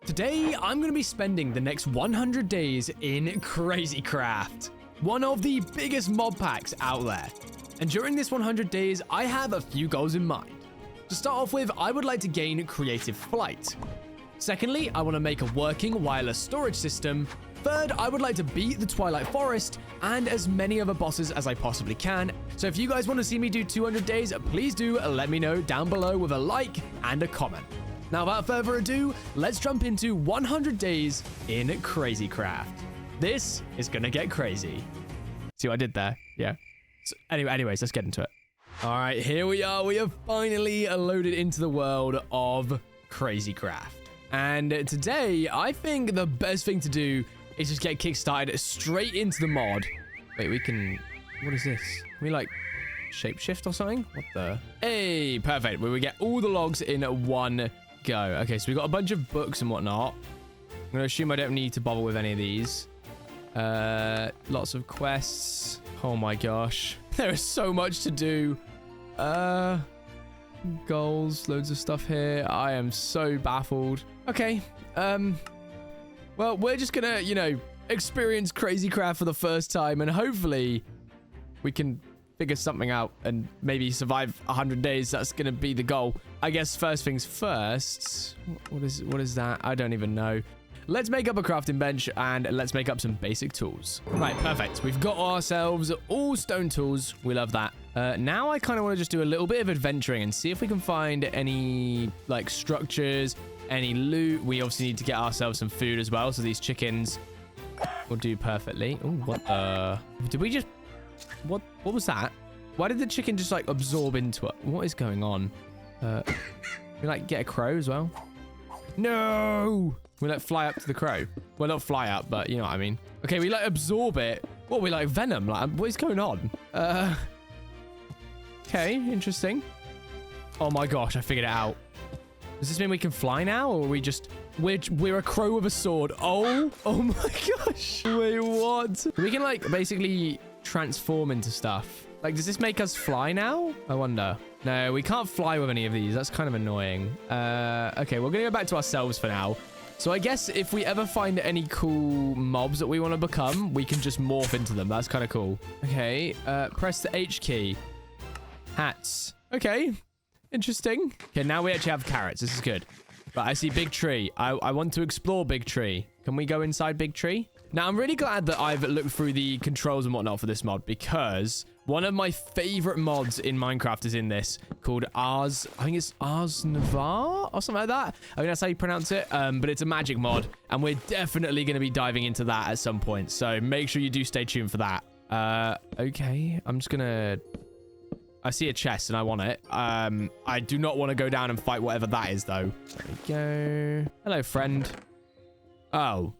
Today, I'm going to be spending the next 100 days in Crazy Craft, one of the biggest mod packs out there. And during this 100 days, I have a few goals in mind. To start off with, I would like to gain creative flight. Secondly, I want to make a working wireless storage system. Third, I would like to beat the Twilight Forest and as many other bosses as I possibly can. So if you guys want to see me do 200 days, please do let me know down below with a like and a comment. Now, without further ado, let's jump into 100 days in Crazy Craft. This is gonna get crazy. See what I did there? Yeah. So anyways, let's get into it. All right, here we are. We have finally loaded into the world of Crazy Craft. And today, I think the best thing to do is just get kickstarted straight into the mod. Wait, we can... What is this? Can we, like, shapeshift or something? What the... Hey, perfect. We get all the logs in one go. Okay, so we got a bunch of books and whatnot. I'm going to assume I don't need to bother with any of these. Lots of quests. Oh, my gosh. There is so much to do. Goals. Loads of stuff here. I am so baffled. Okay. Well, we're just gonna, you know, experience Crazy Craft for the first time, and hopefully we can figure something out and maybe survive 100 days. That's gonna be the goal. I guess first things first. What is that? I don't even know. Let's make up a crafting bench and let's make up some basic tools. Right, perfect. We've got ourselves all stone tools. We love that. Now I kind of want to just do a little bit of adventuring and see if we can find any, like, structures, any loot. We obviously need to get ourselves some food as well, so these chickens will do perfectly. Oh, what did we just... What was that? Why did the chicken just, like, absorb into it? What is going on? We, like, get a crow as well? No! We, like, fly up to the crow. Well, not fly up, but you know what I mean. Okay, we, like, absorb it. What, we, like, venom? Like, what is going on? Okay, interesting. Oh my gosh, I figured it out. Does this mean we can fly now, or are we just... We're a crow with a sword. Oh my gosh. Wait, what? We can, like, basically transform into stuff. Like, does this make us fly now? I wonder. No, we can't fly with any of these. That's kind of annoying. Okay, we're gonna go back to ourselves for now. So I guess if we ever find any cool mobs that we want to become, we can just morph into them. That's kind of cool. Okay, press the H key. Hats. Okay. Interesting. Okay, now we actually have carrots. This is good. But I see Big Tree. I want to explore Big Tree. Can we go inside Big Tree? Now, I'm really glad that I've looked through the controls and whatnot for this mod, because one of my favorite mods in Minecraft is in this, called Ars. I think it's Ars Navar or something like that. I think that's how you pronounce it. But it's a magic mod, and we're definitely going to be diving into that at some point. So make sure you do stay tuned for that. Okay. I'm just going to... I see a chest and I want it. I do not want to go down and fight whatever that is, though. There we go. Hello, friend. Oh.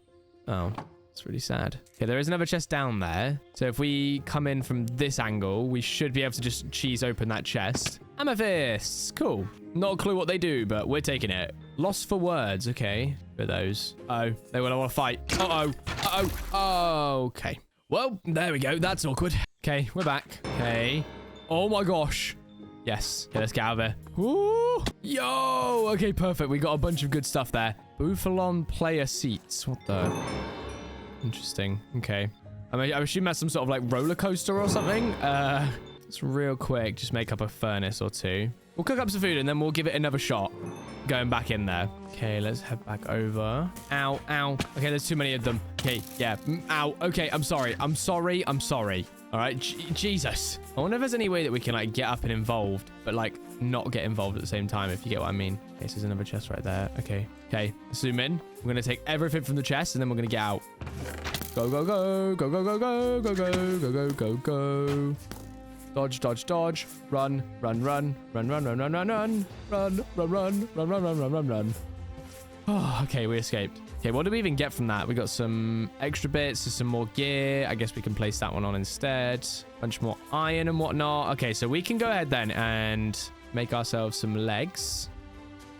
It's really sad. Okay, there is another chest down there. So if we come in from this angle, we should be able to just cheese open that chest. Amethysts. Cool. Not a clue what they do, but we're taking it. Lost for words. Okay. Who are those? Oh, they will want to fight. Oh, okay. Well, there we go. That's awkward. Okay, we're back. Okay. Oh my gosh. Yes. Okay, let's get out of there. Ooh. Yo. Okay, perfect. We got a bunch of good stuff there. Bufalon player seats. What the... Interesting. Okay. I assume that's some sort of, like, roller coaster or something. Let's real quick just make up a furnace or two. We'll cook up some food and then we'll give it another shot going back in there. Okay, let's head back over. Ow. Okay, there's too many of them. Okay, yeah. Ow. Okay, I'm sorry. All right, Jesus. I wonder if there's any way that we can, like, get up and involved, but, like, not get involved at the same time, if you get what I mean. Okay, so there's another chest right there. Okay, zoom in. We're going to take everything from the chest, and then we're going to get out. Go. Dodge. Run. Oh, okay, we escaped. Okay, what did we even get from that? We got some extra bits, some more gear. I guess we can place that one on instead. Bunch more iron and whatnot. Okay, so we can go ahead then and make ourselves some legs.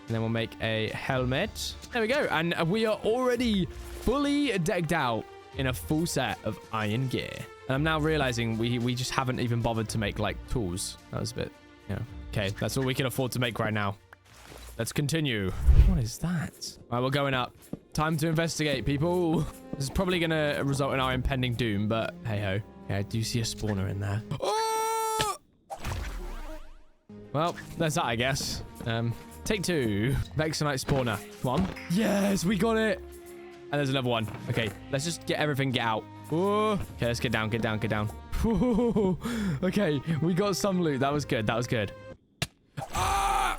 And then we'll make a helmet. There we go. And we are already fully decked out in a full set of iron gear. And I'm now realizing we just haven't even bothered to make, like, tools. That was a bit, yeah. Okay, that's all we can afford to make right now. Let's continue. What is that? All right, we're going up. Time to investigate, people. This is probably going to result in our impending doom, but hey-ho. Okay, I do see a spawner in there. Oh! Well, there's that, I guess. Take 2. Vexenite spawner. Come on. Yes, we got it. And there's another one. Okay, let's just get everything, get out. Oh. Okay, let's get down, get down, get down. Okay, we got some loot. That was good. That was good. Ah!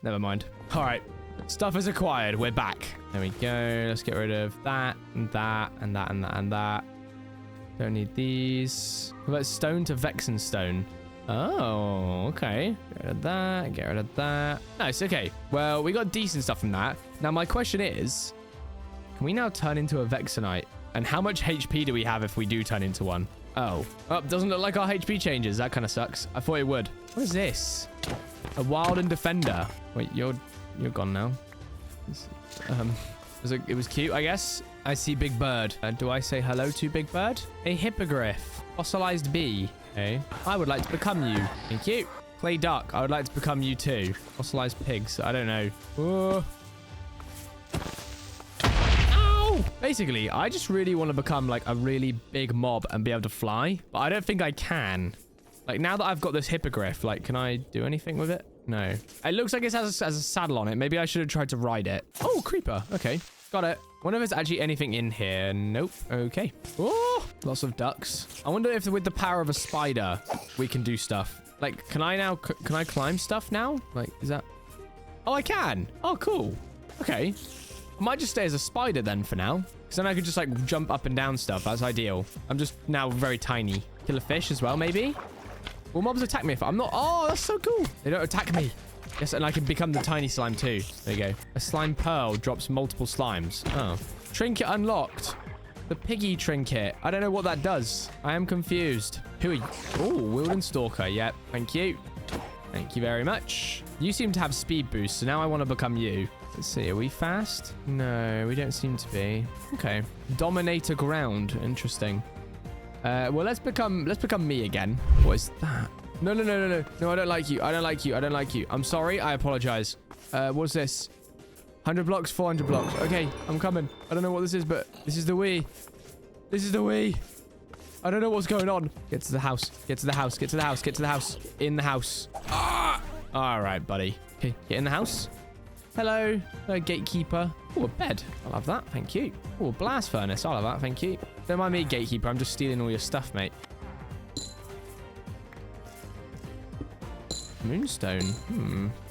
Never mind. All right. Stuff is acquired. We're back. There we go. Let's get rid of that and that and that and that and that. Don't need these. What about stone to Vexen stone? Oh, okay. Get rid of that. Get rid of that. Nice. Okay. Well, we got decent stuff from that. Now, my question is, can we now turn into a Vexenite? And how much HP do we have if we do turn into one? Oh. Oh, doesn't look like our HP changes. That kind of sucks. I thought it would. What is this? A wild and defender. Wait, you're gone now. It was cute, I guess. I see Big Bird. Do I say hello to Big Bird? A hippogriff. Fossilized bee. Okay. I would like to become you. Thank you. Clay duck. I would like to become you too. Fossilized pigs. I don't know. Oh. Ow! Basically, I just really want to become like a really big mob and be able to fly. But I don't think I can. Like now that I've got this hippogriff, like can I do anything with it? No. It looks like it has a saddle on it. Maybe I should have tried to ride it. Oh, creeper. Okay. Got it. Wonder if there's actually anything in here. Nope. Okay. Oh, lots of ducks. I wonder if with the power of a spider, we can do stuff. Like, can I climb stuff now? Like, is that... Oh, I can. Oh, cool. Okay. I might just stay as a spider then for now. Because then I could just like jump up and down stuff. That's ideal. I'm just now very tiny. Kill a fish as well, maybe? Will mobs attack me if I'm not... Oh, that's so cool. They don't attack me. Yes, and I can become the tiny slime too. There you go. A slime pearl drops multiple slimes. Oh. Trinket unlocked. The piggy trinket. I don't know what that does. I am confused. Who are you? Oh, Wilden Stalker. Yep. Thank you. Thank you very much. You seem to have speed boost, so now I want to become you. Let's see. Are we fast? No, we don't seem to be. Okay. Dominator ground. Interesting. Well, let's become me again. What is that? No, no, no, no, no. No, I don't like you. I don't like you. I don't like you. I'm sorry. I apologize. What's this? 100 blocks, 400 blocks. Okay, I'm coming. I don't know what this is, but this is the Wii. This is the Wii. I don't know what's going on. Get to the house. Get to the house. Get to the house. Get to the house. In the house. Ah! All right, buddy. Okay, get in the house. Hello, gatekeeper. Oh, a bed. I'll have that. Thank you. Oh, a blast furnace. I'll have that. Thank you. Don't mind me, gatekeeper. I'm just stealing all your stuff, mate. Moonstone.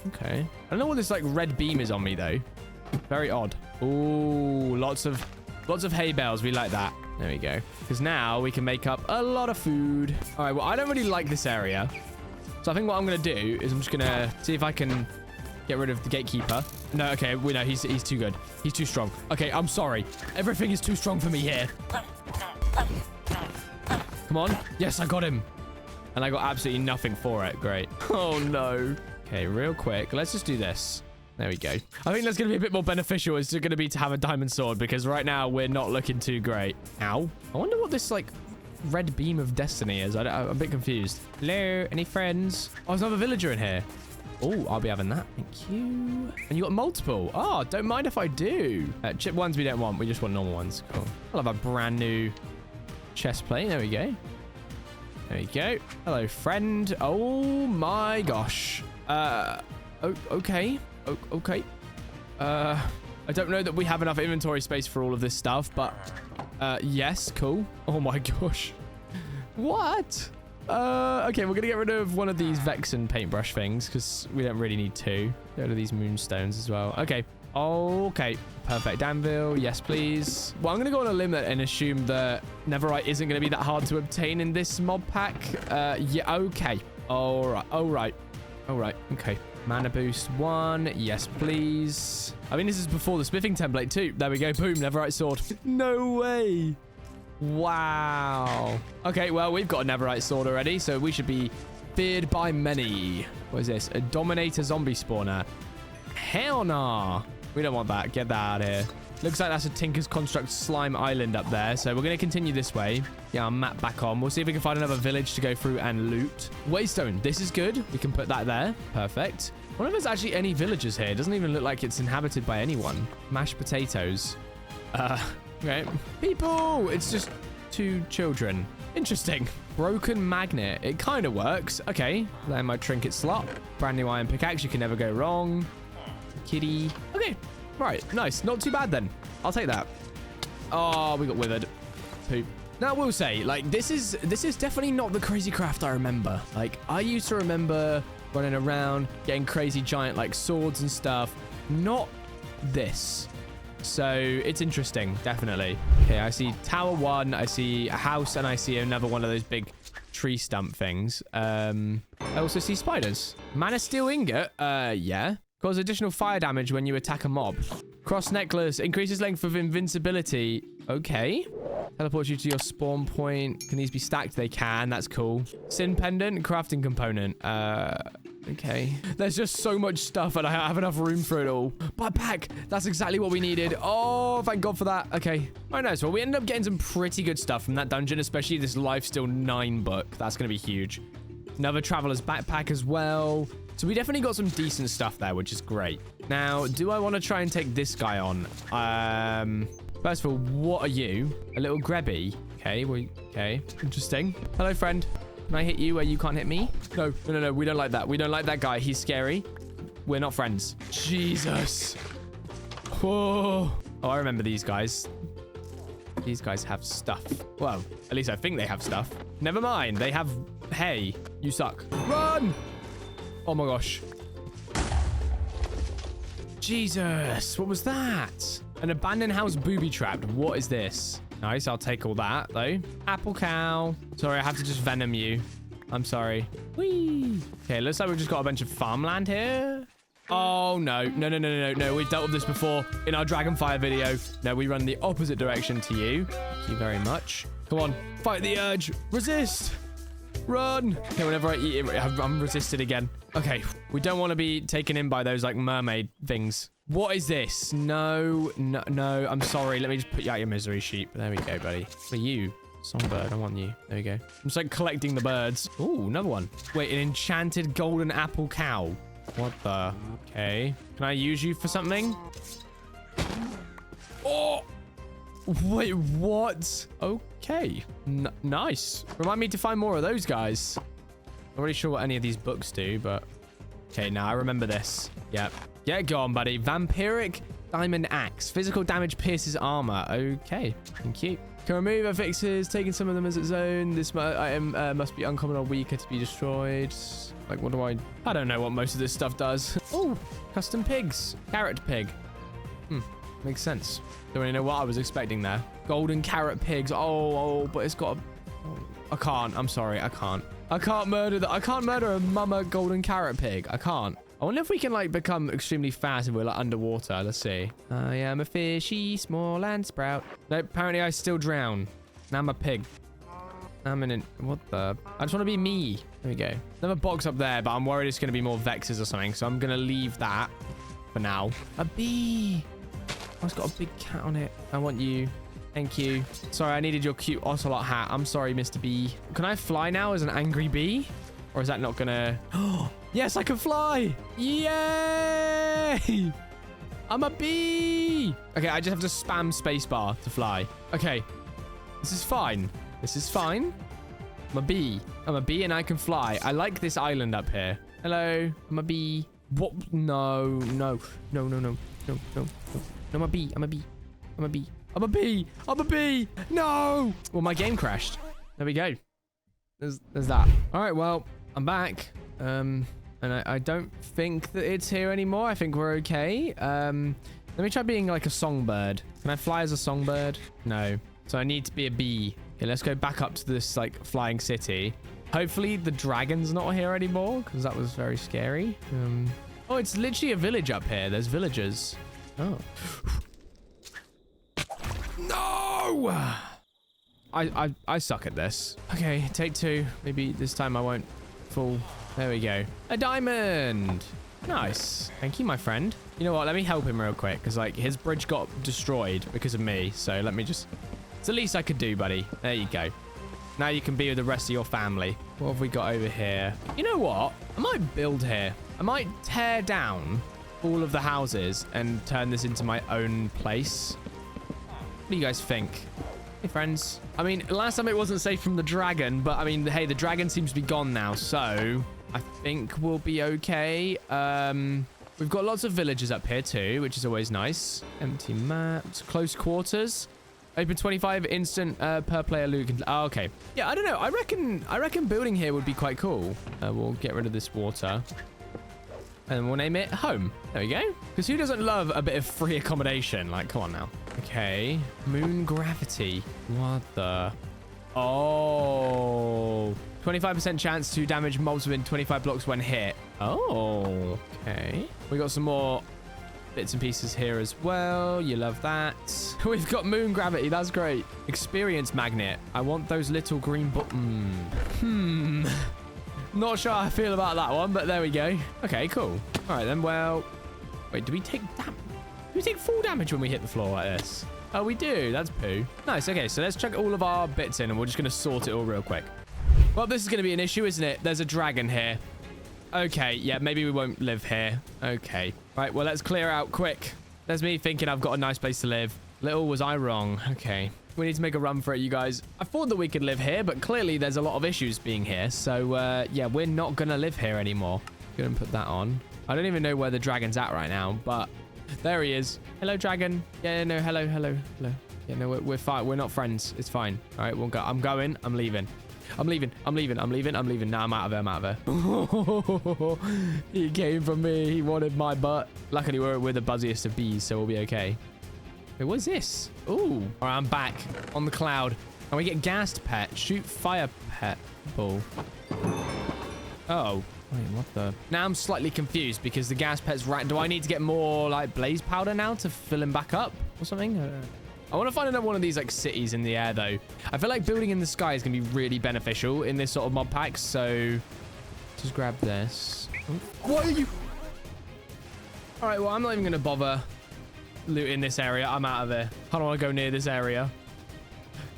Okay. I don't know what this like red beam is on me though. Very odd. Ooh, lots of hay bales. We like that. There we go. Because now we can make up a lot of food. All right. Well, I don't really like this area, so I think what I'm gonna do is I'm just gonna see if I can get rid of the gatekeeper. No. Okay. We know he's too good. He's too strong. Okay. I'm sorry. Everything is too strong for me here. Come on. Yes, I got him. And I got absolutely nothing for it. Great. Oh, no. Okay, real quick. Let's just do this. There we go. I think that's going to be a bit more beneficial. It's going to be to have a diamond sword because right now we're not looking too great. Ow. I wonder what this, like, red beam of destiny is. I'm a bit confused. Hello? Any friends? Oh, there's another villager in here. Oh, I'll be having that. Thank you. And you got multiple. Oh, don't mind if I do. Chip ones we don't want. We just want normal ones. Cool. I'll have a brand new chest plate. There we go. There we go. Hello, friend. Oh my gosh. Okay. Okay. I don't know that we have enough inventory space for all of this stuff, but yes, cool. Oh my gosh. What? Okay, we're gonna get rid of one of these Vexen paintbrush things because we don't really need two. Get rid of these moonstones as well. Okay. Okay. Perfect. Anvil. Yes, please. Well, I'm going to go on a limb and assume that Netherite isn't going to be that hard to obtain in this mod pack. Yeah, okay. All right. All right. All right. Okay. Mana boost 1. Yes, please. I mean, this is before the smithing template too. There we go. Boom. Netherite sword. No way. Wow. Okay, well, we've got a Netherite sword already, so we should be feared by many. What is this? A Dominator zombie spawner. Hell nah. We don't want that. Get that out of here. Looks like that's a Tinker's Construct slime island up there. So we're going to continue this way. Yeah, our map back on. We'll see if we can find another village to go through and loot. Waystone. This is good. We can put that there. Perfect. wonder if there's actually any villagers here. It doesn't even look like it's inhabited by anyone. Mashed potatoes. Okay. People! It's just 2 children. Interesting. Broken magnet. It kind of works. Okay. Then my trinket slot. Brand new iron pickaxe. You can never go wrong. Kitty. Okay. Right. Nice. Not too bad then. I'll take that. Oh, we got withered. Poop. Now, I will say, like, this is definitely not the crazy craft I remember. Like, I used to remember running around, getting crazy giant, like, swords and stuff. Not this. So, it's interesting, definitely. Okay, I see Tower 1, I see a house, and I see another one of those big tree stump things. I also see spiders. Mana steel ingot? Yeah. Cause additional fire damage when you attack a mob. Cross necklace increases length of invincibility. Okay. Teleports you to your spawn point. Can these be stacked? They can. That's cool. Sin pendant, crafting component. Okay. There's just so much stuff and I have enough room for it all. Modpack. That's exactly what we needed. Oh, thank God for that. Okay. All right, nice. Well, we ended up getting some pretty good stuff from that dungeon, especially this Lifesteal 9 book. That's going to be huge. Another traveler's backpack as well. So we definitely got some decent stuff there, which is great. Now, do I want to try and take this guy on? First of all, what are you? A little Grebby. Okay, okay. Interesting. Hello, friend. Can I hit you where you can't hit me? No. We don't like that. We don't like that guy. He's scary. We're not friends. Jesus. Whoa. Oh, I remember these guys. These guys have stuff. Well, at least I think they have stuff. Never mind. They have... Hey, you suck. Run! Oh my gosh. Jesus, what was that? An abandoned house booby trapped. What is this? Nice, I'll take all that though. Apple cow. Sorry, I have to just venom you. I'm sorry. Whee! Okay, looks like we've just got a bunch of farmland here. Oh no, no. We've dealt with this before in our Dragonfire video. No, we run the opposite direction to you. Thank you very much. Come on, fight the urge. Resist. Run. Okay, whenever I eat it, I'm resisted again. Okay, we don't want to be taken in by those like mermaid things. What is this? No. I'm sorry. Let me just put you out your misery, sheep. There we go, buddy. For you, songbird. I want you. There we go. I'm just like collecting the birds. Ooh, another one. Wait, an enchanted golden apple cow. What the? Okay. Can I use you for something? Oh! Wait, what? Okay. Nice. Remind me to find more of those guys. Not really sure what any of these books do, but... Okay, now I remember this. Yep. Yeah, go on, buddy. Vampiric Diamond Axe. Physical damage pierces armor. Okay. Thank you. Can remove affixes, taking some of them as its own. This item must be uncommon or weaker to be destroyed. Like, what do I don't know what most of this stuff does. Oh, custom pigs. Carrot pig. Makes sense. Don't really know what I was expecting there. Golden carrot pigs. Oh, but it's got a... Oh, I can't. I'm sorry. I can't. I can't murder that. I can't murder a mama golden carrot pig. I can't. I wonder if we can, like, become extremely fast if we're, like, underwater. Let's see. I am a fishy small land sprout. Nope, apparently I still drown. Now I'm a pig. I'm in... What the... I just want to be me. There we go. Another box up there, but I'm worried it's going to be more vexes or something, so I'm going to leave that for now. A bee. Oh, it's got a big cat on it. I want you. Thank you. Sorry, I needed your cute ocelot hat. I'm sorry, Mr. Bee. Can I fly now as an angry bee? Or is that not gonna... Oh, yes, I can fly. Yay! I'm a bee. Okay, I just have to spam spacebar to fly. Okay. This is fine. This is fine. I'm a bee. I'm a bee and I can fly. I like this island up here. Hello. I'm a bee. What? No. I'm a bee. I'm a bee. I'm a bee. I'm a bee. I'm a bee. No. Well, my game crashed. There we go. There's that. All right. Well, I'm back. And I don't think that it's here anymore. I think we're okay. Let me try being like a songbird. Can I fly as a songbird? No. So I need to be a bee. Okay, let's go back up to this like flying city. Hopefully the dragon's not here anymore because that was very scary. Oh, it's literally a village up here. There's villagers. Oh. No! I suck at this. Okay, take 2. Maybe this time I won't fall. There we go. A diamond! Nice. Thank you, my friend. You know what? Let me help him real quick because like his bridge got destroyed because of me. So let me just... It's the least I could do, buddy. There you go. Now you can be with the rest of your family. What have we got over here? You know what? I might build here. I might tear down all of the houses and turn this into my own place. What do you guys think? Hey, friends. I mean, last time it wasn't safe from the dragon, but I mean, hey, the dragon seems to be gone now, so I think we'll be okay. We've got lots of villagers up here too, which is always nice. Empty maps, close quarters. Open 25 instant per player loot. Oh, okay. Yeah, I don't know. I reckon building here would be quite cool. We'll get rid of this water. And we'll name it home. There we go. Because who doesn't love a bit of free accommodation? Like, come on now. Okay. Moon gravity. What the? Oh. 25% chance to damage mobs within 25 blocks when hit. Oh. Okay. We got some more bits and pieces here as well. You love that. We've got moon gravity. That's great. Experience magnet. I want those little green buttons. Not sure how I feel about that one, but there we go. Okay, cool. All right, then. Well, wait, do we take full damage when we hit the floor like this? Oh, we do. That's poo. Nice. Okay, so let's chuck all of our bits in, and we're just going to sort it all real quick. Well, this is going to be an issue, isn't it? There's a dragon here. Okay, yeah, maybe we won't live here. Okay. Right, well, let's clear out quick. There's me thinking I've got a nice place to live. Little was I wrong. Okay. We need to make a run for it, you guys. I thought that we could live here, but clearly there's a lot of issues being here. So, yeah, we're not going to live here anymore. Go and put that on. I don't even know where the dragon's at right now, but there he is. Hello, dragon. Yeah, no, hello. Yeah, no, we're fine. We're not friends. It's fine. All right, we'll go. I'm going. I'm leaving. I'm leaving. No, I'm out of there. He came for me. He wanted my butt. Luckily, we're the buzziest of bees, so we'll be okay. Wait, what is this? Ooh. All right, I'm back on the cloud. And we get gassed pet. Shoot fire pet ball. Oh. Wait, what the? Now I'm slightly confused because the gas pet's right. Do I need to get more, like, blaze powder now to fill him back up or something? I want to find another one of these, like, cities in the air, though. I feel like building in the sky is going to be really beneficial in this sort of mod pack, so just grab this. What are you? All right, well, I'm not even going to bother looting this area. I'm out of here. I don't want to go near this area.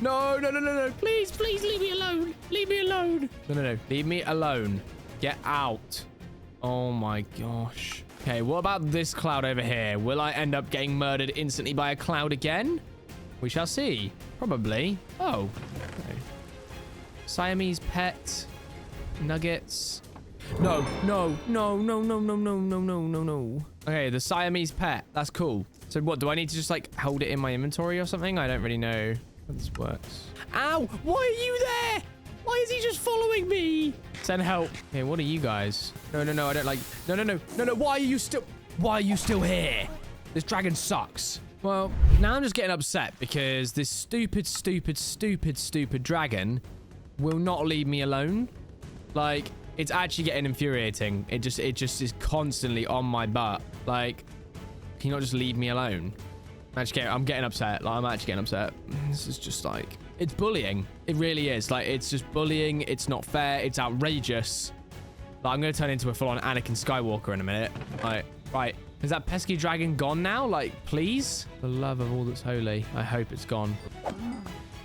No. Please, leave me alone. Leave me alone. No. Leave me alone. Get out. Oh, my gosh. Okay, what about this cloud over here? Will I end up getting murdered instantly by a cloud again? We shall see. Probably. Oh. Okay. Siamese pet. Nuggets. No. Okay, the Siamese pet. That's cool. So what, do I need to just, like, hold it in my inventory or something? I don't really know how this works. Ow! Why are you there? Why is he just following me? Send help. Okay, what are you guys? No, I don't like... No. Why are you still here? This dragon sucks. Well, now I'm just getting upset because this stupid dragon will not leave me alone. Like, it's actually getting infuriating. It just is constantly on my butt. Like, can you not just leave me alone? I'm getting upset. Like, I'm actually getting upset. This is just like... It's bullying. It really is. Like, it's just bullying. It's not fair. It's outrageous. Like, I'm going to turn into a full-on Anakin Skywalker in a minute. Like, right. Is that pesky dragon gone now? Like, please? For the love of all that's holy. I hope it's gone.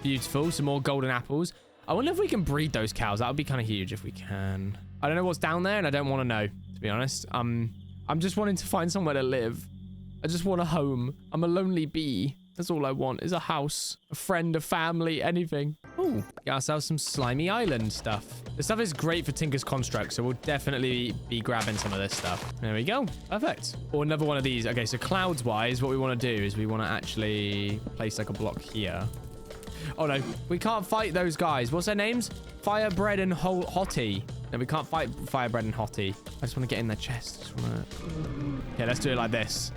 Beautiful. Some more golden apples. I wonder if we can breed those cows. That would be kind of huge if we can. I don't know what's down there, and I don't want to know, to be honest. I'm just wanting to find somewhere to live. I just want a home. I'm a lonely bee. That's all I want is a house, a friend, a family, anything. Oh, get ourselves some slimy island stuff. This stuff is great for Tinker's Construct, so we'll definitely be grabbing some of this stuff. There we go. Perfect. Or another one of these. Okay, so clouds-wise, what we want to do is we want to actually place like a block here. Oh, no. We can't fight those guys. What's their names? Firebread and Hottie. No, we can't fight Firebread and Hottie. I just want to get in their chest. Okay, let's do it like this.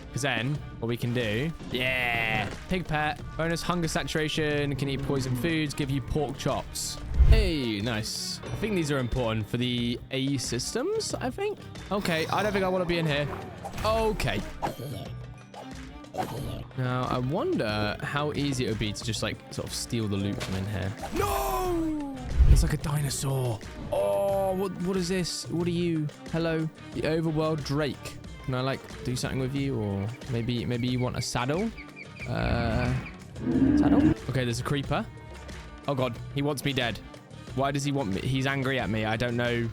Because then, what we can do... Yeah! Pig pet. Bonus hunger saturation. Can eat poison foods. Give you pork chops. Hey, nice. I think these are important for the A systems, I think. Okay, I don't think I want to be in here. Okay. Now, I wonder how easy it would be to just, like, sort of steal the loot from in here. No! It's like a dinosaur. Oh, what is this? What are you? Hello? The overworld Drake. Can I, like, do something with you? Or maybe you want a saddle? Saddle? Okay, there's a creeper. Oh, God. He wants me dead. Why does he want me? He's angry at me. I don't know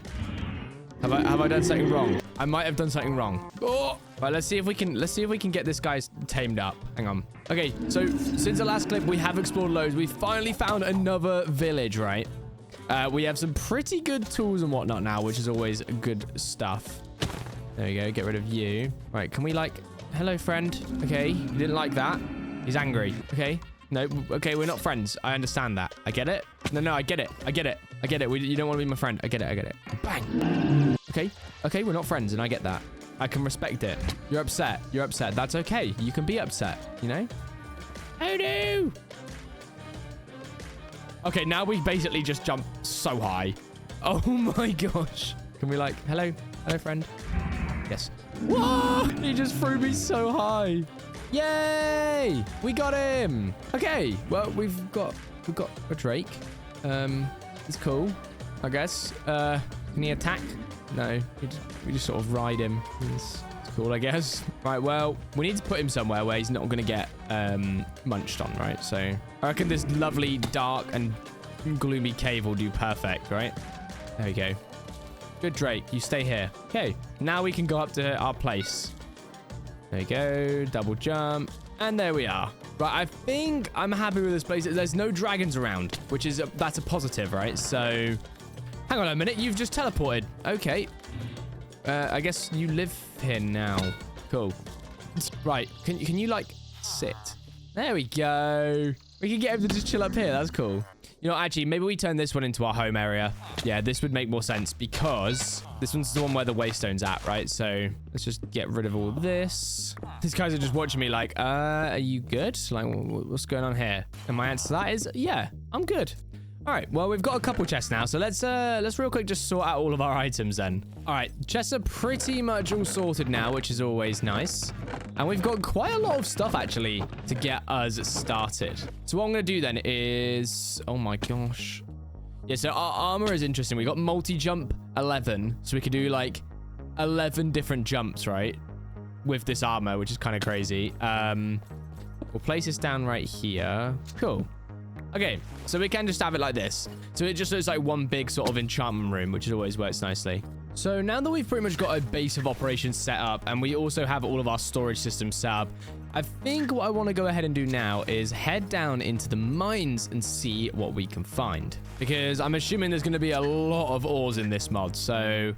Have I done something wrong? I might have done something wrong. Oh! Right, let's see if we can get this guy tamed up. Hang on. Okay, so since the last clip, we have explored loads. We finally found another village, right? We have some pretty good tools and whatnot now, which is always good stuff. There we go. Get rid of you. Right, can we like... Hello, friend. Okay, you didn't like that. He's angry. Okay. No, okay, we're not friends. I understand that. I get it. No, I get it. I get it. I get it. You don't want to be my friend. I get it. I get it. Bang. Okay, we're not friends, and I get that. I can respect it. You're upset. You're upset. That's okay. You can be upset, you know? Oh, no. Okay, now we basically just jumped so high. Oh, my gosh. Can we like... Hello? Hello, friend? Yes. Whoa! He just threw me so high. Yay! We got him. Okay. Well, we've got a Drake. It's cool, I guess. Can he attack? No. We just sort of ride him. It's cool, I guess. Right. Well, we need to put him somewhere where he's not going to get munched on, right? So I reckon this lovely, dark, and gloomy cave will do perfect, right? There we go. Good, Drake. You stay here. Okay. Now we can go up to our place. There we go. Double jump. And there we are. Right, I think I'm happy with this place. There's no dragons around, which is that's a positive, right? So, hang on a minute. You've just teleported. Okay. I guess you live here now. Cool. Right. Can you like sit? There we go. We can get him to just chill up here. That's cool. You know, actually, maybe we turn this one into our home area. Yeah, this would make more sense because this one's the one where the waystone's at, right? So let's just get rid of all this. These guys are just watching me like, are you good? Like, what's going on here? And my answer to that is, yeah, I'm good. All right, well, we've got a couple chests now. So let's real quick just sort out all of our items then. All right, chests are pretty much all sorted now, which is always nice. And we've got quite a lot of stuff, actually, to get us started. So what I'm going to do then is... Oh, my gosh. Yeah, so our armor is interesting. We got multi-jump 11. So we could do, like, 11 different jumps, right? With this armor, which is kind of crazy. We'll place this down right here. Cool. Okay, so we can just have it like this. So it just looks like one big sort of enchantment room, which always works nicely. So now that we've pretty much got a base of operations set up, and we also have all of our storage systems set up, I think what I want to go ahead and do now is head down into the mines and see what we can find. Because I'm assuming there's going to be a lot of ores in this mod, so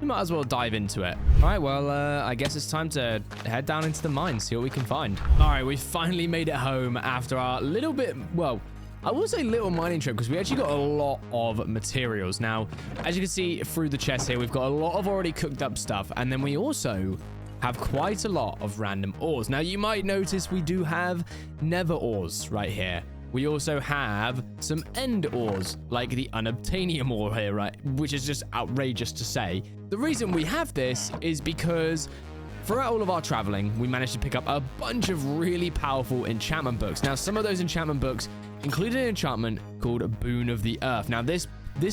we might as well dive into it. All right, well, I guess it's time to head down into the mines, see what we can find. All right, we finally made it home after our little bit, well, I will say little mining trip because we actually got a lot of materials. Now, as you can see through the chest here, we've got a lot of already cooked up stuff. And then we also have quite a lot of random ores. Now, you might notice we do have nether ores right here. We also have some end ores, like the unobtainium ore here, right? Which is just outrageous to say. The reason we have this is because throughout all of our traveling, we managed to pick up a bunch of really powerful enchantment books. Now, some of those enchantment books included an enchantment called Boon of the Earth. Now, this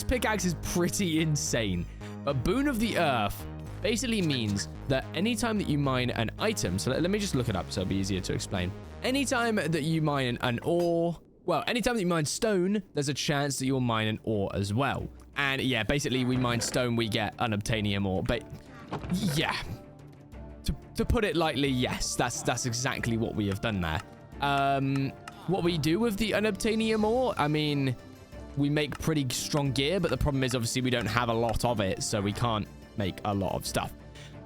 pickaxe is pretty insane, but Boon of the Earth basically means that anytime that you mine an item, so let me just look it up so it'll be easier to explain. Anytime that you mine an ore, well, anytime that you mine stone, there's a chance that you'll mine an ore as well. And yeah, basically we mine stone, we get unobtainium ore, but yeah. To put it lightly, yes, that's exactly what we have done there. What we do with the unobtainium ore, I mean, we make pretty strong gear, but the problem is obviously we don't have a lot of it, so we can't make a lot of stuff.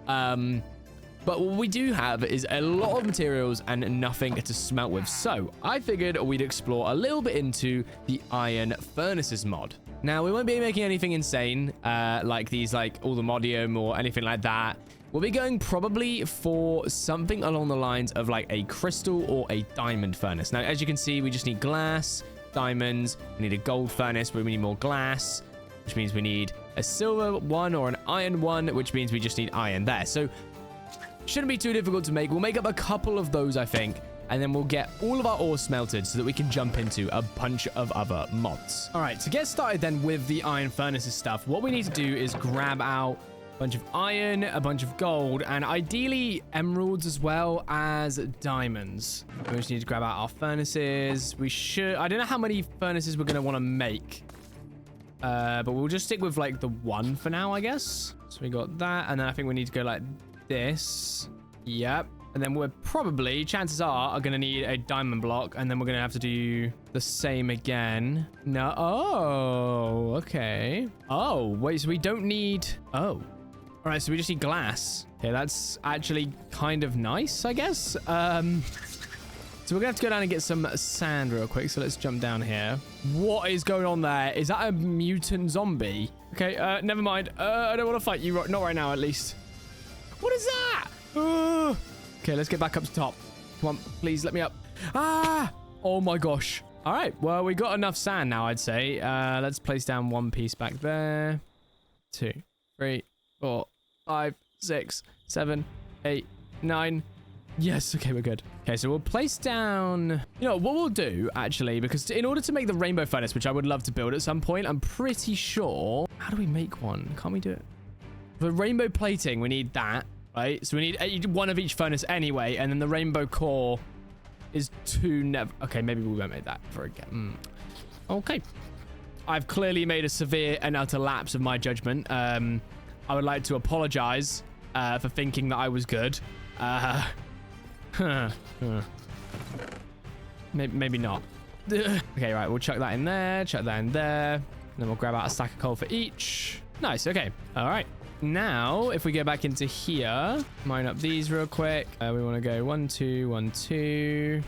But what we do have is a lot of materials and nothing to smelt with. So I figured we'd explore a little bit into the iron furnaces mod. Now, we won't be making anything insane, like these, like all the modium or anything like that. We'll be going probably for something along the lines of like a crystal or a diamond furnace. Now, as you can see, we just need glass, diamonds. We need a gold furnace, but we need more glass, which means we need a silver one or an iron one, which means we just need iron there. So shouldn't be too difficult to make. We'll make up a couple of those, I think, and then we'll get all of our ore smelted so that we can jump into a bunch of other mods. All right, to get started then with the iron furnaces stuff, what we need to do is grab out a bunch of iron, a bunch of gold, and ideally emeralds as well as diamonds. We just need to grab out our furnaces. I don't know how many furnaces we're going to want to make, but we'll just stick with like the one for now, I guess. So we got that. And then I think we need to go like this. Yep. And then we're probably, chances are going to need a diamond block. And then we're going to have to do the same again. No. Oh, okay. Oh, wait. So we don't need... Oh. All right. So we just need glass. Okay, that's actually kind of nice, I guess. So we're going to have to go down and get some sand real quick. So let's jump down here. What is going on there? Is that a mutant zombie? Okay, never mind. I don't want to fight you. Not right now, at least. What is that? Okay, let's get back up to top. Come on, please let me up. Ah! Oh my gosh. All right, well, we got enough sand now, I'd say. Let's place down one piece back there. 2, 3, 4, 5, 6, 7, 8, 9. Yes, okay, we're good. Okay, so we'll place down... You know, what we'll do, actually, because in order to make the rainbow furnace, which I would love to build at some point, I'm pretty sure... How do we make one? Can't we do it? For rainbow plating, we need that. Right, so we need one of each furnace anyway, and then the rainbow core is 2 never. Okay, maybe we won't make that for again. Okay, I've clearly made a severe and utter lapse of my judgment. I would like to apologize for thinking that I was good. Maybe not. Okay, right, we'll chuck that in there, chuck that in there, and then we'll grab out a stack of coal for each. Nice. Okay. All right. Now, if we go back into here, mine up these real quick. We want to go 1, 2, 1, 2.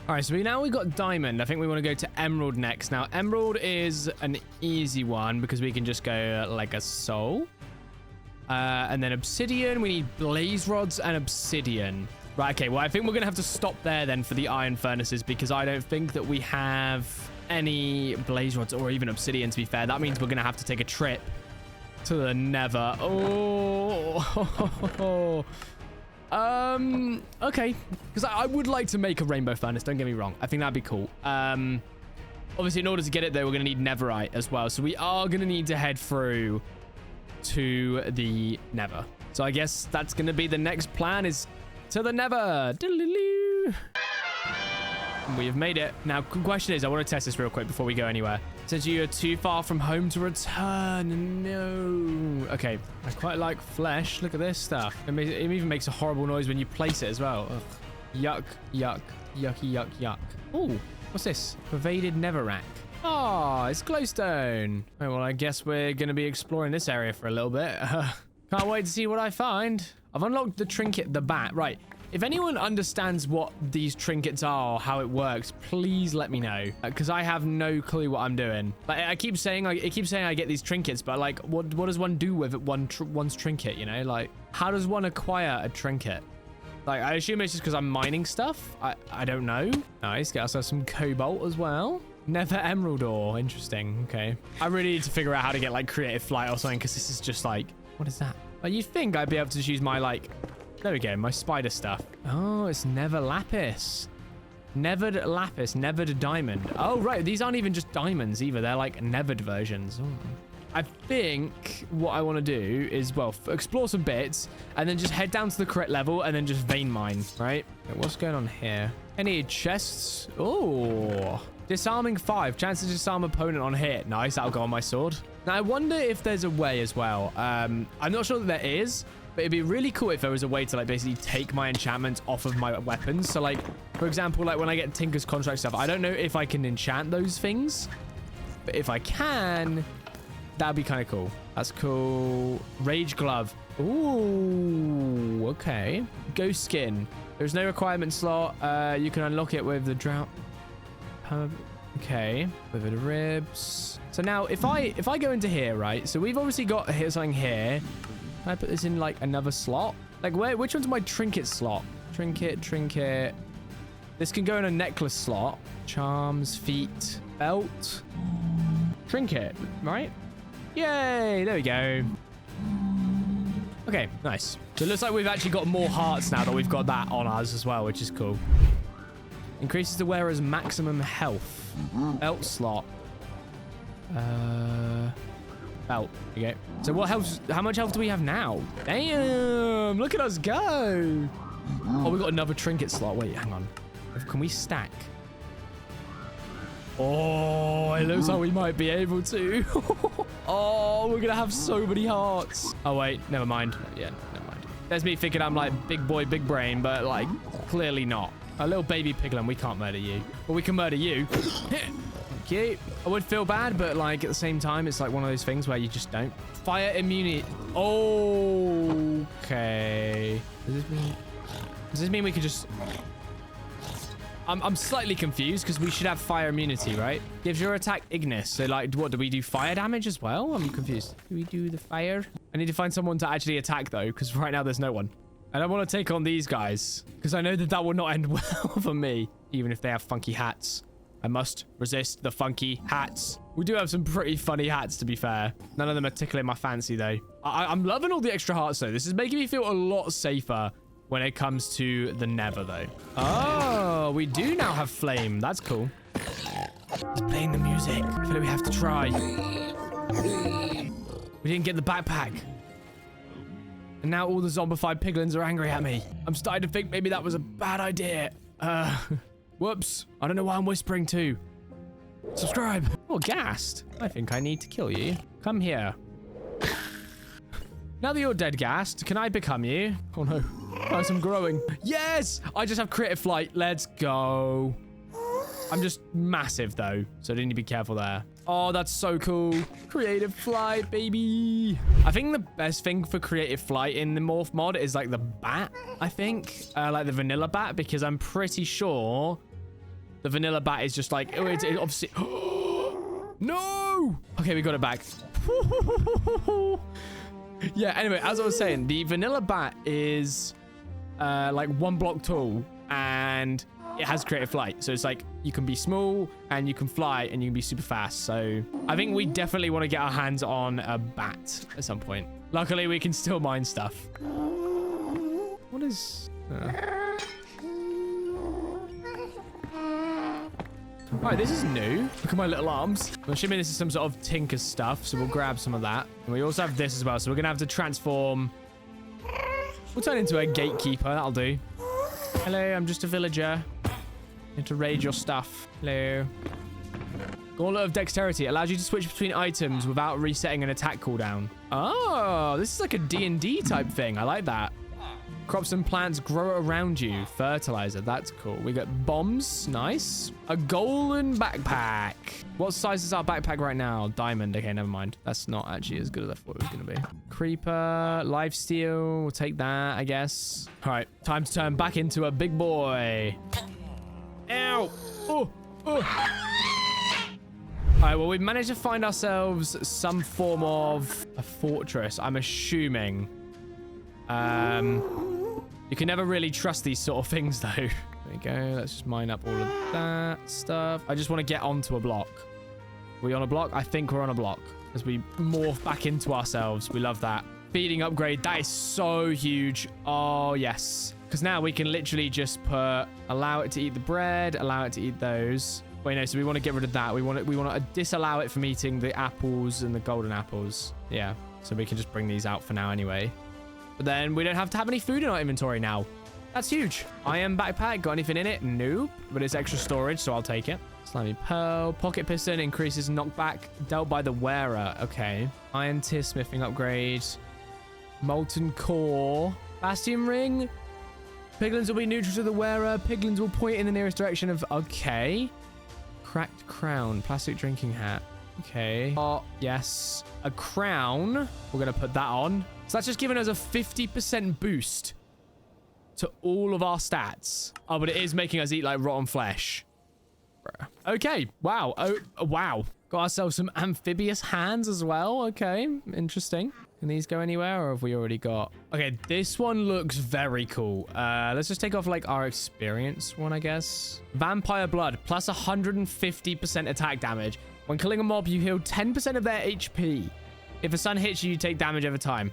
All right, so now we've got diamond. I think we want to go to emerald next. Now, emerald is an easy one because we can just go like a soul. And then obsidian, we need blaze rods and obsidian. Right, okay, well, I think we're going to have to stop there then for the iron furnaces because I don't think that we have any blaze rods or even obsidian, to be fair. That means we're going to have to take a trip to the Nether. Oh, okay. Because I would like to make a rainbow furnace, don't get me wrong. I think that'd be cool. Obviously, in order to get it, though, we're going to need netherite as well. So we are going to need to head through to the Nether. So I guess that's going to be the next plan is to the Nether. We have made it. Now, question is, I want to test this real quick before we go anywhere. It says you are too far from home to return. No. Okay. I quite like flesh. Look at this stuff. It even makes a horrible noise when you place it as well. Ugh. Yuck, yuck, yucky, yuck, yuck. Oh, what's this? Pervaded netherrack. Oh, it's glowstone. Oh, well, I guess we're going to be exploring this area for a little bit. Can't wait to see what I find. I've unlocked the trinket, the bat. Right. If anyone understands what these trinkets are or how it works, please let me know. Because I have no clue what I'm doing. Like, it keeps saying I get these trinkets, but like, what does one do with one's trinket, you know? Like, how does one acquire a trinket? Like, I assume it's just because I'm mining stuff. I don't know. Nice. Get ourselves some cobalt as well. Nether emerald ore. Interesting. Okay. I really need to figure out how to get like creative flight or something because this is just like, what is that? Like, you'd think I'd be able to just use my like... There we go, my spider stuff. Oh, it's Nether lapis. Nethered lapis, nethered diamond. Oh, right, these aren't even just diamonds either. They're like nethered versions. Oh. I think what I want to do is, well, explore some bits and then just head down to the correct level and then just vein mine, right? Okay, what's going on here? Any chests? Oh, disarming 5. Chance to disarm opponent on hit. Nice, that'll go on my sword. Now, I wonder if there's a way as well. I'm not sure that there is. But it'd be really cool if there was a way to like basically take my enchantments off of my weapons. So like, for example, like when I get Tinker's Contract stuff, I don't know if I can enchant those things. But if I can, that'd be kind of cool. That's cool. Rage Glove. Ooh, okay. Ghost Skin. There's no requirement slot. You can unlock it with the drought. Okay. With the ribs. So now if I go into here, right? So we've obviously got something here. Can I put this in like another slot? Like which one's my trinket slot? Trinket. This can go in a necklace slot. Charms, feet, belt, trinket, right? Yay, there we go. Okay, nice. So it looks like we've actually got more hearts now that we've got that on us as well, which is cool. Increases the wearer's maximum health. Belt slot. Belt. Okay. So what health? How much health do we have now? Damn! Look at us go! Oh, we got another trinket slot. Wait, hang on. Can we stack? Oh, it looks like we might be able to. Oh, we're going to have so many hearts. Oh, wait. Never mind. Yeah, never mind. There's me thinking I'm like big boy, big brain, but like clearly not. A little baby piglin, we can't murder you. But we can murder you. Thank you. I would feel bad, but like at the same time, it's like one of those things where you just don't. Fire immunity. Okay. Does this mean we could just... I'm slightly confused because we should have fire immunity, right? Gives your attack Ignis. So like, what, do we do fire damage as well? I'm confused. Do we do the fire? I need to find someone to actually attack though, because right now there's no one. I don't want to take on these guys because I know that that will not end well for me, even if they have funky hats. I must resist the funky hats. We do have some pretty funny hats, to be fair. None of them are tickling my fancy, though. I'm loving all the extra hearts, though. This is making me feel a lot safer when it comes to the Nether, though. Oh, we do now have flame. That's cool. He's playing the music. I feel like we have to try. We didn't get the backpack. And now all the zombified piglins are angry at me. I'm starting to think maybe that was a bad idea. Whoops. I don't know why I'm whispering too. Subscribe. Oh, Ghast. I think I need to kill you. Come here. Now that you're dead, Ghast, can I become you? Oh, no. Guys, I'm growing. Yes! I just have creative flight. Let's go. I'm just massive, though, so I need to be careful there. Oh, that's so cool. Creative flight, baby. I think the best thing for creative flight in the morph mod is like the bat, I think. Like the vanilla bat, because I'm pretty sure the vanilla bat is just like... Oh, it obviously... No! Okay, we got it back. Yeah, anyway, as I was saying, the vanilla bat is like 1 block tall and it has creative flight. So it's like you can be small and you can fly and you can be super fast. So I think we definitely want to get our hands on a bat at some point. Luckily, we can still mine stuff. What is... All right, this is new. Look at my little arms. I'm assuming this is some sort of tinker stuff, so we'll grab some of that. And we also have this as well, so we're going to have to transform. We'll turn into a gatekeeper. That'll do. Hello, I'm just a villager. Need to raid your stuff. Hello. Gauntlet of Dexterity allows you to switch between items without resetting an attack cooldown. Oh, this is like a D&D type thing. I like that. Crops and plants grow around you. Fertilizer. That's cool. We got bombs. Nice. A golden backpack. What size is our backpack right now? Diamond. Okay, never mind. That's not actually as good as I thought it was going to be. Creeper. Lifesteal. We'll take that, I guess. All right. Time to turn back into a big boy. Ow. Oh. Oh. All right. Well, we've managed to find ourselves some form of a fortress, I'm assuming. You can never really trust these sort of things, though. There we go. Let's just mine up all of that stuff. I just want to get onto a block. Are we on a block? I think we're on a block. As we morph back into ourselves. We love that. Feeding upgrade. That is so huge. Oh, yes. Because now we can literally just put... Allow it to eat the bread. Allow it to eat those. Wait, no. So we want to get rid of that. We want to disallow it from eating the apples and the golden apples. Yeah. So we can just bring these out for now anyway. But then we don't have to have any food in our inventory now. That's huge. Iron backpack. Got anything in it? Nope. But it's extra storage, so I'll take it. Slimy pearl. Pocket piston increases knockback dealt by the wearer. Okay. Iron tier smithing upgrade. Molten core. Bastion ring. Piglins will be neutral to the wearer. Piglins will point in the nearest direction of... Okay. Cracked crown. Plastic drinking hat. Okay. Oh, yes. A crown. We're going to put that on. So that's just giving us a 50% boost to all of our stats. Oh, but it is making us eat like rotten flesh. Okay. Wow. Oh, wow. Got ourselves some amphibious hands as well. Okay. Interesting. Can these go anywhere or have we already got... Okay. This one looks very cool. Let's just take off like our experience one, I guess. Vampire blood plus 150% attack damage. When killing a mob, you heal 10% of their HP. If a sun hits you, you take damage over time.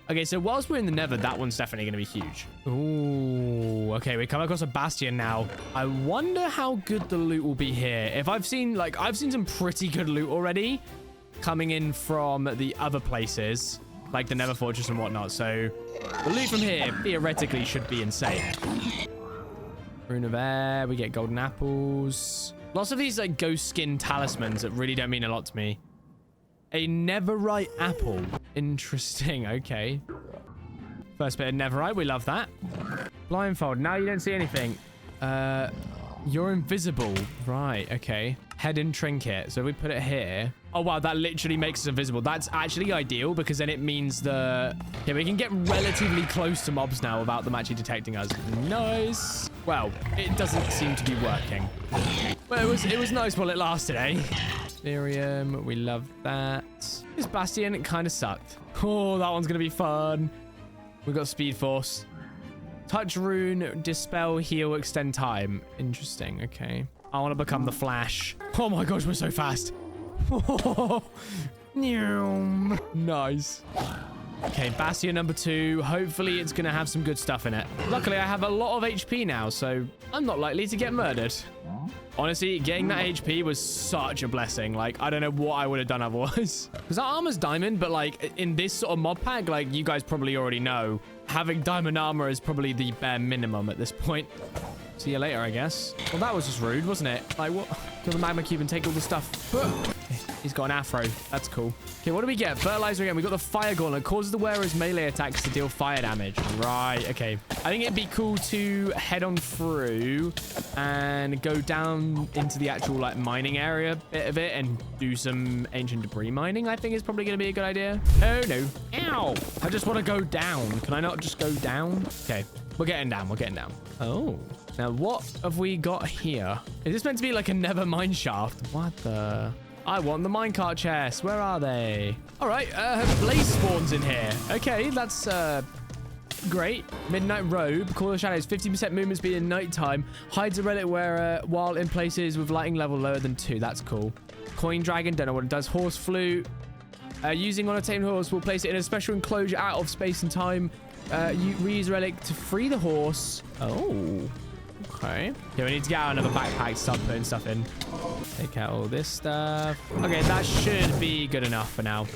Okay, so whilst we're in the Nether, that one's definitely going to be huge. Ooh, okay, we come across a bastion now. I wonder how good the loot will be here. If I've seen some pretty good loot already coming in from the other places, like the Nether Fortress and whatnot. So the loot from here theoretically should be insane. Rune of Air, we get golden apples. Lots of these like ghost skin talismans that really don't mean a lot to me. A Netherite apple. Interesting. Okay. First bit of Netherite. We love that. Blindfold. Now you don't see anything. You're invisible. Right. Okay. Head-in trinket. So if we put it here. Oh, wow. That literally makes us invisible. That's actually ideal because then it means yeah, we can get relatively close to mobs now without them actually detecting us. Nice. Well, it doesn't seem to be working. Well, it was nice while it lasted, eh? Ethereum. We love that. This Bastion, it kind of sucked. Oh, that one's going to be fun. We've got Speed Force. Touch Rune, Dispel, Heal, Extend Time. Interesting. Okay. I want to become the Flash. Oh my gosh, we're so fast. Nice. Okay, Bastion number 2. Hopefully it's going to have some good stuff in it. Luckily, I have a lot of HP now, so I'm not likely to get murdered. Honestly, getting that HP was such a blessing. Like, I don't know what I would have done otherwise. Because that armor's diamond, but like in this sort of mod pack, like you guys probably already know, having diamond armor is probably the bare minimum at this point. See you later, I guess. Well, that was just rude, wasn't it? Like, what? Kill the magma cube and take all the stuff. He's got an afro. That's cool. Okay, what do we get? Fertilizer again. We got the fire gauntlet. Causes the wearer's melee attacks to deal fire damage. Right. Okay. I think it'd be cool to head on through and go down into the actual like mining area bit of it and do some ancient debris mining. I think is probably going to be a good idea. Oh no. Ow. I just want to go down. Can I not just go down? Okay. We're getting down. We're getting down. Oh. Now, what have we got here? Is this meant to be like a Nether mine shaft? What the... I want the minecart chests. Where are they? All right. Blaze spawns in here. Okay, that's great. Midnight robe. Call the shadows. 50% movement speed in nighttime. Hides a relic wearer while in places with lighting level lower than 2. That's cool. Coin dragon. Don't know what it does. Horse flute. Using on a tamed horse, we'll place it in a special enclosure out of space and time. You reuse relic to free the horse. Oh. Okay. Yeah, we need to get out another backpack to start putting stuff in. Take out all this stuff. Okay, that should be good enough for now.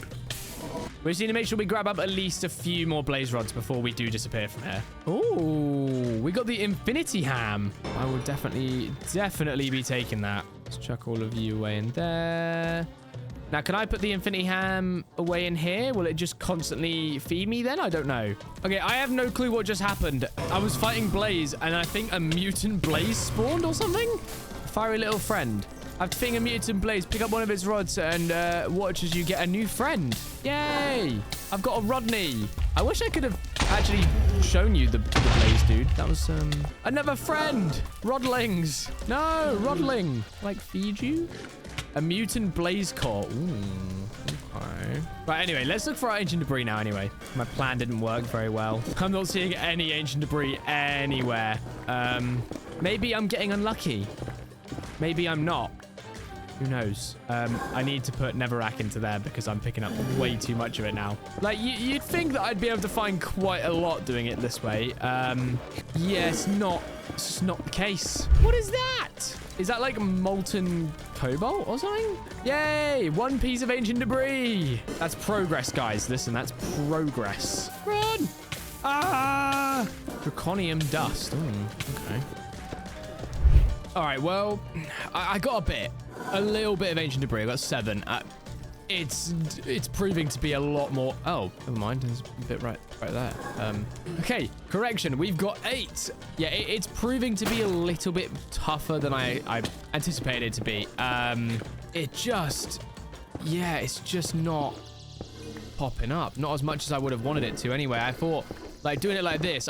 We just need to make sure we grab up at least a few more blaze rods before we do disappear from here. Oh, we got the infinity ham. I will definitely be taking that. Let's chuck all of you away in there. Now, can I put the infinity ham away in here? Will it just constantly feed me then? I don't know. Okay, I have no clue what just happened. I was fighting Blaze, and I think a mutant Blaze spawned or something? Fiery little friend. After being a mutant Blaze, pick up one of its rods and watch as you get a new friend. Yay! I've got a Rodney. I wish I could have actually shown you the Blaze, dude. That was another friend. Rodlings. No, Rodling. Like, feed you? A mutant blaze core. Ooh, okay. Right, anyway, let's look for our ancient debris now anyway. My plan didn't work very well. I'm not seeing any ancient debris anywhere. Maybe I'm getting unlucky. Maybe I'm not. Who knows? I need to put Netherrack into there because I'm picking up way too much of it now. Like, you'd think that I'd be able to find quite a lot doing it this way. Yeah, it's just not the case. What is that? Is that like molten cobalt or something? Yay! 1 piece of ancient debris. That's progress, guys. Listen, that's progress. Run! Ah! Draconium dust. Okay. All right, well, I got a bit. A little bit of ancient debris. I got 7. It's proving to be a lot more. Oh, never mind. There's a bit right there. Okay, correction. We've got 8. Yeah, it's proving to be a little bit tougher than I anticipated it to be. It's just not popping up. Not as much as I would have wanted it to anyway. I thought, like, doing it like this,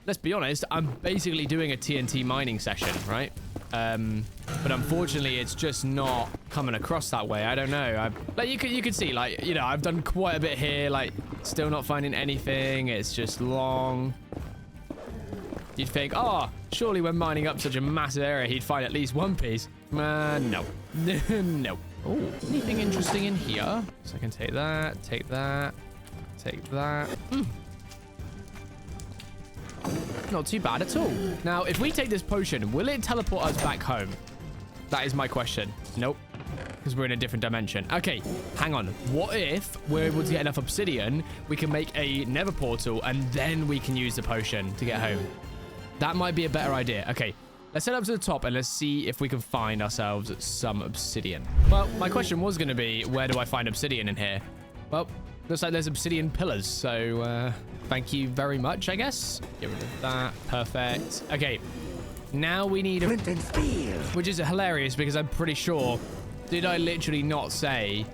let's be honest, I'm basically doing a TNT mining session, right? But unfortunately, it's just not coming across that way. I don't know. Like, you could see, like, you know, I've done quite a bit here, like, still not finding anything. It's just long. You'd think, oh, surely when mining up such a massive area, he'd find at least 1 piece. No. No. Oh, anything interesting in here? So I can take that, take that, take that. Not too bad at all. Now, if we take this potion, will it teleport us back home? That is my question. Nope. Because we're in a different dimension. Okay, hang on. What if we're able to get enough obsidian, we can make a nether portal, and then we can use the potion to get home? That might be a better idea. Okay, Let's head up to the top and let's see if we can find ourselves some obsidian. Well, my question was going to be, where do I find obsidian in here? Well, looks like there's obsidian pillars. So thank you very much, I guess. Get rid of that. Perfect. Okay. Now we need a... Which is hilarious because I'm pretty sure... Did I literally not say...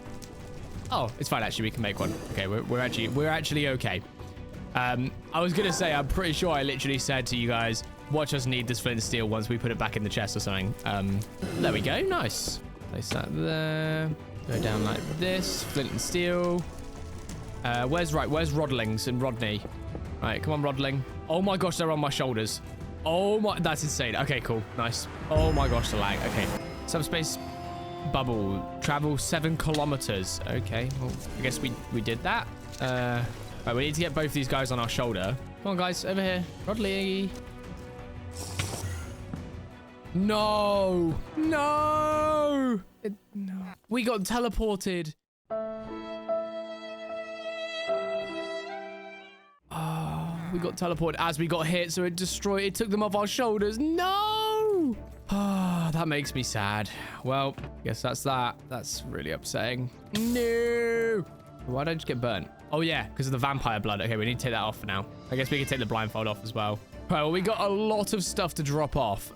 Oh, it's fine, actually. We can make one. Okay, we're actually okay. I was going to say, I'm pretty sure I literally said to you guys, watch us need this flint and steel once we put it back in the chest or something. There we go. Nice. Place that there. Go down like this. Flint and steel. Where's Rodlings and Rodney? All right, come on, Rodling. Oh my gosh, they're on my shoulders. Oh my, that's insane. Okay, cool. Nice. Oh my gosh, the lag. Okay. Subspace bubble. Travel 7 kilometers. Okay, well, I guess we did that. Right, we need to get both these guys on our shoulder. Come on, guys, over here. Rodley. No. No. No. We got teleported. We got teleported as we got hit, so it destroyed. It took them off our shoulders. No! That makes me sad. Well, I guess that's that. That's really upsetting. No! Why did I just get burnt? Oh, yeah, because of the vampire blood. Okay, we need to take that off for now. I guess we can take the blindfold off as well. Right, well, we got a lot of stuff to drop off.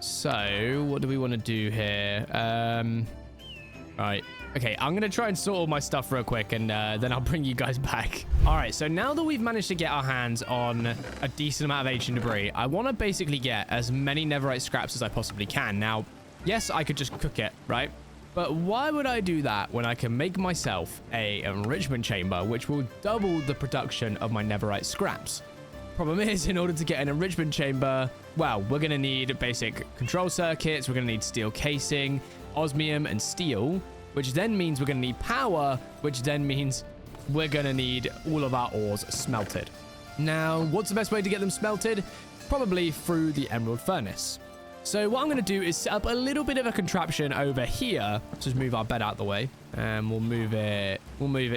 So what do we want to do here? Right. Okay, I'm going to try and sort all my stuff real quick, and then I'll bring you guys back. All right, so now that we've managed to get our hands on a decent amount of ancient debris, I want to basically get as many netherite scraps as I possibly can. Now, yes, I could just cook it, right? But why would I do that when I can make myself a enrichment chamber, which will double the production of my netherite scraps? Problem is, in order to get an enrichment chamber, well, we're going to need basic control circuits. We're going to need steel casing, osmium, and steel, which then means we're going to need power, which then means we're going to need all of our ores smelted. Now, what's the best way to get them smelted? Probably through the emerald furnace. So what I'm going to do is set up a little bit of a contraption over here. Just move our bed out the way, and we'll move it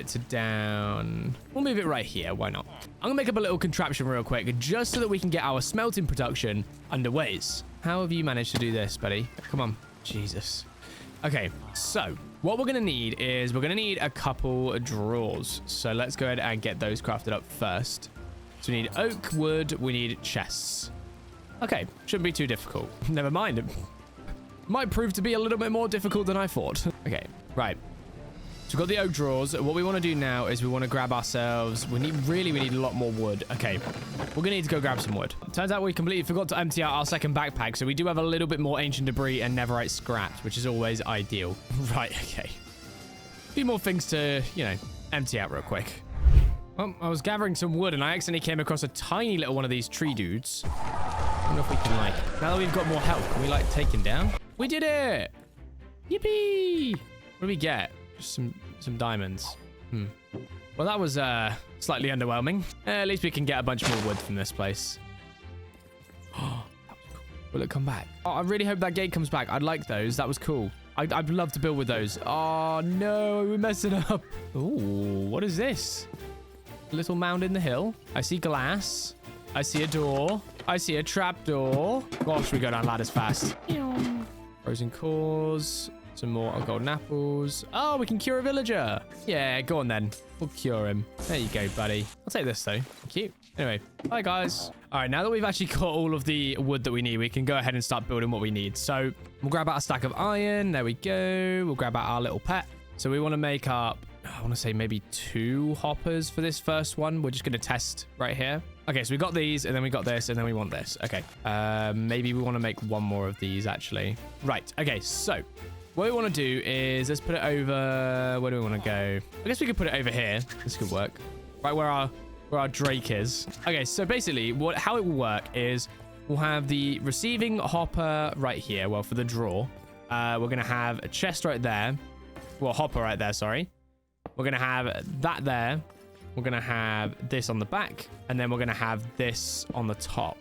to down. We'll move it right here. Why not? I'm going to make up a little contraption real quick, just so that we can get our smelting production underway. How have you managed to do this, buddy? Come on. Jesus. Okay, so what we're going to need is we're going to need a couple of drawers. So let's go ahead and get those crafted up first. So we need oak, wood, we need chests. Okay, shouldn't be too difficult. Never mind. It might prove to be a little bit more difficult than I thought. Okay, right. So we've got the oak drawers. What we want to do now is we want to grab ourselves... We need a lot more wood. Okay, we're going to need to go grab some wood. Turns out we completely forgot to empty out our second backpack, so we do have a little bit more ancient debris and netherite scraps, which is always ideal. Right, okay. A few more things to, empty out real quick. Well, I was gathering some wood, and I accidentally came across a tiny little one of these tree dudes. I don't know if we can, now that we've got more health, can we, take him down? We did it! Yippee! What do we get? Just some diamonds. Well, that was slightly underwhelming. At least we can get a bunch more wood from this place. Oh, that was cool. Will it come back? Oh, I really hope that gate comes back. I'd like those. That was cool. I'd love to build with those. Oh, no. We messed it up. Ooh, what is this? A little mound in the hill. I see glass. I see a door. I see a trap door. Gosh, we go down ladders fast. Frozen cores. Some more golden apples. Oh, we can cure a villager. Yeah, go on then. We'll cure him. There you go, buddy. I'll take this, though. Cute. Anyway, bye, guys. All right, now that we've actually got all of the wood that we need, we can go ahead and start building what we need. So we'll grab out a stack of iron. There we go. We'll grab out our little pet. So we want to make up, I want to say maybe 2 hoppers for this first one. We're just going to test right here. Okay, so we got these, and then we got this, and then we want this. Okay. Maybe we want to make one more of these, actually. Right. Okay, so... what we want to do is let's put it over. Where do we want to go? I guess we could put it over here. This could work. Right where our Drake is. Okay, so basically how it will work is we'll have the receiving hopper right here. Well, for the drawer. We're going to have a chest right there. Well, hopper right there, sorry. We're going to have that there. We're going to have this on the back. And then we're going to have this on the top.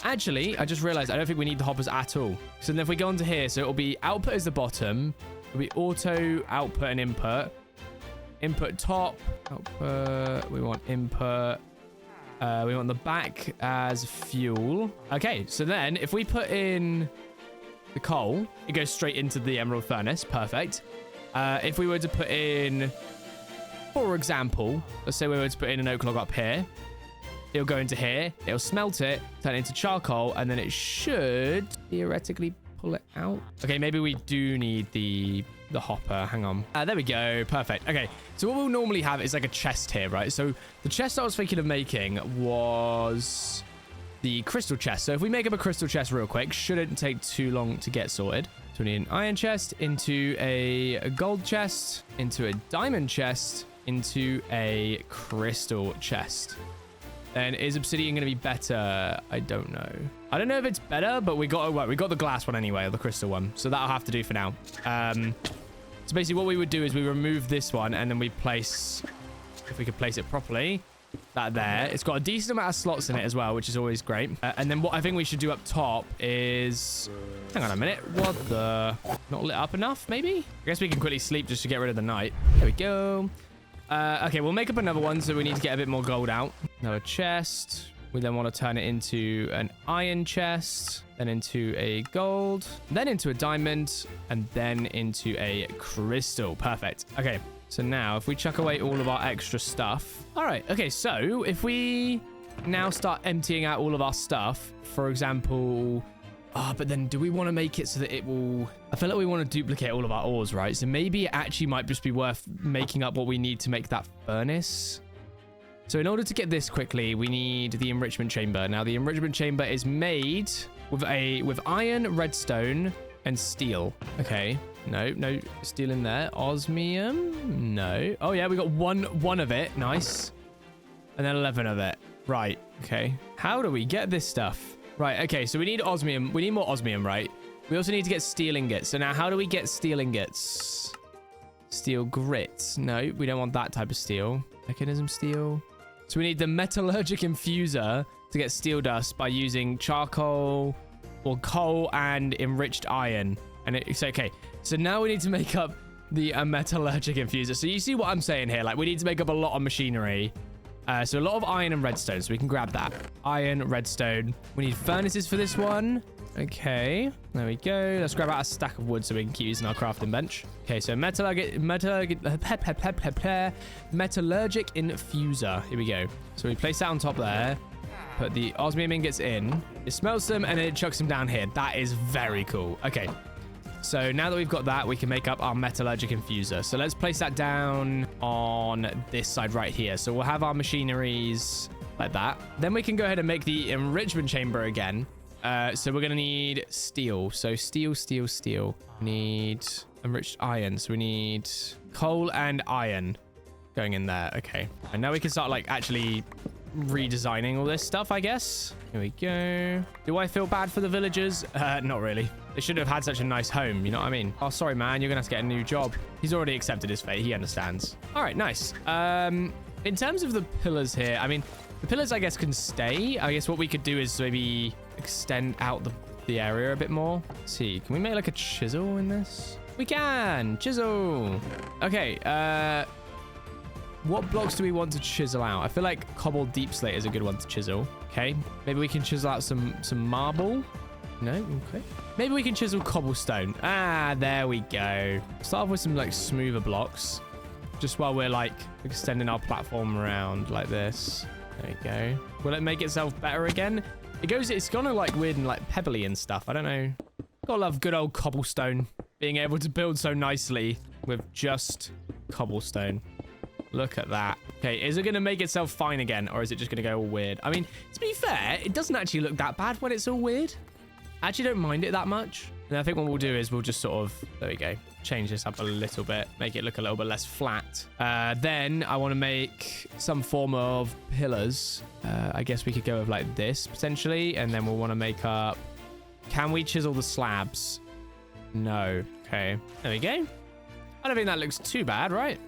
Actually, I just realized I don't think we need the hoppers at all. So then if we go onto here, so it'll be output is the bottom. It'll be auto, output, and input. Input top. Output. We want input. We want the back as fuel. Okay, so then if we put in the coal, it goes straight into the emerald furnace. Perfect. If we were to put in, for example, let's say we were to put in an oak log up here, it'll go into here, it'll smelt it, turn it into charcoal, and then it should theoretically pull it out. Okay, maybe we do need the hopper. Hang on. There we go. Perfect. Okay, so what we'll normally have is like a chest here, right? So the chest I was thinking of making was the crystal chest. So if we make up a crystal chest real quick, shouldn't take too long to get sorted. So we need an iron chest into a gold chest, into a diamond chest, into a crystal chest. And is obsidian going to be better? I don't know. I don't know if it's better, but we got the glass one anyway, or the crystal one. So that'll have to do for now. So basically what we would do is we remove this one and then we place, if we could place it properly, that there. It's got a decent amount of slots in it as well, which is always great. And then what I think we should do up top is, hang on a minute. What the? Not lit up enough, maybe? I guess we can quickly sleep just to get rid of the night. There we go. Okay, we'll make up another one, so we need to get a bit more gold out. Another chest. We then want to turn it into an iron chest, then into a gold, then into a diamond, and then into a crystal. Perfect. Okay, so now if we chuck away all of our extra stuff. All right, okay, so if we now start emptying out all of our stuff, for example... but then do we want to make it so that it will... I feel like we want to duplicate all of our ores, right? So maybe it actually might just be worth making up what we need to make that furnace. So in order to get this quickly, we need the enrichment chamber. Now, the enrichment chamber is made with iron, redstone, and steel. Okay. No steel in there. Osmium? No. Oh, yeah, we got one of it. Nice. And then 11 of it. Right. Okay. How do we get this stuff? Right, okay, so we need osmium. We need more osmium, right? We also need to get steel ingots. So now how do we get steel ingots? Steel grit. No, we don't want that type of steel. Mechanism steel. So we need the metallurgic infuser to get steel dust by using charcoal or coal and enriched iron. And it's okay. So now we need to make up the metallurgic infuser. So you see what I'm saying here? Like, we need to make up a lot of machinery. So a lot of iron and redstone, so we can grab that. Iron, redstone. We need furnaces for this one. Okay, there we go. Let's grab out a stack of wood so we can keep using our crafting bench. Okay, so metallurgic infuser. Here we go. So we place that on top there. Put the osmium ingots in. It smelts them and then it chucks them down here. That is very cool. Okay. So now that we've got that, we can make up our metallurgic infuser. So let's place that down on this side right here. So we'll have our machineries like that. Then we can go ahead and make the enrichment chamber again. So we're going to need steel. So steel. We need enriched iron. So we need coal and iron going in there. Okay. And now we can start like actually redesigning all this stuff, I guess. Here we go. Do I feel bad for the villagers? Not really. They should have had such a nice home, you know what I mean? Oh, sorry, man. You're going to have to get a new job. He's already accepted his fate. He understands. All right, nice. In terms of the pillars here, I mean, the pillars, I guess, can stay. I guess what we could do is maybe extend out the area a bit more. Let's see. Can we make like a chisel in this? We can. Chisel. Okay. What blocks do we want to chisel out? I feel like cobbled deep slate is a good one to chisel. Okay. Maybe we can chisel out some marble. No? Okay. Maybe we can chisel cobblestone. Ah, there we go. Start off with some like smoother blocks. Just while we're like extending our platform around like this. There we go. Will it make itself better again? It's gonna like weird and like pebbly and stuff. I don't know. Gotta love good old cobblestone. Being able to build so nicely with just cobblestone. Look at that. Okay, is it going to make itself fine again, or is it just going to go all weird? I mean, to be fair, it doesn't actually look that bad when it's all weird. I actually don't mind it that much. And I think what we'll do is we'll just sort of, there we go, change this up a little bit, make it look a little bit less flat. Then I want to make some form of pillars. I guess we could go with like this potentially, and then we'll want to make up, can we chisel the slabs? No. Okay, there we go. I don't think that looks too bad, right?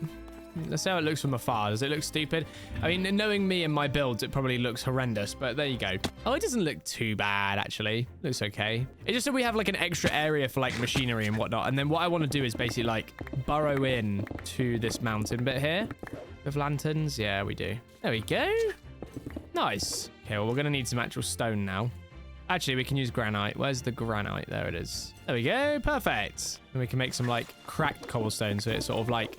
Let's see how it looks from afar. Does it look stupid? I mean, knowing me and my builds, it probably looks horrendous, but there you go. Oh, it doesn't look too bad, actually. Looks okay. It's just that we have like an extra area for like machinery and whatnot. And then what I want to do is basically like burrow in to this mountain bit here with lanterns. Yeah, we do. There we go. Nice. Okay, well, we're going to need some actual stone now. Actually, we can use granite. Where's the granite? There it is. There we go. Perfect. And we can make some, like, cracked cobblestone, so it sort of, like,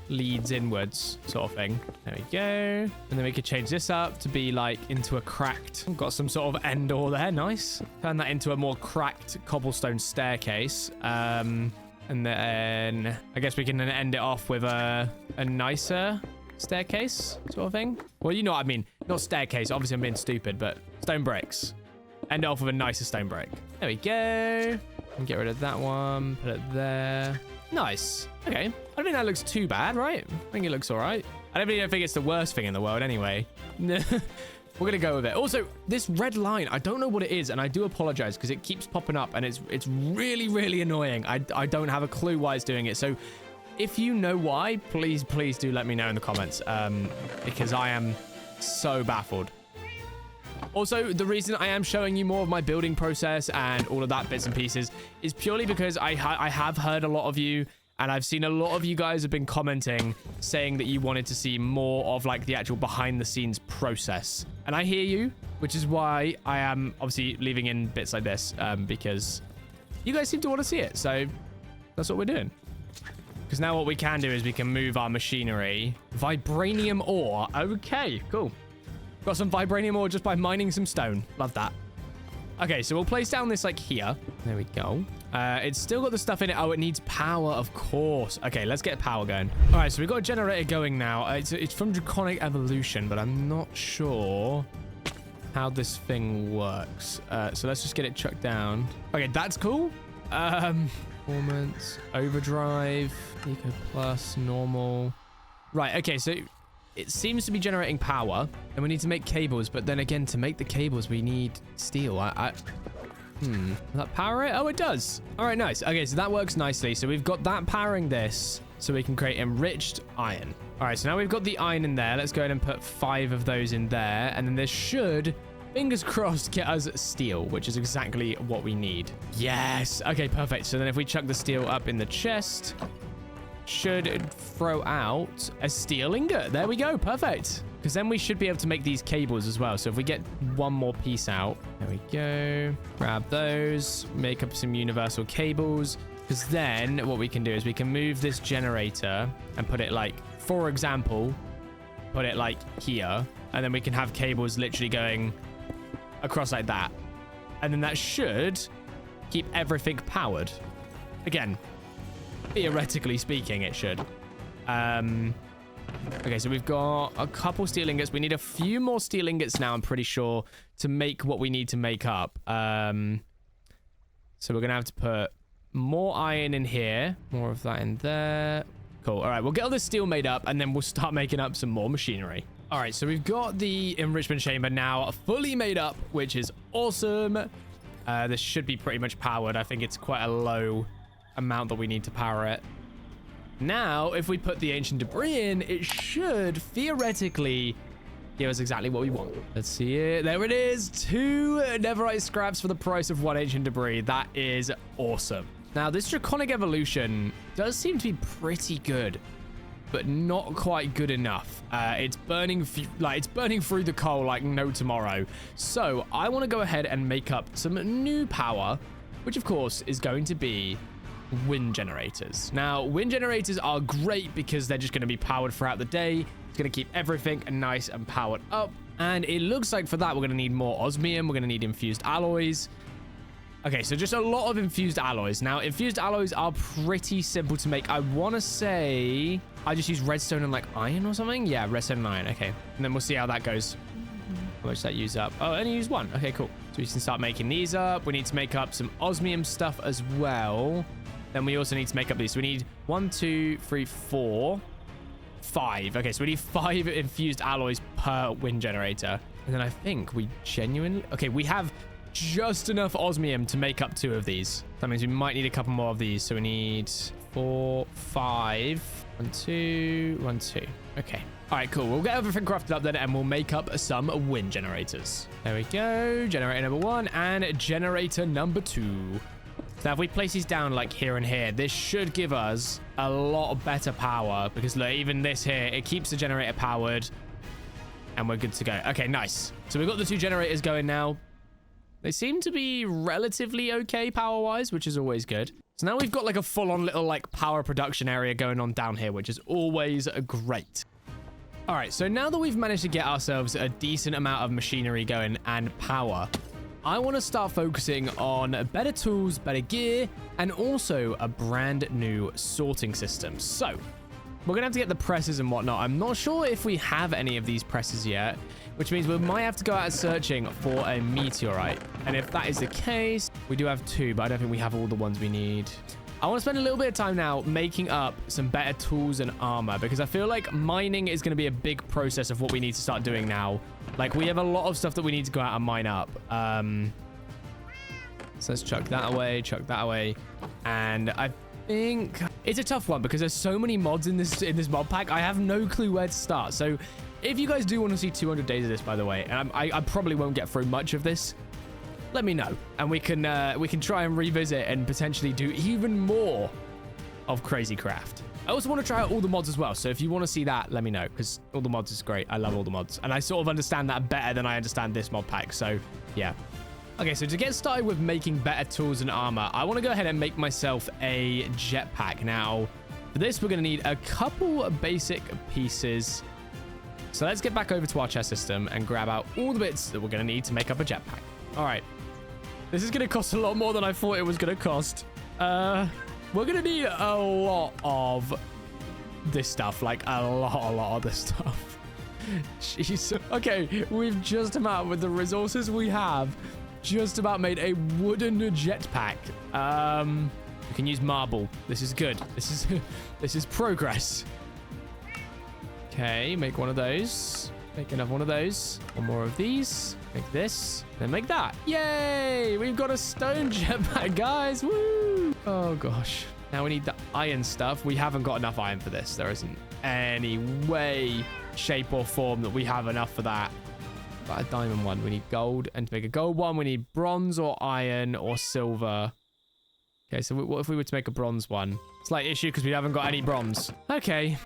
leads inwards sort of thing. There we go. And then we could change this up to be, like, into a cracked... Got some sort of end ore there. Nice. Turn that into a more cracked cobblestone staircase. And then I guess we can then end it off with a nicer staircase sort of thing. Well, you know what I mean. Not staircase. Obviously, I'm being stupid, but stone bricks. End it off with a nicer stone brick. There we go. And get rid of that one. Put it there. Nice. Okay. I don't think that looks too bad, right? I think it looks all right. I don't really think it's the worst thing in the world anyway. We're going to go with it. Also, this red line, I don't know what it is, and I do apologize because it keeps popping up, and it's really, really annoying. I don't have a clue why it's doing it. So if you know why, please do let me know in the comments, because I am so baffled. Also, the reason I am showing you more of my building process and all of that bits and pieces is purely because I have heard a lot of you, and I've seen a lot of you guys have been commenting saying that you wanted to see more of like the actual behind the scenes process. And I hear you, which is why I am obviously leaving in bits like this, because you guys seem to want to see it. So that's what we're doing. Because now what we can do is we can move our machinery. Vibranium ore. Okay, cool. Got some vibranium ore just by mining some stone. Love that. Okay, so we'll place down this like here. There we go. It's still got the stuff in it. Oh, it needs power, of course. Okay, let's get power going. All right, so we've got a generator going now. It's from Draconic Evolution, but I'm not sure how this thing works. So let's just get it chucked down. Okay, that's cool. Performance, overdrive, eco plus, normal. Right, okay, so it seems to be generating power, and we need to make cables, but then again, to make the cables, we need steel. Will that power it? Oh, it does. All right, nice. Okay, so that works nicely. So we've got that powering this, so we can create enriched iron. All right, so now we've got the iron in there. Let's go ahead and put 5 of those in there, and then this should, fingers crossed, get us steel, which is exactly what we need. Yes. Okay, perfect. So then if we chuck the steel up in the chest, should throw out a steel ingot. There we go. Perfect. Because then we should be able to make these cables as well. So if we get one more piece out, there we go. Grab those, make up some universal cables. Because then what we can do is we can move this generator and put it like, for example, put it like here. And then we can have cables literally going across like that. And then that should keep everything powered. Again, theoretically speaking, it should. Okay, so we've got a couple steel ingots. We need a few more steel ingots now, I'm pretty sure, to make what we need to make up. So we're going to have to put more iron in here. More of that in there. Cool. All right, we'll get all this steel made up, and then we'll start making up some more machinery. All right, so we've got the enrichment chamber now fully made up, which is awesome. This should be pretty much powered. I think it's quite a low amount that we need to power it. Now, if we put the ancient debris in, it should theoretically give us exactly what we want. Let's see it. There it is. 2 netherite scraps for the price of 1 ancient debris. That is awesome. Now, this draconic evolution does seem to be pretty good, but not quite good enough. It's burning through the coal like no tomorrow. So I want to go ahead and make up some new power, which of course is going to be wind generators. Now, wind generators are great because they're just going to be powered throughout the day. It's going to keep everything nice and powered up. And it looks like for that, we're going to need more osmium. We're going to need infused alloys. Okay, so just a lot of infused alloys. Now, infused alloys are pretty simple to make. I want to say I just use redstone and like iron or something. Yeah, redstone and iron. Okay. And then we'll see how that goes. How much that use up? Oh, only use 1. Okay, cool. So we can start making these up. We need to make up some osmium stuff as well. Then we also need to make up these. So we need 1, 2, 3, 4, 5. Okay, so we need 5 infused alloys per wind generator. And then I think we genuinely... Okay, we have just enough osmium to make up 2 of these. That means we might need a couple more of these. So we need 4, 5. 1, 2, 1, 2. Okay. All right, cool. We'll get everything crafted up then, and we'll make up some wind generators. There we go. Generator number 1 and generator number 2. Now, if we place these down like here and here, this should give us a lot better power because look, even this here, it keeps the generator powered. and we're good to go. Okay, nice. So we've got the 2 generators going now. They seem to be relatively okay power-wise, which is always good. So now we've got like a full-on little like power production area going on down here, which is always great. All right, so now that we've managed to get ourselves a decent amount of machinery going and power, I want to start focusing on better tools, better gear, and also a brand new sorting system. So we're gonna have to get the presses and whatnot. I'm not sure if we have any of these presses yet, which means we might have to go out searching for a meteorite. And if that is the case, we do have 2, but I don't think we have all the ones we need. I want to spend a little bit of time now making up some better tools and armor, because I feel like mining is going to be a big process of what we need to start doing now. Like, we have a lot of stuff that we need to go out and mine up. So let's chuck that away. And I think it's a tough one because there's so many mods in this mod pack. I have no clue where to start. So if you guys do want to see 200 days of this, by the way, and I probably won't get through much of this, let me know, and we can try and revisit and potentially do even more of crazy craft. I also want to try out all the mods as well, so if you want to see that, let me know, because all the mods is great. I love all the mods, and I sort of understand that better than I understand this mod pack, so yeah. Okay, so to get started with making better tools and armor, I want to go ahead and make myself a jetpack. Now, for this, we're going to need a couple of basic pieces. So let's get back over to our chest system and grab out all the bits that we're going to need to make up a jetpack. All right. This is going to cost a lot more than I thought it was going to cost. We're going to need a lot of this stuff. Like, a lot of this stuff. Jeez. Okay, we've just about, with the resources we have, just about made a wooden jetpack. We can use marble. This is good. This is progress. Okay, make one of those. Make another one of those. One more of these. Make this. Then make that. Yay! We've got a stone jetpack, guys. Woo! Oh, gosh. Now we need the iron stuff. We haven't got enough iron for this. There isn't any way, shape, or form that we have enough for that. But a diamond one. We need gold. And to make a gold one, we need bronze or iron or silver. Okay, so what if we were to make a bronze one? Slight issue because we haven't got any bronze. Okay.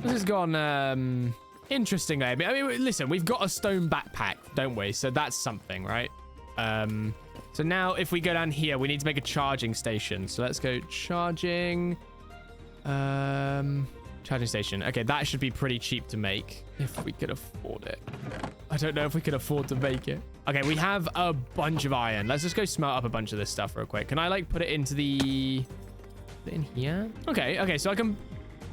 This has gone interesting. I mean, listen, we've got a stone backpack, don't we? So that's something, right? So now if we go down here, we need to make a charging station. So let's go charging. Charging station. Okay, that should be pretty cheap to make if we could afford it. I don't know if we can afford to make it. Okay, we have a bunch of iron. Let's just go smelt up a bunch of this stuff real quick. Can I like put it into the... Put it in here? Okay, so I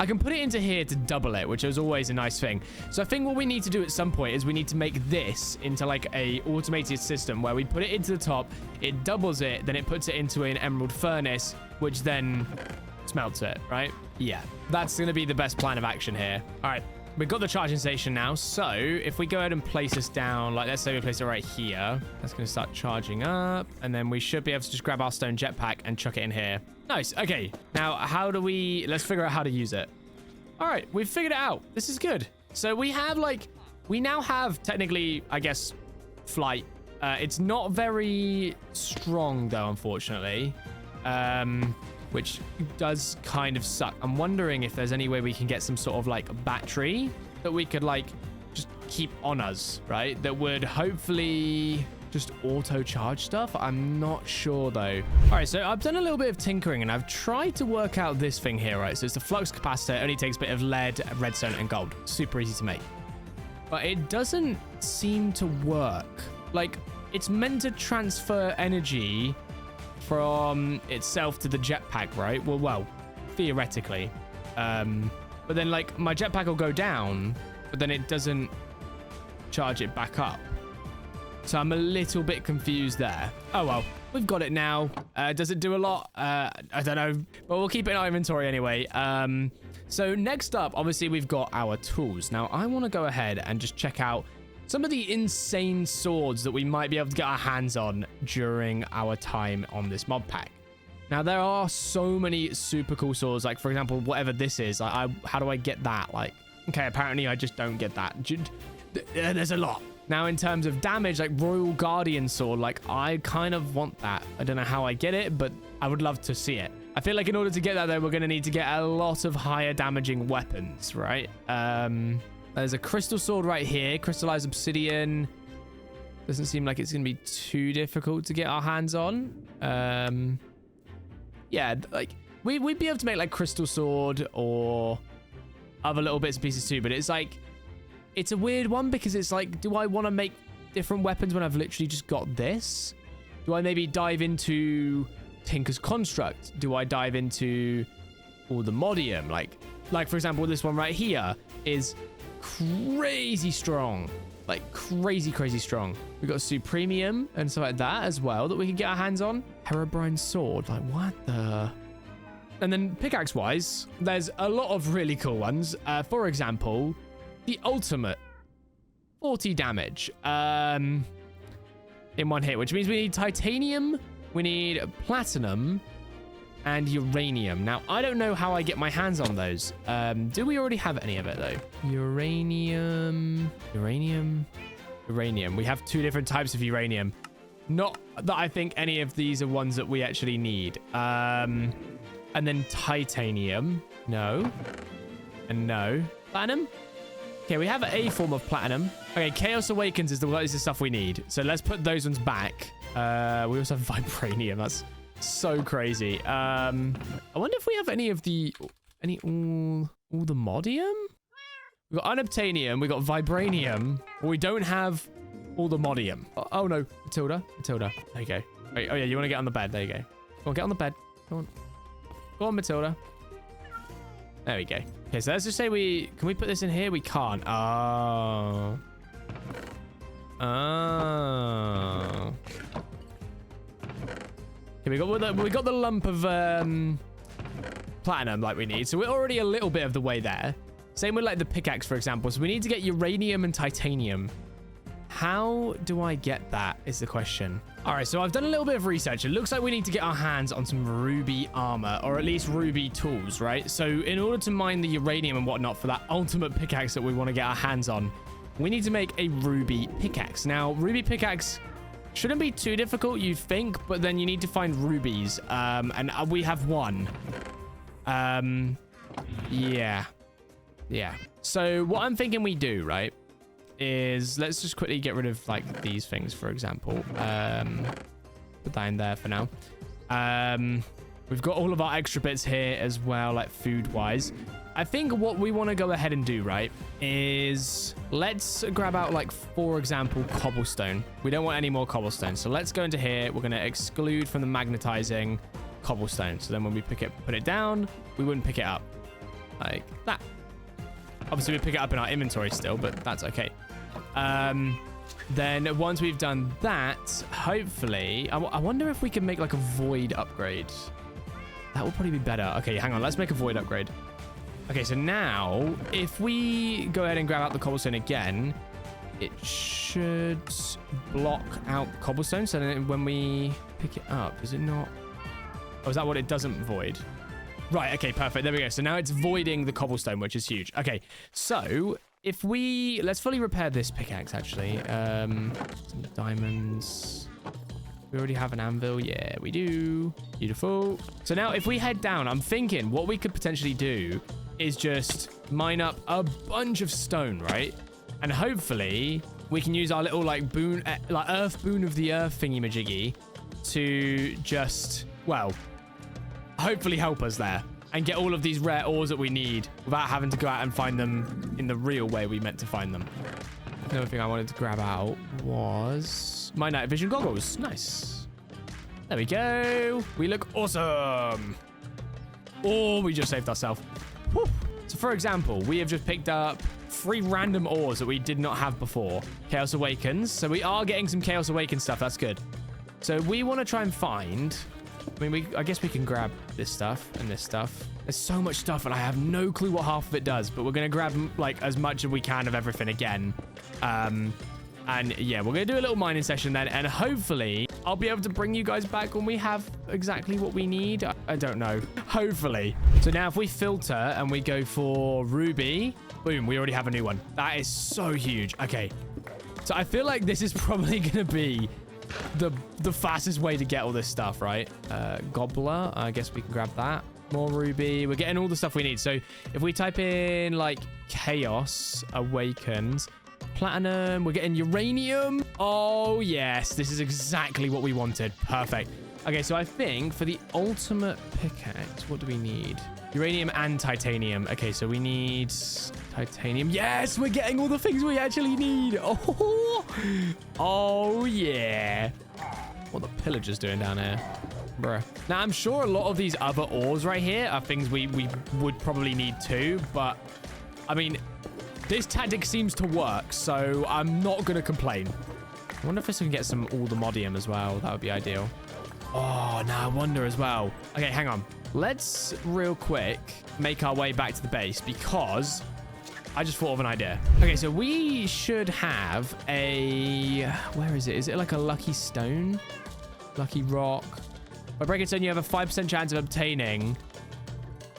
can put it into here to double it, which is always a nice thing. So I think what we need to do at some point is we need to make this into like a automated system where we put it into the top, it doubles it, then it puts it into an emerald furnace, which then smelts it, right? Yeah, that's going to be the best plan of action here. All right, we've got the charging station now. So if we go ahead and place this down, like let's say we place it right here, that's going to start charging up. And then we should be able to just grab our stone jetpack and chuck it in here. Nice. Okay. Now, let's figure out how to use it. All right. We've figured it out. This is good. So we now have technically, I guess, flight. It's not very strong though, unfortunately. Which does kind of suck. I'm wondering if there's any way we can get some sort of like battery that we could like just keep on us, right? That would hopefully just auto charge stuff. I'm not sure though. All right, so I've done a little bit of tinkering and I've tried to work out this thing here, right? So it's the flux capacitor. It only takes a bit of lead, redstone, and gold. Super easy to make. But it doesn't seem to work. Like, it's meant to transfer energy from itself to the jetpack, right? Well, theoretically. But then, like, my jetpack will go down, but then it doesn't charge it back up. So I'm a little bit confused there. Oh, well, we've got it now. Does it do a lot? I don't know. But we'll keep it in our inventory anyway. So next up, obviously, we've got our tools. Now, I want to go ahead and just check out some of the insane swords that we might be able to get our hands on during our time on this mod pack. Now, there are so many super cool swords. Like, for example, whatever this is. How do I get that? Like, okay, apparently I just don't get that. There's a lot. Now, in terms of damage, like Royal Guardian Sword, like, I kind of want that. I don't know how I get it, but I would love to see it. I feel like in order to get that, though, we're going to need to get a lot of higher damaging weapons, right? There's a crystal sword right here. Crystallized obsidian. Doesn't seem like it's going to be too difficult to get our hands on. Yeah, like we'd be able to make like crystal sword or other little bits and pieces too. But it's like, it's a weird one because it's like, do I want to make different weapons when I've literally just got this? Do I maybe dive into Tinker's Construct? Do I dive into all the Modium? Like for example, this one right here is crazy strong. Like crazy strong. We've got Supremium and stuff like that as well that we can get our hands on. Herobrine sword. Like what the... And then pickaxe wise, there's a lot of really cool ones. For example, the ultimate 40 damage in one hit, which means we need titanium, we need platinum, and uranium. Now, I don't know how I get my hands on those. Do we already have any of it, though? Uranium. We have 2 different types of uranium. Not that I think any of these are ones that we actually need. And then titanium. No. And no. Platinum? Okay, we have a form of platinum. Okay, Chaos Awakens is the stuff we need. So let's put those ones back. We also have vibranium. That's so crazy. I wonder if we have any of the... all the Modium? We've got unobtainium. We've got vibranium. But we don't have all the Modium. Oh, no. Matilda. There you go. Wait, oh, yeah, you want to get on the bed. There you go. Go on, get on the bed. Go on, Matilda. There we go. Okay, so let's just say can we put this in here? We can't. Oh. Okay, we got the lump of platinum like we need. So we're already a little bit of the way there. Same with like the pickaxe, for example. So we need to get uranium and titanium. How do I get that is the question. All right, so I've done a little bit of research. It looks like we need to get our hands on some ruby armor, or at least ruby tools, right? So in order to mine the uranium and whatnot for that ultimate pickaxe that we want to get our hands on, we need to make a ruby pickaxe. Now, ruby pickaxe shouldn't be too difficult, you'd think, but then you need to find rubies. And we have one. Yeah. So what I'm thinking we do, right, is let's just quickly get rid of like these things, for example. Put that in there for now. We've got all of our extra bits here as well, like food wise. I think what we want to go ahead and do, right, is let's grab out, like, for example, cobblestone. We don't want any more cobblestone. So let's go into here. We're going to exclude from the magnetizing cobblestone. So then when we put it down, we wouldn't pick it up like that. Obviously, we pick it up in our inventory still, but that's okay. Then once we've done that, hopefully, I wonder if we can make like a void upgrade. That would probably be better. Okay, hang on. Let's make a void upgrade. Okay, so now if we go ahead and grab out the cobblestone again, it should block out cobblestone. So then when we pick it up, does it not? Oh, is that what it doesn't void? Right, okay, perfect. There we go. So now it's voiding the cobblestone, which is huge. Okay, so if let's fully repair this pickaxe, actually. Some diamonds. We already have an anvil. Yeah, we do. Beautiful. So now if we head down, I'm thinking what we could potentially do is just mine up a bunch of stone, right? And hopefully we can use our little like boon, like earth boon of the earth thingy-majiggy to just, well, hopefully help us there and get all of these rare ores that we need without having to go out and find them in the real way we meant to find them. Another thing I wanted to grab out was my night vision goggles. Nice. There we go. We look awesome. Oh, we just saved ourselves. Woo. So for example, we have just picked up 3 random ores that we did not have before. Chaos Awakens. So we are getting some Chaos Awakens stuff. That's good. So we want to try and find... I mean, I guess we can grab this stuff and this stuff. There's so much stuff and I have no clue what half of it does, but we're going to grab like as much as we can of everything again. And yeah, we're going to do a little mining session then, and hopefully I'll be able to bring you guys back when we have exactly what we need. I don't know. Hopefully. So now if we filter and we go for ruby, boom, we already have a new one. That is so huge. Okay. So I feel like this is probably going to be the fastest way to get all this stuff, right? Gobbler, I guess we can grab that. More ruby. We're getting all the stuff we need. So if we type in like chaos awakens, platinum, we're getting uranium. Oh yes, this is exactly what we wanted. Perfect. Okay, so I think for the ultimate pickaxe, what do we need? Uranium and titanium. Okay, so we need titanium. Yes, we're getting all the things we actually need. Oh yeah. What are the pillagers doing down here? Bruh. Now, I'm sure a lot of these other ores right here are things we would probably need too, but I mean, this tactic seems to work, so I'm not going to complain. I wonder if this can get some all the modium as well. That would be ideal. Oh, now I wonder as well. Okay, hang on. Let's real quick make our way back to the base because I just thought of an idea. Okay, so we should have a... Where is it? Is it like a lucky stone? Lucky rock? By breaking stone, you have a 5% chance of obtaining...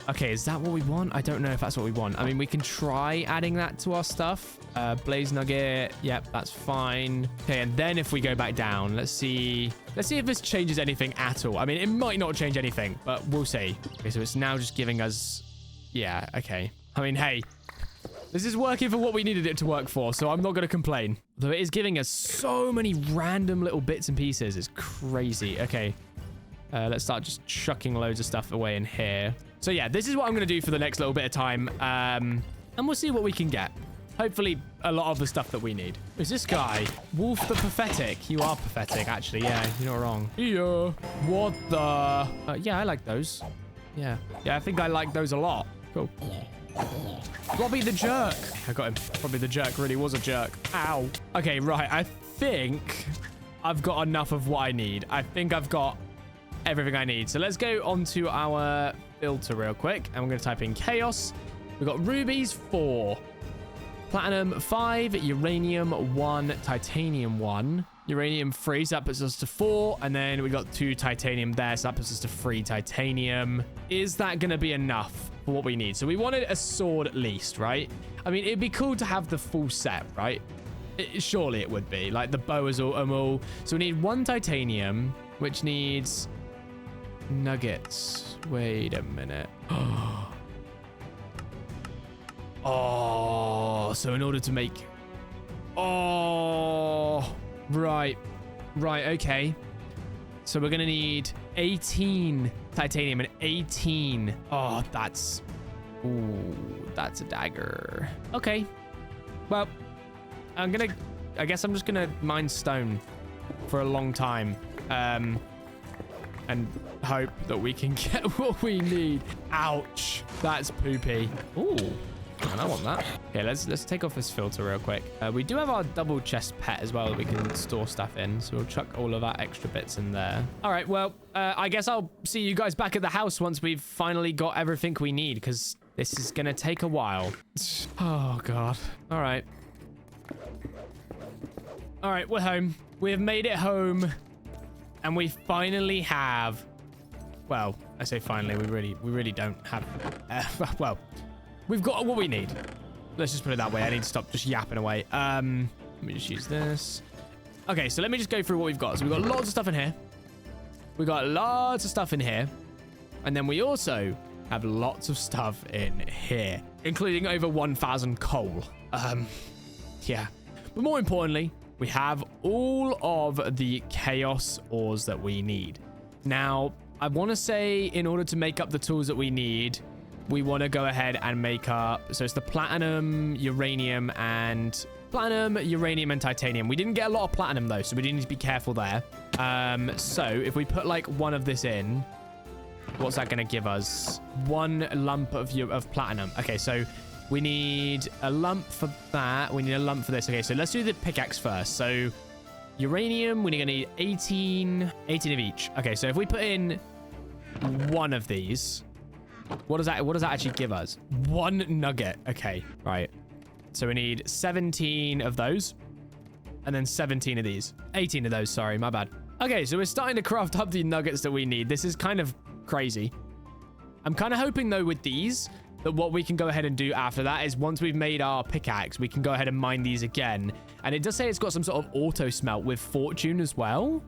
Okay, is that what we want? I don't know if that's what we want. I mean, we can try adding that to our stuff. Blaze nugget. Yep, that's fine. Okay, and then if we go back down, let's see if this changes anything at all. I mean, it might not change anything, but we'll see. Okay, so it's now just giving us... Yeah, okay. I mean, hey, this is working for what we needed it to work for, so I'm not going to complain. Though it is giving us so many random little bits and pieces. It's crazy. Okay. Let's start just chucking loads of stuff away in here. So yeah, this is what I'm going to do for the next little bit of time. And we'll see what we can get. Hopefully a lot of the stuff that we need. Is this guy? Wolf the Pathetic. You are pathetic, actually. Yeah, you're not wrong. Yeah. What the? Yeah, I like those. Yeah. Yeah, I think I like those a lot. Cool. Robbie the jerk. I got him. Robbie the jerk really was a jerk. Ow. Okay, right. I think I've got enough of what I need. I think I've got everything I need. So let's go onto our filter real quick. And we're going to type in chaos. We've got rubies 4. Platinum 5. Uranium 1. Titanium 1. Uranium 3. So that puts us to 4. And then we got 2 titanium there. So that puts us to 3 titanium. Is that going to be enough for what we need? So we wanted a sword at least, right? I mean, it'd be cool to have the full set, right? Surely it would be. Like the bow is all. So we need 1 titanium, which needs nuggets. Wait a minute. Oh, so in order to make... Oh, right. Right, okay. So we're going to need 18 titanium and 18. Oh, that's... Ooh, that's a dagger. Okay. Well, I guess I'm just going to mine stone for a long time. And hope that we can get what we need. Ouch. That's poopy. Ooh. Man, I want that. Okay, let's take off this filter real quick. We do have our double chest pet as well that we can store stuff in. So we'll chuck all of our extra bits in there. All right, well, I guess I'll see you guys back at the house once we've finally got everything we need, because this is going to take a while. Oh, God. All right. All right, we're home. We have made it home. And we finally have... Well, I say finally, we really don't have... well... We've got what we need. Let's just put it that way. I need to stop just yapping away. Let me just use this. Okay, so let me just go through what we've got. So we've got lots of stuff in here. We've got lots of stuff in here. And then we also have lots of stuff in here, including over 1,000 coal. Yeah. But more importantly, we have all of the chaos ores that we need. Now, I want to say in order to make up the tools that we need... We want to go ahead and make up... So it's the platinum, uranium, and titanium. We didn't get a lot of platinum, though, so we need to be careful there. So if we put, like, one of this in, what's that going to give us? 1 lump of platinum. Okay, so we need a lump for that. We need a lump for this. Okay, so let's do the pickaxe first. So uranium, we're going to need 18 of each. Okay, so if we put in 1 of these... What does that actually give us? 1 nugget. Okay, right. So we need 17 of those. And then 17 of these. 18 of those, sorry, my bad. Okay, so we're starting to craft up the nuggets that we need. This is kind of crazy. I'm kind of hoping, though, with these, that what we can go ahead and do after that is once we've made our pickaxe, we can go ahead and mine these again. And it does say it's got some sort of auto smelt with fortune as well.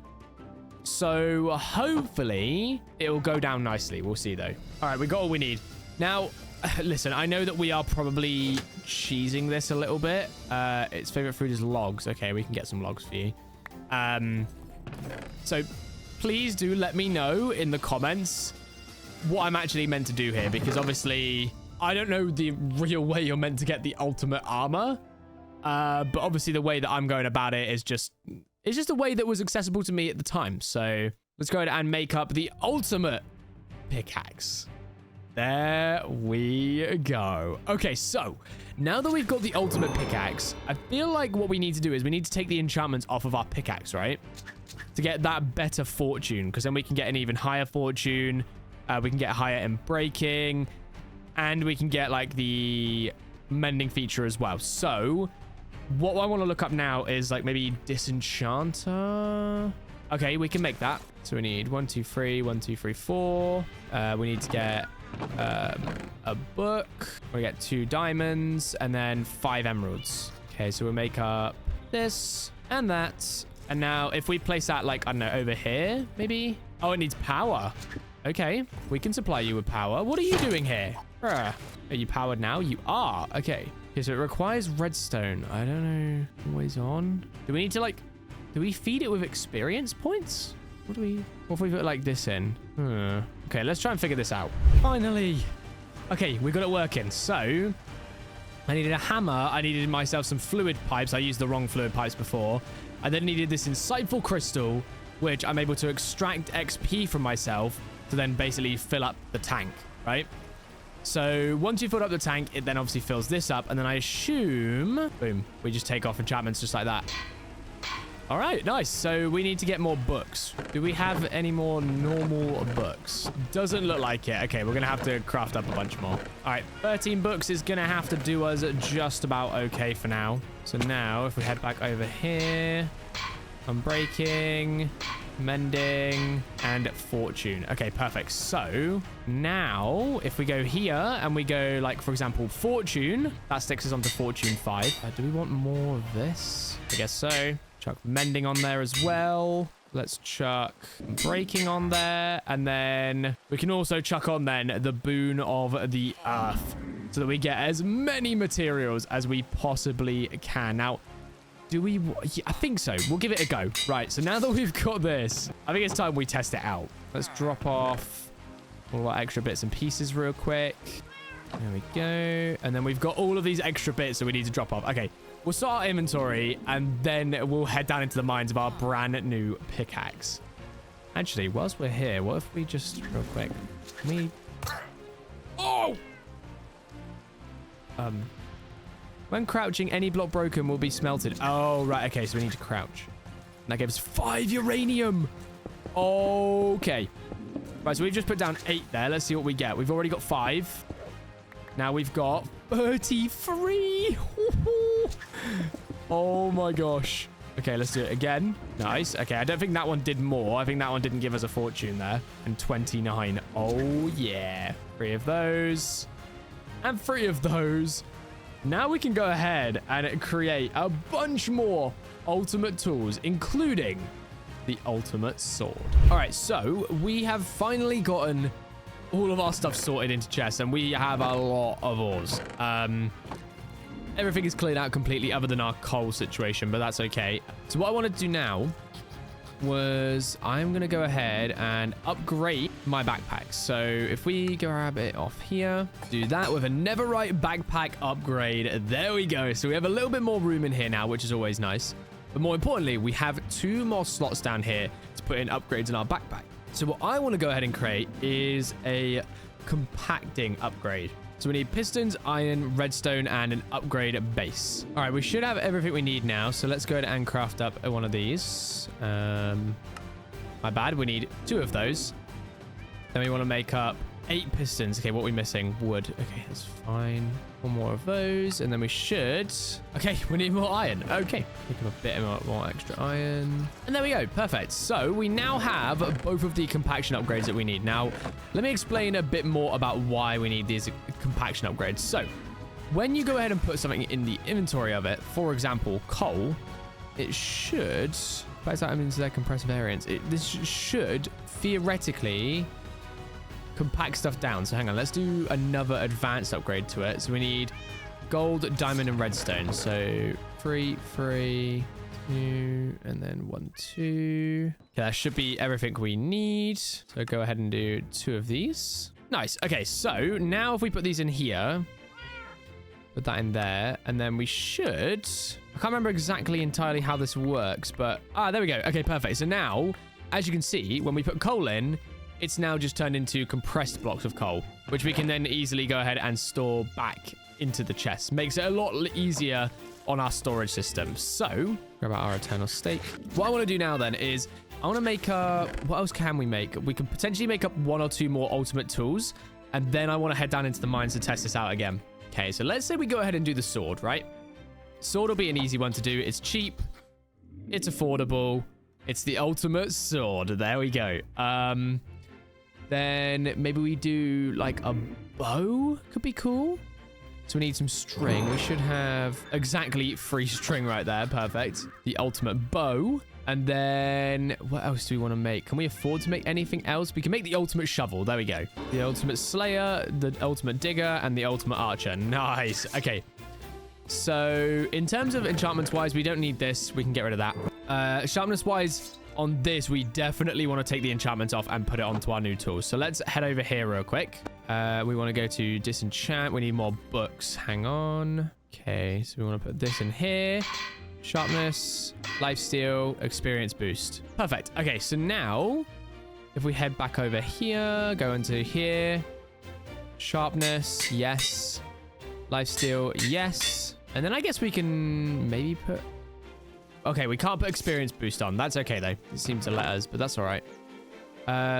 So hopefully it will go down nicely. We'll see though. All right, we got all we need. Now, listen, I know that we are probably cheesing this a little bit. Its favorite food is logs. Okay, we can get some logs for you. So please do let me know in the comments what I'm actually meant to do here, because obviously I don't know the real way you're meant to get the ultimate armor. But obviously the way that I'm going about it is just a way that was accessible to me at the time. So let's go ahead and make up the ultimate pickaxe. There we go. Okay, so now that we've got the ultimate pickaxe, I feel like what we need to do is we need to take the enchantments off of our pickaxe, right? To get that better fortune, because then we can get an even higher fortune. We can get higher in breaking, and we can get like the mending feature as well. So what I want to look up now is like maybe Disenchanter. Okay, we can make that. So we need 1, 2, 3, 1, 2, 3, 4. We need to get a book. We get 2 diamonds and then 5 emeralds. Okay, so we'll make up this and that. And now if we place that like, I don't know, over here, maybe. Oh, it needs power. Okay, we can supply you with power. What are you doing here? Are you powered now? You are. Okay. Okay, so it requires redstone. I don't know. Always on. Do we need to like, do we feed it with experience points? What if we put like this in? Okay, let's try and figure this out. Finally. Okay, we got it working. So I needed a hammer. I needed myself some fluid pipes. I used the wrong fluid pipes before. I then needed this insightful crystal, which I'm able to extract XP from myself to then basically fill up the tank, right? So once you fill up the tank, it then obviously fills this up. And then I assume, boom, we just take off enchantments just like that. All right, nice. So we need to get more books. Do we have any more normal books? Doesn't look like it. Okay, we're going to have to craft up a bunch more. All right, 13 books is going to have to do us just about okay for now. So now if we head back over here, unbreaking, mending, and fortune. Okay, perfect. So now if we go here and we go like, for example, fortune, that sticks us onto fortune 5. Do we want more of this? I guess so. Chuck mending on there as well. Let's chuck breaking on there. And then we can also chuck on then the boon of the earth so that we get as many materials as we possibly can. Now, do we? Yeah, I think so. We'll give it a go. Right. So now that we've got this, I think it's time we test it out. Let's drop off all our extra bits and pieces real quick. There we go. And then we've got all of these extra bits that we need to drop off. Okay. We'll start our inventory and then we'll head down into the mines of our brand new pickaxe. Actually, whilst we're here, what if we just real quick, oh! When crouching, any block broken will be smelted. Oh, right. Okay, so we need to crouch. And that gives 5 uranium. Okay. Right, so we've just put down 8 there. Let's see what we get. We've already got 5. Now we've got 33. Oh my gosh. Okay, let's do it again. Nice. Okay, I don't think that one did more. I think that one didn't give us a fortune there. And 29. Oh yeah. 3 of those. And 3 of those. Now we can go ahead and create a bunch more ultimate tools, including the ultimate sword. All right, so we have finally gotten all of our stuff sorted into chests, and we have a lot of ores. Everything is cleared out completely other than our coal situation, but that's okay. So what I wanted to do now was I'm going to go ahead and upgrade my backpack. So if we grab it off here, do that with a Netherite backpack upgrade. There we go. So we have a little bit more room in here now, which is always nice. But more importantly, we have 2 more slots down here to put in upgrades in our backpack. So what I want to go ahead and create is a compacting upgrade. So we need pistons, iron, redstone, and an upgrade base. All right, we should have everything we need now. So let's go ahead and craft up one of these. My bad, we need 2 of those. Then we want to make up 8 pistons. Okay, what are we missing? Wood. Okay, that's fine. 1 more of those, and then we should... Okay, we need more iron. Okay, pick up a bit more extra iron. And there we go. Perfect. So we now have both of the compaction upgrades that we need. Now, let me explain a bit more about why we need these compaction upgrades. So when you go ahead and put something in the inventory of it, for example, coal, it should Place item into their compressed variants. This should theoretically compact stuff down. So hang on, let's do another advanced upgrade to it. So we need gold, diamond, and redstone. So 3, 3, 2, and then 1, 2. Okay, that should be everything we need. So go ahead and do 2 of these. Nice. Okay, so now if we put these in here, put that in there, and then we should... I can't remember exactly entirely how this works, but... there we go. Okay, perfect. So now, as you can see, when we put coal in, it's now just turned into compressed blocks of coal, which we can then easily go ahead and store back into the chest. Makes it a lot easier on our storage system. So, grab out our eternal steak. What I want to do now then is, I want to make what else can we make? We can potentially make up 1 or 2 more ultimate tools, and then I want to head down into the mines to test this out again. Okay, so let's say we go ahead and do the sword, right? Sword will be an easy one to do. It's cheap. It's affordable. It's the ultimate sword. There we go. Then maybe we do like a bow. Could be cool. So we need some string. We should have exactly 3 string right there. Perfect. The ultimate bow. And then what else do we want to make? Can we afford to make anything else? We can make the ultimate shovel. There we go. The ultimate slayer, the ultimate digger, and the ultimate archer. Nice. Okay. So in terms of enchantments wise, we don't need this. We can get rid of that. Sharpness wise, on this, we definitely want to take the enchantment off and put it onto our new tools. So let's head over here real quick. We want to go to disenchant. We need more books. Hang on. Okay, so we want to put this in here. Sharpness, lifesteal, experience boost. Perfect. Okay, so now if we head back over here, go into here. Sharpness, yes. Lifesteal, yes. And then I guess we can maybe put... Okay, we can't put experience boost on. That's okay, though. It seems to let us, but that's all right.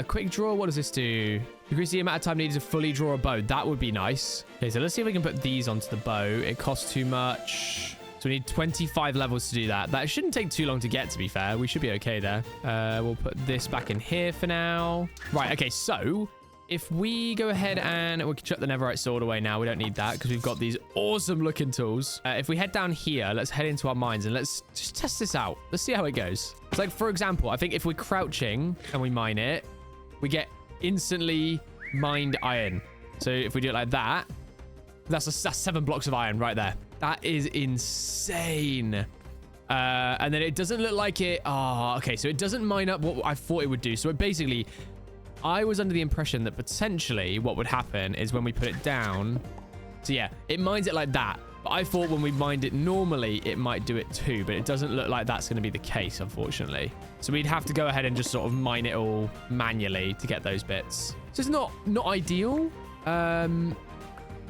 Quick draw, what does this do? Decrease the amount of time needed to fully draw a bow. That would be nice. Okay, so let's see if we can put these onto the bow. It costs too much. So we need 25 levels to do that. That shouldn't take too long to get, to be fair. We should be okay there. We'll put this back in here for now. Right, okay, so if we go ahead and we can chuck the netherite sword away now. We don't need that because we've got these awesome looking tools. If we head down here, let's head into our mines and let's just test this out. Let's see how it goes. It's like, for example, I think if we're crouching and we mine it, we get instantly mined iron. So if we do it like that, that's 7 blocks of iron right there. That is insane. And then it doesn't look like it... Oh, okay. So it doesn't mine up what I thought it would do. So it basically... I was under the impression that potentially what would happen is when we put it down... So yeah, it mines it like that. But I thought when we mined it normally, it might do it too. But it doesn't look like that's going to be the case, unfortunately. So we'd have to go ahead and just sort of mine it all manually to get those bits. So it's not ideal.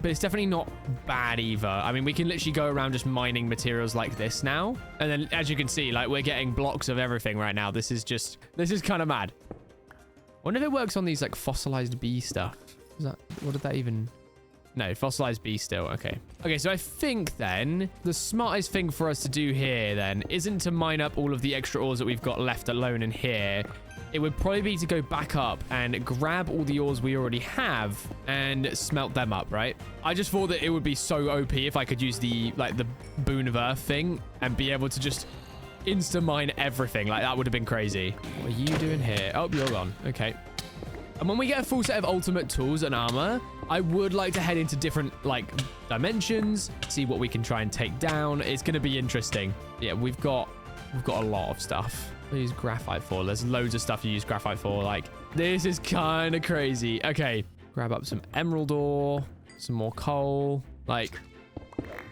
But it's definitely not bad either. I mean, we can literally go around just mining materials like this now. And then, as you can see, like, we're getting blocks of everything right now. This is kind of mad. I wonder if it works on these, like, fossilized bee stuff. What did that even... No, fossilized bee still. Okay. Okay, so I think, then, the smartest thing for us to do here, then, isn't to mine up all of the extra ores that we've got left alone in here. It would probably be to go back up and grab all the ores we already have and smelt them up, right? I just thought that it would be so OP if I could use the Boon of Earth thing and be able to just insta-mine everything. Like, that would have been crazy. What are you doing here? Oh, you're gone. Okay. And when we get a full set of ultimate tools and armor, I would like to head into different, like, dimensions, see what we can try and take down. It's going to be interesting. Yeah, we've got a lot of stuff. I use graphite for. There's loads of stuff you use graphite for. Like, this is kind of crazy. Okay. Grab up some emerald ore, some more coal. Like,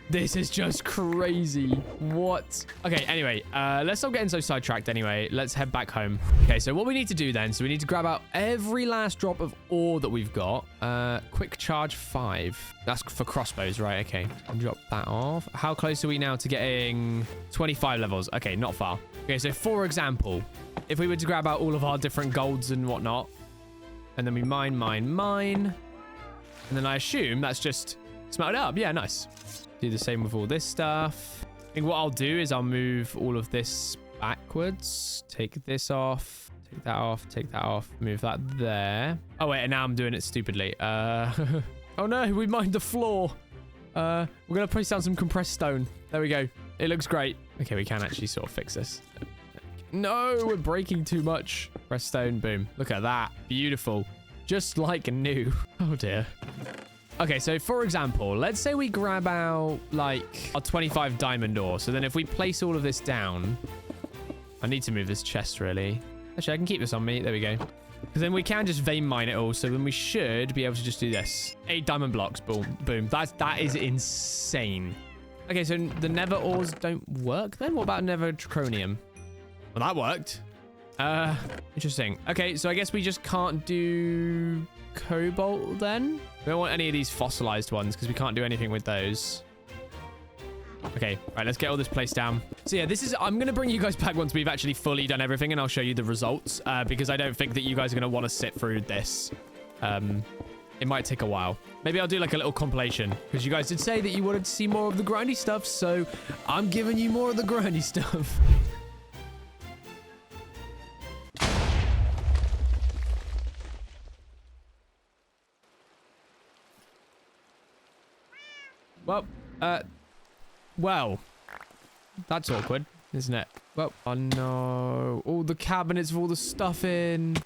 this is just crazy. What? Okay, anyway, let's not get so sidetracked anyway. Let's head back home. Okay, so what we need to do then, so we need to grab out every last drop of ore that we've got. Quick charge 5. That's for crossbows, right? Okay, I'll drop that off. How close are we now to getting 25 levels? Okay, not far. Okay, so for example, if we were to grab out all of our different golds and whatnot, and then we mine, and then I assume that's just smelted up. Yeah, nice. Do the same with all this stuff. I think what I'll do is I'll move all of this backwards. Take this off. Take that off. Take that off. Move that there. Oh, wait. And now I'm doing it stupidly. Oh, no. We mined the floor. We're going to place down some compressed stone. There we go. It looks great. Okay, we can actually sort of fix this. No, we're breaking too much. Press stone. Boom. Look at that. Beautiful. Just like new. Oh, dear. Okay, so for example, let's say we grab out, like, our 25 diamond ore. So then if we place all of this down... I need to move this chest, really. Actually, I can keep this on me. There we go. Because then we can just vein mine it all. So then we should be able to just do this. 8 diamond blocks. Boom. Boom. That is insane. Okay, so the nether ores don't work then? What about nether draconium? Well, that worked. Interesting. Okay, so I guess we just can't do cobalt then. We don't want any of these fossilized ones because we can't do anything with those. Okay, right, let's get all this placed down. So yeah, I'm going to bring you guys back once we've actually fully done everything and I'll show you the results because I don't think that you guys are going to want to sit through this. It might take a while. Maybe I'll do like a little compilation because you guys did say that you wanted to see more of the grindy stuff. So I'm giving you more of the grindy stuff. Well, that's awkward, isn't it? Well, oh no. All the cabinets with all the stuff in.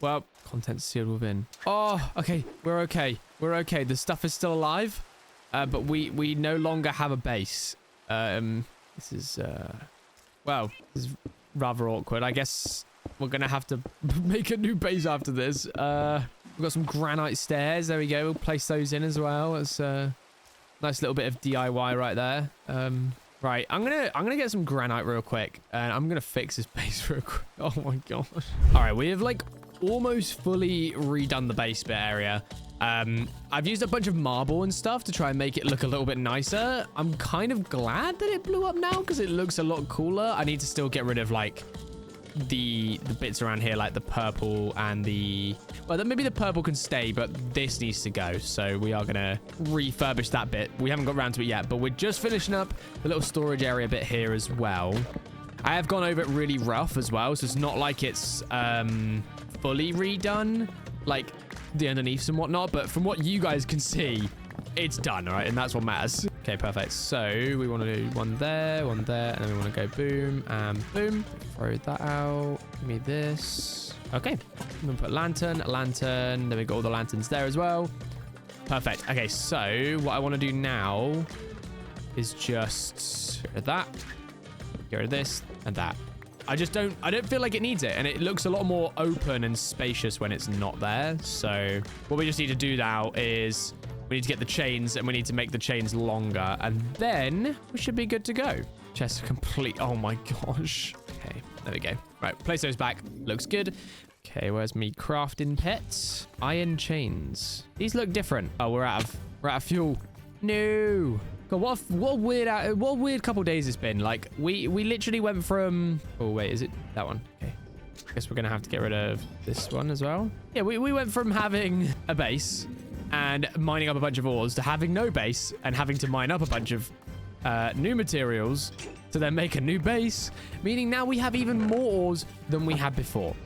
Well, contents sealed within. Oh, okay. We're okay. We're okay. The stuff is still alive, but we no longer have a base. This is, well, this is rather awkward. I guess we're going to have to make a new base after this. We've got some granite stairs. There we go. We'll place those in as well. It's nice little bit of DIY right there. Right, I'm gonna get some granite real quick, and I'm gonna fix this base real quick. Oh my gosh! All right, we have like almost fully redone the base bit area. I've used a bunch of marble and stuff to try and make it look a little bit nicer. I'm kind of glad that it blew up now because it looks a lot cooler. I need to still get rid of like the bits around here, like the purple and the, well, maybe the purple can stay, but this needs to go. So we are gonna refurbish that bit. We haven't got around to it yet, but we're just finishing up the little storage area bit here as well. I have gone over it really rough as well, so it's not like it's fully redone, like the underneaths and whatnot, but from what you guys can see, it's done. All right, and that's what matters. Okay, perfect. So we want to do one there, and then we want to go boom and boom. Throw that out. Give me this. Okay, I'm gonna put lantern. Then we got all the lanterns there as well. Perfect. Okay, so what I want to do now is just get rid of that, get rid of this and that. I don't feel like it needs it, and it looks a lot more open and spacious when it's not there. So what we just need to do now is we need to get the chains, and we need to make the chains longer, and then we should be good to go. Chest complete. Oh my gosh. Okay, there we go. Right, place those back. Looks good. Okay, where's me crafting pets? Iron chains. These look different. Oh, we're out of fuel. No. God, what a weird couple days it's been. Like we literally went from, oh wait, is it that one? Okay. I guess we're gonna have to get rid of this one as well. Yeah, we went from having a base and mining up a bunch of ores to having no base and having to mine up a bunch of new materials to then make a new base, meaning now we have even more ores than we had before.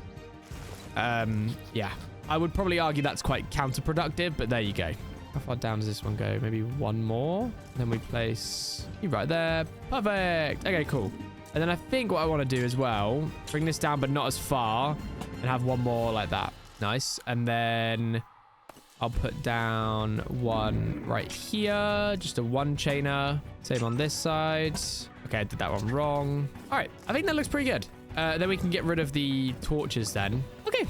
Yeah, I would probably argue that's quite counterproductive, but there you go. How far down does this one go? Maybe one more. Then we place you right there. Perfect. Okay, cool. And then I think what I want to do as well, bring this down, but not as far, and have one more like that. Nice. And then I'll put down one right here. Just a one chainer. Same on this side. Okay, I did that one wrong. All right. I think that looks pretty good. Then we can get rid of the torches then. Okay.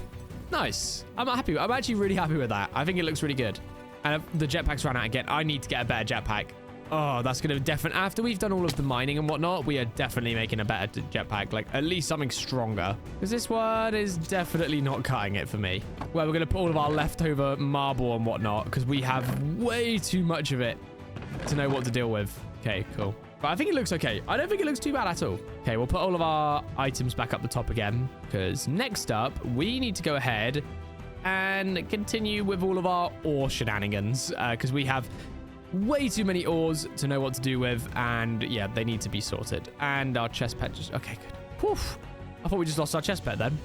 Nice. I'm happy. I'm actually really happy with that. I think it looks really good. And the jetpacks ran out again. I need to get a better jetpack. Oh, that's going to definitely... After we've done all of the mining and whatnot, we are definitely making a better jetpack. Like, at least something stronger. Because this one is definitely not cutting it for me. Well, we're going to put all of our leftover marble and whatnot, because we have way too much of it to know what to deal with. Okay, cool. But I think it looks okay. I don't think it looks too bad at all. Okay, we'll put all of our items back up the top again, because next up, we need to go ahead and continue with all of our ore shenanigans, because we have way too many ores to know what to do with, and yeah, they need to be sorted. And our chest pet just... Okay, good. Woof. I thought we just lost our chest pet then.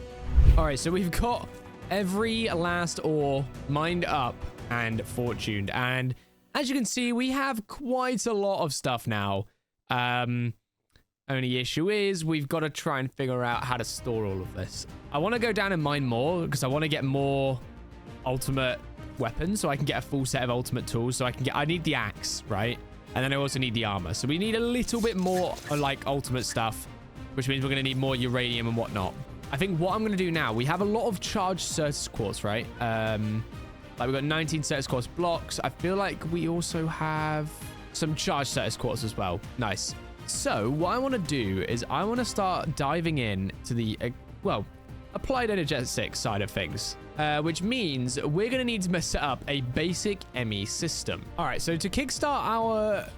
All right, so we've got every last ore mined up and fortuned, and as you can see, we have quite a lot of stuff now. And Only issue is we've got to try and figure out how to store all of this. I want to go down and mine more because I want to get more ultimate weapons so I can get a full set of ultimate tools. So I need the axe, right? And then I also need the armor. So we need a little bit more like ultimate stuff, which means we're going to need more uranium and whatnot. I think what I'm going to do now, we have a lot of charged Certus quartz, right? Like we've got 19 Certus quartz blocks. I feel like we also have some charged Certus quartz as well. Nice. So what I want to do is I want to start diving in to the, applied Energistics side of things, which means we're going to need to set up a basic ME system. All right, so to kickstart our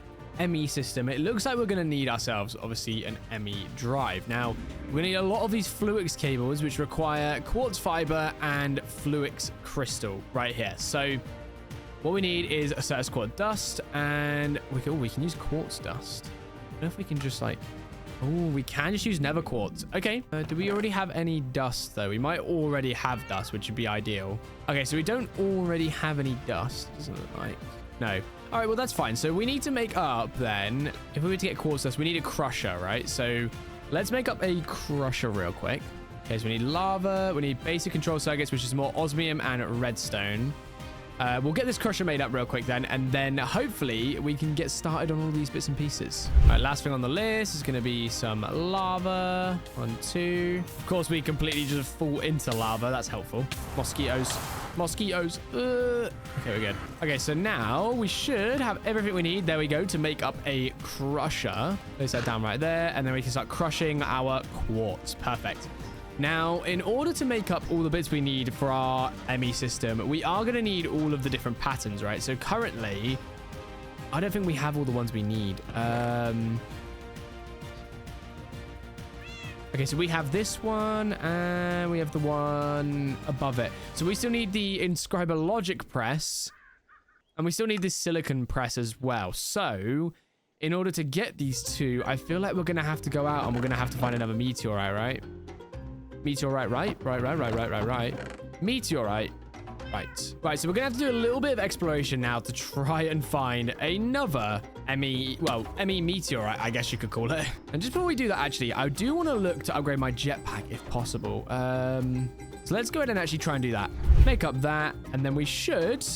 ME system, it looks like we're going to need ourselves, obviously, an ME drive. Now, we're going to need a lot of these Fluix cables, which require quartz fiber and Fluix crystal right here. So what we need is a Certus quartz dust, and we can use quartz dust. I don't know if we can just like... Oh, we can just use nether quartz. Okay. Do we already have any dust, though? We might already have dust, which would be ideal. Okay, so we don't already have any dust, doesn't look like. No. All right, well, that's fine. So we need to make up, then, if we were to get quartz dust, we need a crusher, right? So let's make up a crusher real quick. Okay, so we need lava. We need basic control circuits, which is more osmium and redstone. We'll get this crusher made up real quick then, and then hopefully we can get started on all these bits and pieces. All right, last thing on the list is going to be some lava. 1, 2. Of course, we completely just fall into lava. That's helpful. Mosquitoes. Mosquitoes. Okay, we're good. Okay, so now we should have everything we need. There we go, to make up a crusher. Place that down right there, and then we can start crushing our quartz. Perfect. Now, in order to make up all the bits we need for our ME system, we are going to need all of the different patterns, right? So currently, I don't think we have all the ones we need. Okay, so we have this one, and we have the one above it. So we still need the Inscriber Logic press, and we still need this silicon press as well. So in order to get these two, I feel like we're going to have to go out, and we're going to have to find another meteorite, right? Meteorite, right? Right. Meteorite. Right, so we're gonna have to do a little bit of exploration now to try and find another ME meteorite, I guess you could call it. And just before we do that, actually, I do want to look to upgrade my jetpack if possible. So let's go ahead and actually try and do that. Make up that, and then we should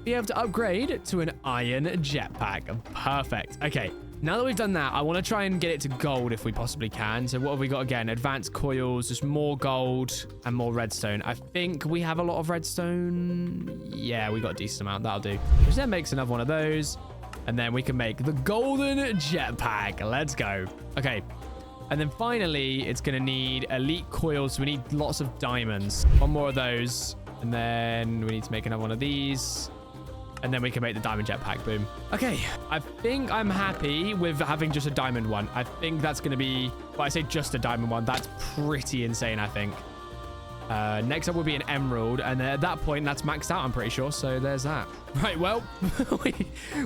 be able to upgrade to an iron jetpack. Perfect. Okay. Now that we've done that, I want to try and get it to gold if we possibly can. So what have we got again? Advanced coils, just more gold and more redstone. I think we have a lot of redstone. Yeah, we got a decent amount. That'll do. Which then makes another one of those. And then we can make the golden jetpack. Let's go. Okay. And then finally, it's going to need elite coils. So we need lots of diamonds. One more of those. And then we need to make another one of these. And then we can make the diamond jetpack. Boom. Okay. I think I'm happy with having just a diamond one. I think that's going to be... Well, I say just a diamond one. That's pretty insane, I think. Next up will be an emerald. And at that point, that's maxed out, I'm pretty sure. So there's that. Right, well,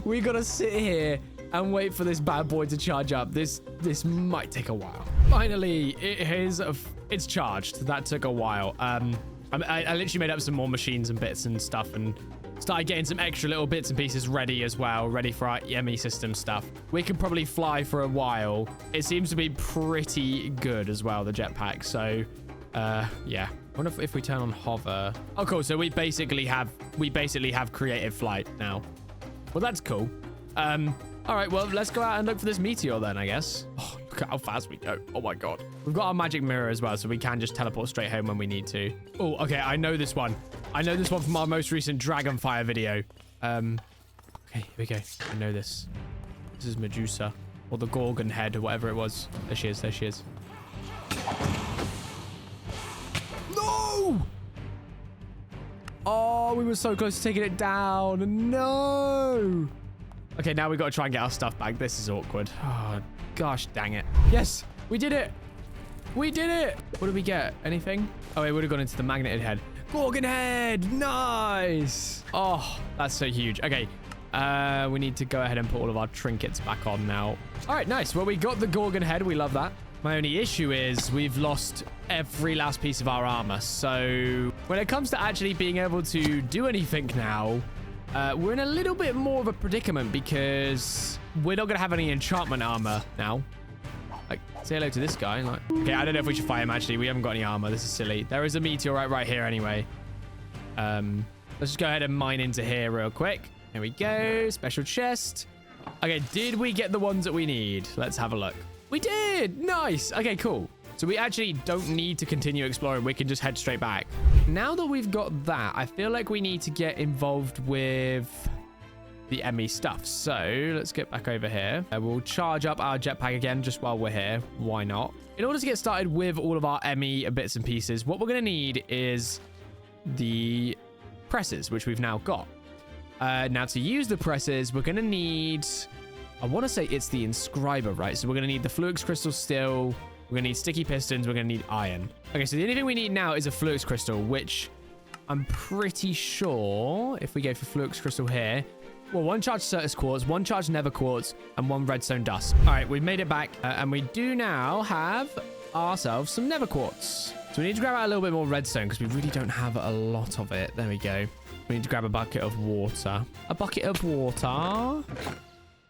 we got to sit here and wait for this bad boy to charge up. This might take a while. Finally, it's charged. That took a while. I literally made up some more machines and bits and stuff and started getting some extra little bits and pieces ready as well, ready for our ME system stuff. We can probably fly for a while. It seems to be pretty good as well, the jetpack. So, yeah. I wonder if we turn on hover. Oh, cool. So we basically have creative flight now. Well, that's cool. All right, well, let's go out and look for this meteor then, I guess. Oh, look at how fast we go. Oh, my God. We've got our magic mirror as well, so we can just teleport straight home when we need to. Oh, okay. I know this one. I know this one from our most recent Dragonfire video. Okay, here we go. I know this. This is Medusa. Or the Gorgon head, or whatever it was. There she is. There she is. No! Oh, we were so close to taking it down. No! Okay, now we've got to try and get our stuff back. This is awkward. Oh, gosh dang it. Yes, we did it. We did it. What did we get? Anything? Oh, it would have gone into the magneted head. Gorgon head. Nice. Oh, that's so huge. Okay, we need to go ahead and put all of our trinkets back on now. All right, nice. Well, we got the Gorgon head. We love that. My only issue is we've lost every last piece of our armor. So when it comes to actually being able to do anything now, we're in a little bit more of a predicament because we're not going to have any enchantment armor now. Like, say hello to this guy. Like, okay, I don't know if we should fight him, actually. We haven't got any armor. This is silly. There is a meteorite right here anyway. Let's just go ahead and mine into here real quick. Here we go. Special chest. Okay, did we get the ones that we need? Let's have a look. We did. Nice. Okay, cool. So we actually don't need to continue exploring. We can just head straight back. Now that we've got that, I feel like we need to get involved with the ME stuff. So let's get back over here. We'll charge up our jetpack again just while we're here. Why not? In order to get started with all of our ME bits and pieces, what we're going to need is the presses, which we've now got. Now to use the presses, we're going to need, I want to say it's the inscriber, right? So we're going to need the fluix crystal still. We're going to need sticky pistons. We're going to need iron. Okay, so the only thing we need now is a fluix crystal, which I'm pretty sure if we go for fluix crystal here, well, 1 charged Certus quartz, 1 charged Nether quartz, and 1 redstone dust. All right, we've made it back, and we do now have ourselves some Nether quartz. So we need to grab out a little bit more redstone because we really don't have a lot of it. There we go. We need to grab a bucket of water. A bucket of water.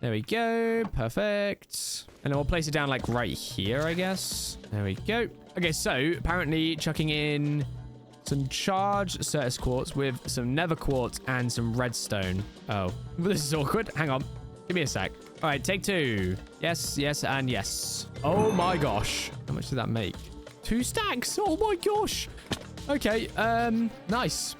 There we go. Perfect. And then we'll place it down like right here, I guess. There we go. Okay, so apparently chucking in some charged Certus quartz with some Nether quartz and some redstone. Oh, this is awkward. Hang on. Give me a sec. All right, take 2. Yes, yes, and yes. Oh my gosh. How much did that make? 2 stacks. Oh my gosh. Okay, nice.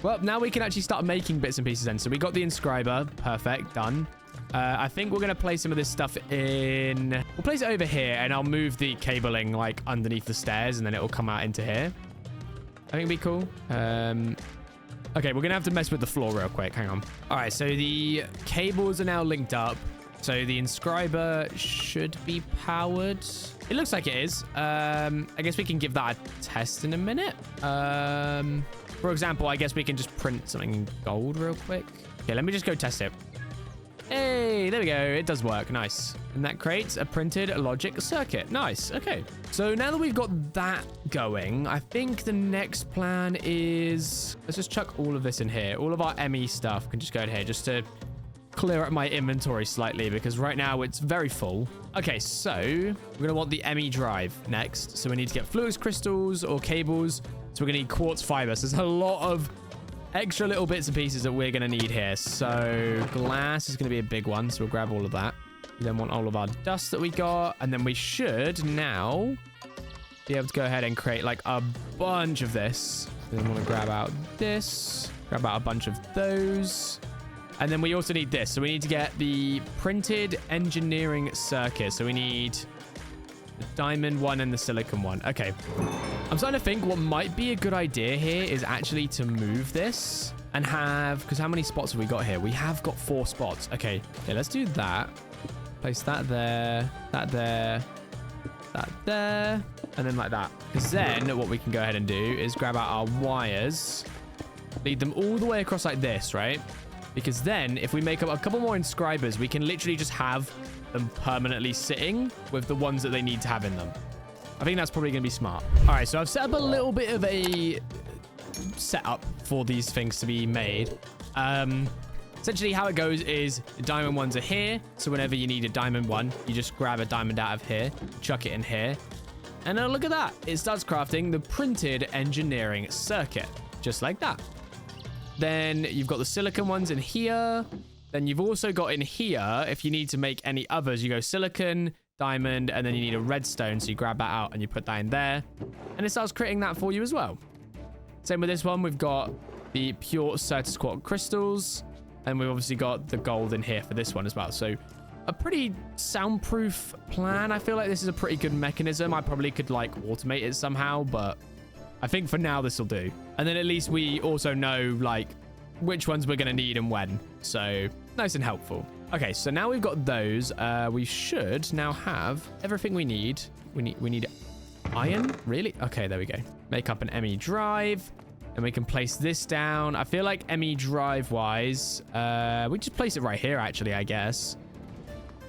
Well, now we can actually start making bits and pieces then. So we got the inscriber. Perfect. Done. I think we're going to place some of this stuff in. We'll place it over here and I'll move the cabling like underneath the stairs and then it'll come out into here. I think it'd be cool. Okay, we're going to have to mess with the floor real quick. Hang on. All right, so the cables are now linked up. So the inscriber should be powered. It looks like it is. I guess we can give that a test in a minute. For example, I guess we can just print something in gold real quick. Okay, let me just go test it. Hey, there we go. It does work. Nice. And that creates a printed logic circuit. Nice. Okay. So now that we've got that going, I think the next plan is... Let's just chuck all of this in here. All of our ME stuff can just go in here just to clear up my inventory slightly because right now it's very full. Okay, so we're going to want the ME drive next. So we need to get fluix crystals or cables. So we're going to need quartz fiber. So there's a lot of extra little bits and pieces that we're going to need here. So glass is going to be a big one. So we'll grab all of that. We then want all of our dust that we got. And then we should now be able to go ahead and create like a bunch of this. And then we want to grab out this. Grab out a bunch of those. And then we also need this. So we need to get the printed engineering circuit. So we need the diamond one and the silicon one. Okay. I'm starting to think what might be a good idea here is actually to move this and have... Because how many spots have we got here? We have got 4 spots. Okay. Okay, let's do that. Place that there. That there. That there. And then like that. Because then what we can go ahead and do is grab out our wires. Lead them all the way across like this, right? Because then if we make up a couple more inscribers, we can literally just have them permanently sitting with the ones that they need to have in them. I think that's probably going to be smart. All right, so I've set up a little bit of a setup for these things to be made. Essentially how it goes is the diamond ones are here. So whenever you need a diamond one, you just grab a diamond out of here, chuck it in here. And now look at that. It starts crafting the printed engineering circuit, just like that. Then you've got the silicon ones in here. Then you've also got in here, if you need to make any others, you go silicon, diamond, and then you need a redstone. So you grab that out and you put that in there. And it starts creating that for you as well. Same with this one. We've got the pure Certus quartz crystals. And we've obviously got the gold in here for this one as well. So a pretty soundproof plan. I feel like this is a pretty good mechanism. I probably could like automate it somehow, but I think for now this will do. And then at least we also know like which ones we're going to need and when. So nice and helpful. Okay, so now we've got those. We should now have everything we need. We need iron, really? Okay, there we go. Make up an ME drive. And we can place this down. I feel like ME drive wise, we just place it right here actually, I guess.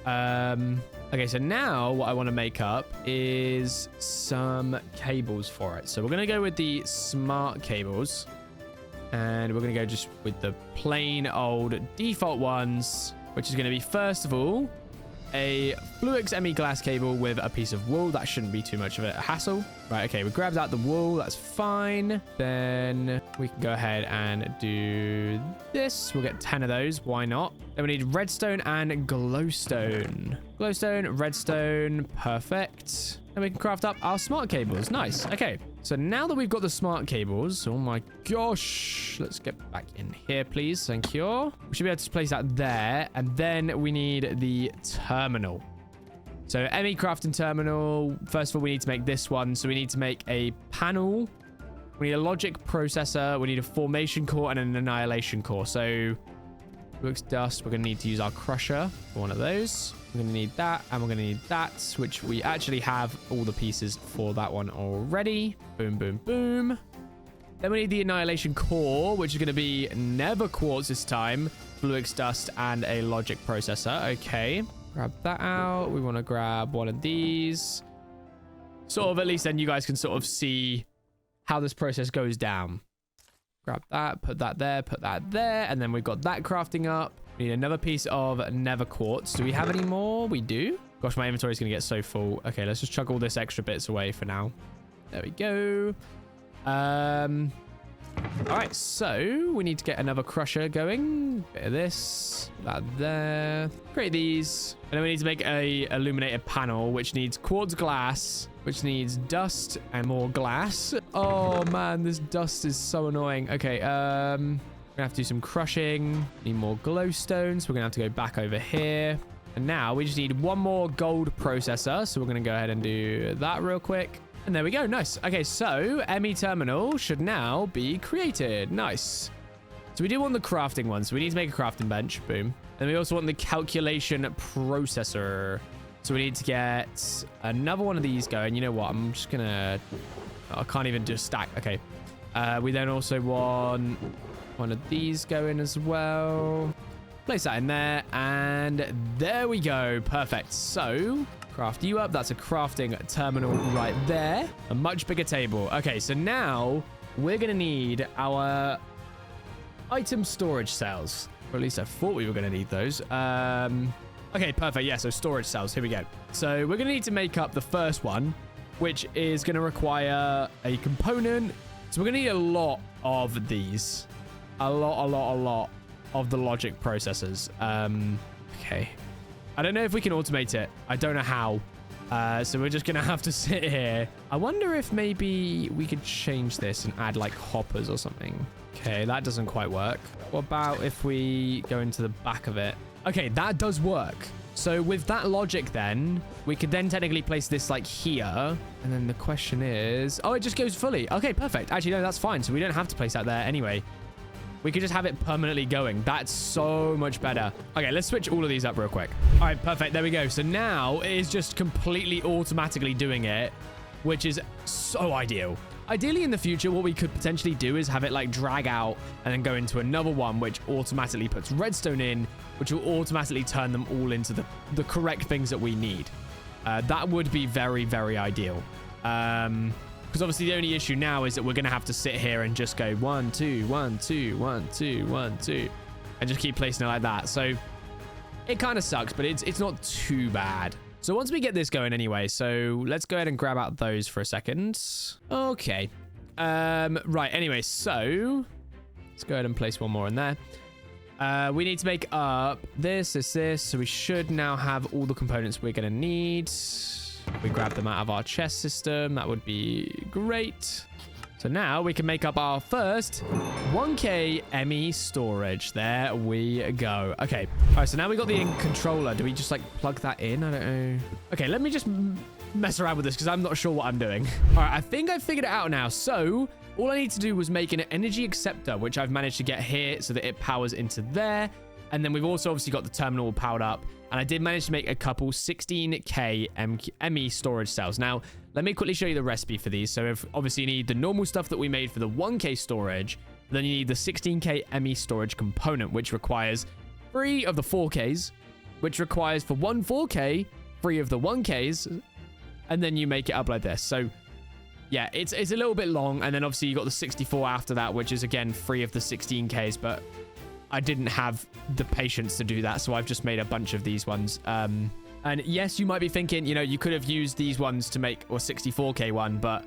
Okay, so now what I want to make up is some cables for it. So we're going to go with the smart cables. And we're going to go just with the plain old default ones, which is going to be, first of all, a Fluix ME glass cable with a piece of wool. That shouldn't be too much of a hassle. Right, okay, we grabbed out the wool. That's fine. Then we can go ahead and do this. We'll get 10 of those. Why not? Then we need redstone and glowstone. Glowstone, redstone, perfect. And we can craft up our smart cables. Nice. Okay, so now that we've got the smart cables, oh my gosh, let's get back in here, please. Thank you. We should be able to place that there. And then we need the terminal. So ME crafting terminal. First of all, we need to make this one. So we need to make a panel. We need a logic processor. We need a formation core and an annihilation core. So looks dust. We're going to need to use our crusher for one of those. We're going to need that, and we're going to need that, which we actually have all the pieces for that one already. Boom, boom, boom. Then we need the annihilation core, which is going to be Nether quartz this time, Fluix dust, and a logic processor. Okay, grab that out. We want to grab one of these. Sort of, at least then you guys can sort of see how this process goes down. Grab that, put that there, and then we've got that crafting up. We need another piece of Nether quartz. Do we have any more? We do. Gosh, my inventory is going to get so full. Okay, let's just chuck all this extra bits away for now. There we go. All right, so we need to get another crusher going. Bit of this, that there. Create these. And then we need to make a illuminated panel, which needs quartz glass, which needs dust and more glass. Oh man, this dust is so annoying. Okay, we're gonna have to do some crushing. Need more glowstone, so we're gonna have to go back over here. And now we just need one more gold processor, so we're gonna go ahead and do that real quick. And there we go. Nice. Okay, so ME terminal should now be created. Nice. So we do want the crafting one, so we need to make a crafting bench. Boom. And we also want the calculation processor. So we need to get another one of these going. You know what? I'm just gonna... I can't even just stack. Okay. We then also want one of these going as well. Place that in there. And there we go. Perfect. So... craft you up. That's a crafting terminal right there. A much bigger table. Okay, so now we're going to need our item storage cells. Or at least I thought we were going to need those. Okay, perfect. Yeah, so storage cells. Here we go. So we're going to need to make up the first one, which is going to require a component. So we're going to need a lot of these. A lot of the logic processors. Okay. I don't know if we can automate it. I don't know how. So we're just going to have to sit here. I wonder if maybe we could change this and add like hoppers or something. Okay, that doesn't quite work. What about if we go into the back of it? Okay, that does work. So with that logic then, we could then technically place this like here. And then the question is... oh, it just goes fully. Okay, perfect. Actually, no, that's fine. So we don't have to place that there anyway. We could just have it permanently going. That's so much better. Okay, let's switch all of these up real quick. All right, perfect. There we go. So now it is just completely automatically doing it, which is so ideal. Ideally, in the future, what we could potentially do is have it like drag out and then go into another one, which automatically puts redstone in, which will automatically turn them all into the correct things that we need. That would be very, very ideal. Because obviously the only issue now is that we're going to have to sit here and just go 1, 2, 1, 2, 1, 2, 1, 2, and just keep placing it like that. So it kind of sucks, but it's not too bad. So once we get this going anyway, so let's go ahead and grab out those for a second. Okay. Right. Anyway, so let's go ahead and place one more in there. We need to make up this. So we should now have all the components we're going to need. We grab them out of our chest system. That would be great. So now we can make up our first 1K ME storage. There we go. Okay. All right. So now we got the controller. Do we just like plug that in? I don't know. Okay. Let me just mess around with this because I'm not sure what I'm doing. All right. I think I figured it out now. So all I need to do was make an energy acceptor, which I've managed to get here so that it powers into there. And then we've also obviously got the terminal powered up. And I did manage to make a couple 16K ME storage cells. Now, let me quickly show you the recipe for these. So if obviously you need the normal stuff that we made for the 1K storage, then you need the 16K ME storage component, which requires 3 of the 4Ks, which requires for one 4K, 3 of the 1Ks, and then you make it up like this. So yeah, it's a little bit long. And then obviously you got the 64 after that, which is again 3 of the 16Ks, but I didn't have the patience to do that, so I've just made a bunch of these ones. And yes, you might be thinking, you know, you could have used these ones to make a 64k one, but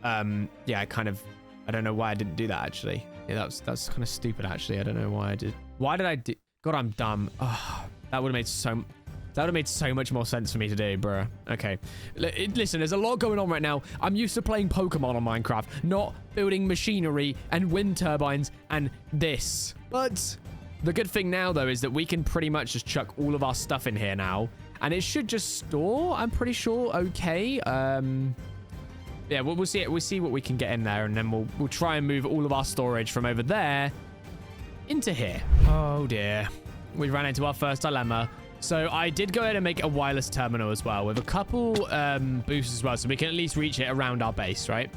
yeah, I don't know why I didn't do that, actually. Yeah, that's kind of stupid, actually. I don't know why I did. Why did I do? God, I'm dumb. Oh, that would have made so much more sense for me to do, bruh. Okay. Listen, there's a lot going on right now. I'm used to playing Pokemon on Minecraft, not building machinery and wind turbines and this. But the good thing now, though, is that we can pretty much just chuck all of our stuff in here now. And it should just store, I'm pretty sure, okay. Yeah, we'll see it. We'll see what we can get in there, and then we'll try and move all of our storage from over there into here. Oh dear, we ran into our first dilemma. So I did go ahead and make a wireless terminal as well with a couple boosts as well, so we can at least reach it around our base, right?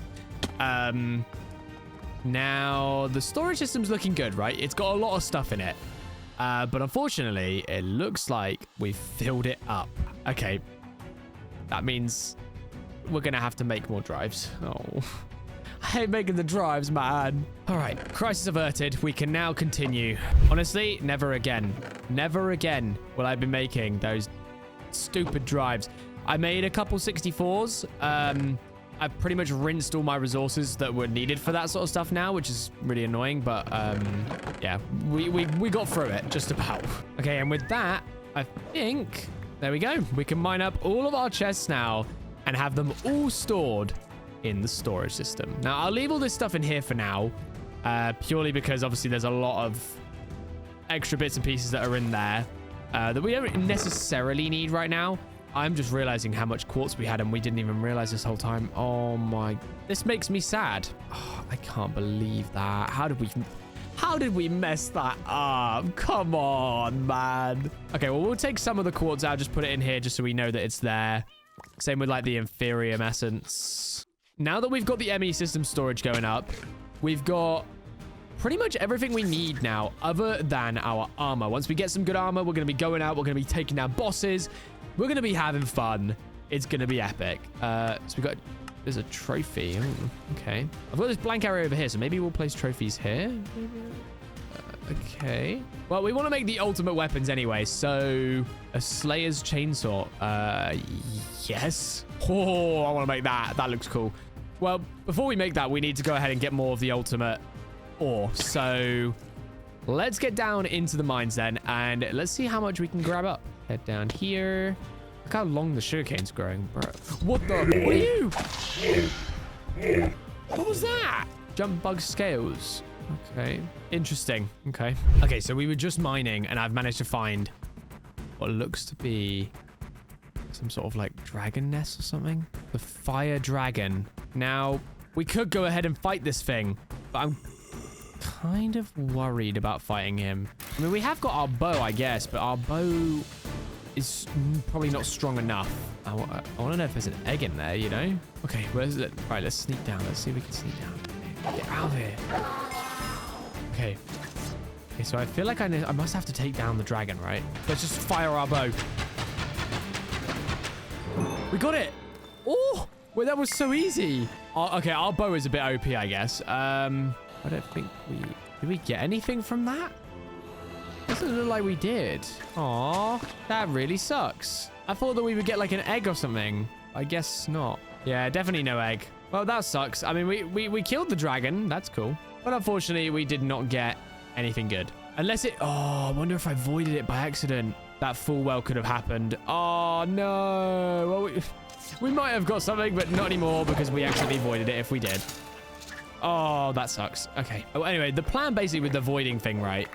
Now the storage system's looking good, right? It's got a lot of stuff in it, but unfortunately, it looks like we've filled it up. Okay, that means we're gonna have to make more drives. Oh, I hate making the drives, man. All right, crisis averted. We can now continue. Honestly, never again will I be making those stupid drives. I made a couple 64s. I've pretty much rinsed all my resources that were needed for that sort of stuff now, which is really annoying, but yeah, we got through it just about. Okay, and with that, I think there we go. We can mine up all of our chests now and have them all stored in the storage system. Now, I'll leave all this stuff in here for now, purely because obviously there's a lot of extra bits and pieces that are in there that we don't necessarily need right now. I'm just realizing how much quartz we had and we didn't even realize this whole time. Oh my, this makes me sad. Oh, I can't believe that. How did we mess that up? Come on, man. Okay, well, we'll take some of the quartz out, just put it in here just so we know that it's there. Same with like the Inferium Essence. Now that we've got the ME system storage going up, we've got pretty much everything we need now other than our armor. Once we get some good armor, we're going to be going out. We're going to be taking down bosses. We're going to be having fun. It's going to be epic. So there's a trophy. Ooh, okay. I've got this blank area over here, so maybe we'll place trophies here. Okay. Well, we want to make the ultimate weapons anyway, so a Slayer's Chainsaw. Yes. Oh, I want to make that. That looks cool. Well, before we make that, we need to go ahead and get more of the ultimate ore. So let's get down into the mines then, and let's see how much we can grab up. Head down here. Look how long the sugarcane's growing, bro. What the? What are you? What was that? Jump bug scales. Okay. Interesting. Okay. Okay, so we were just mining, and I've managed to find what looks to be some sort of like dragon nest or something. The fire dragon. Now, we could go ahead and fight this thing, but I'm kind of worried about fighting him. I mean, we have got our bow, I guess, but our bow is probably not strong enough. I want to know if there's an egg in there, you know? Okay, where's it? Right, let's sneak down. Let's see if we can sneak down. Get out of here. Okay. Okay, so I feel like I must have to take down the dragon, right? Let's just fire our bow. We got it. Oh, well, that was so easy. Okay, our bow is a bit OP, I guess. I don't think did we get anything from that? Doesn't look like we did. Aw, that really sucks. I thought that we would get like an egg or something. I guess not. Yeah, definitely no egg. Well, that sucks. I mean, we killed the dragon. That's cool. But unfortunately, we did not get anything good. Unless it... Oh, I wonder if I voided it by accident. That full well could have happened. Oh, no. Well, we might have got something, but not anymore because we actually voided it if we did. Oh, that sucks. Okay. Oh, anyway, the plan basically with the voiding thing, right,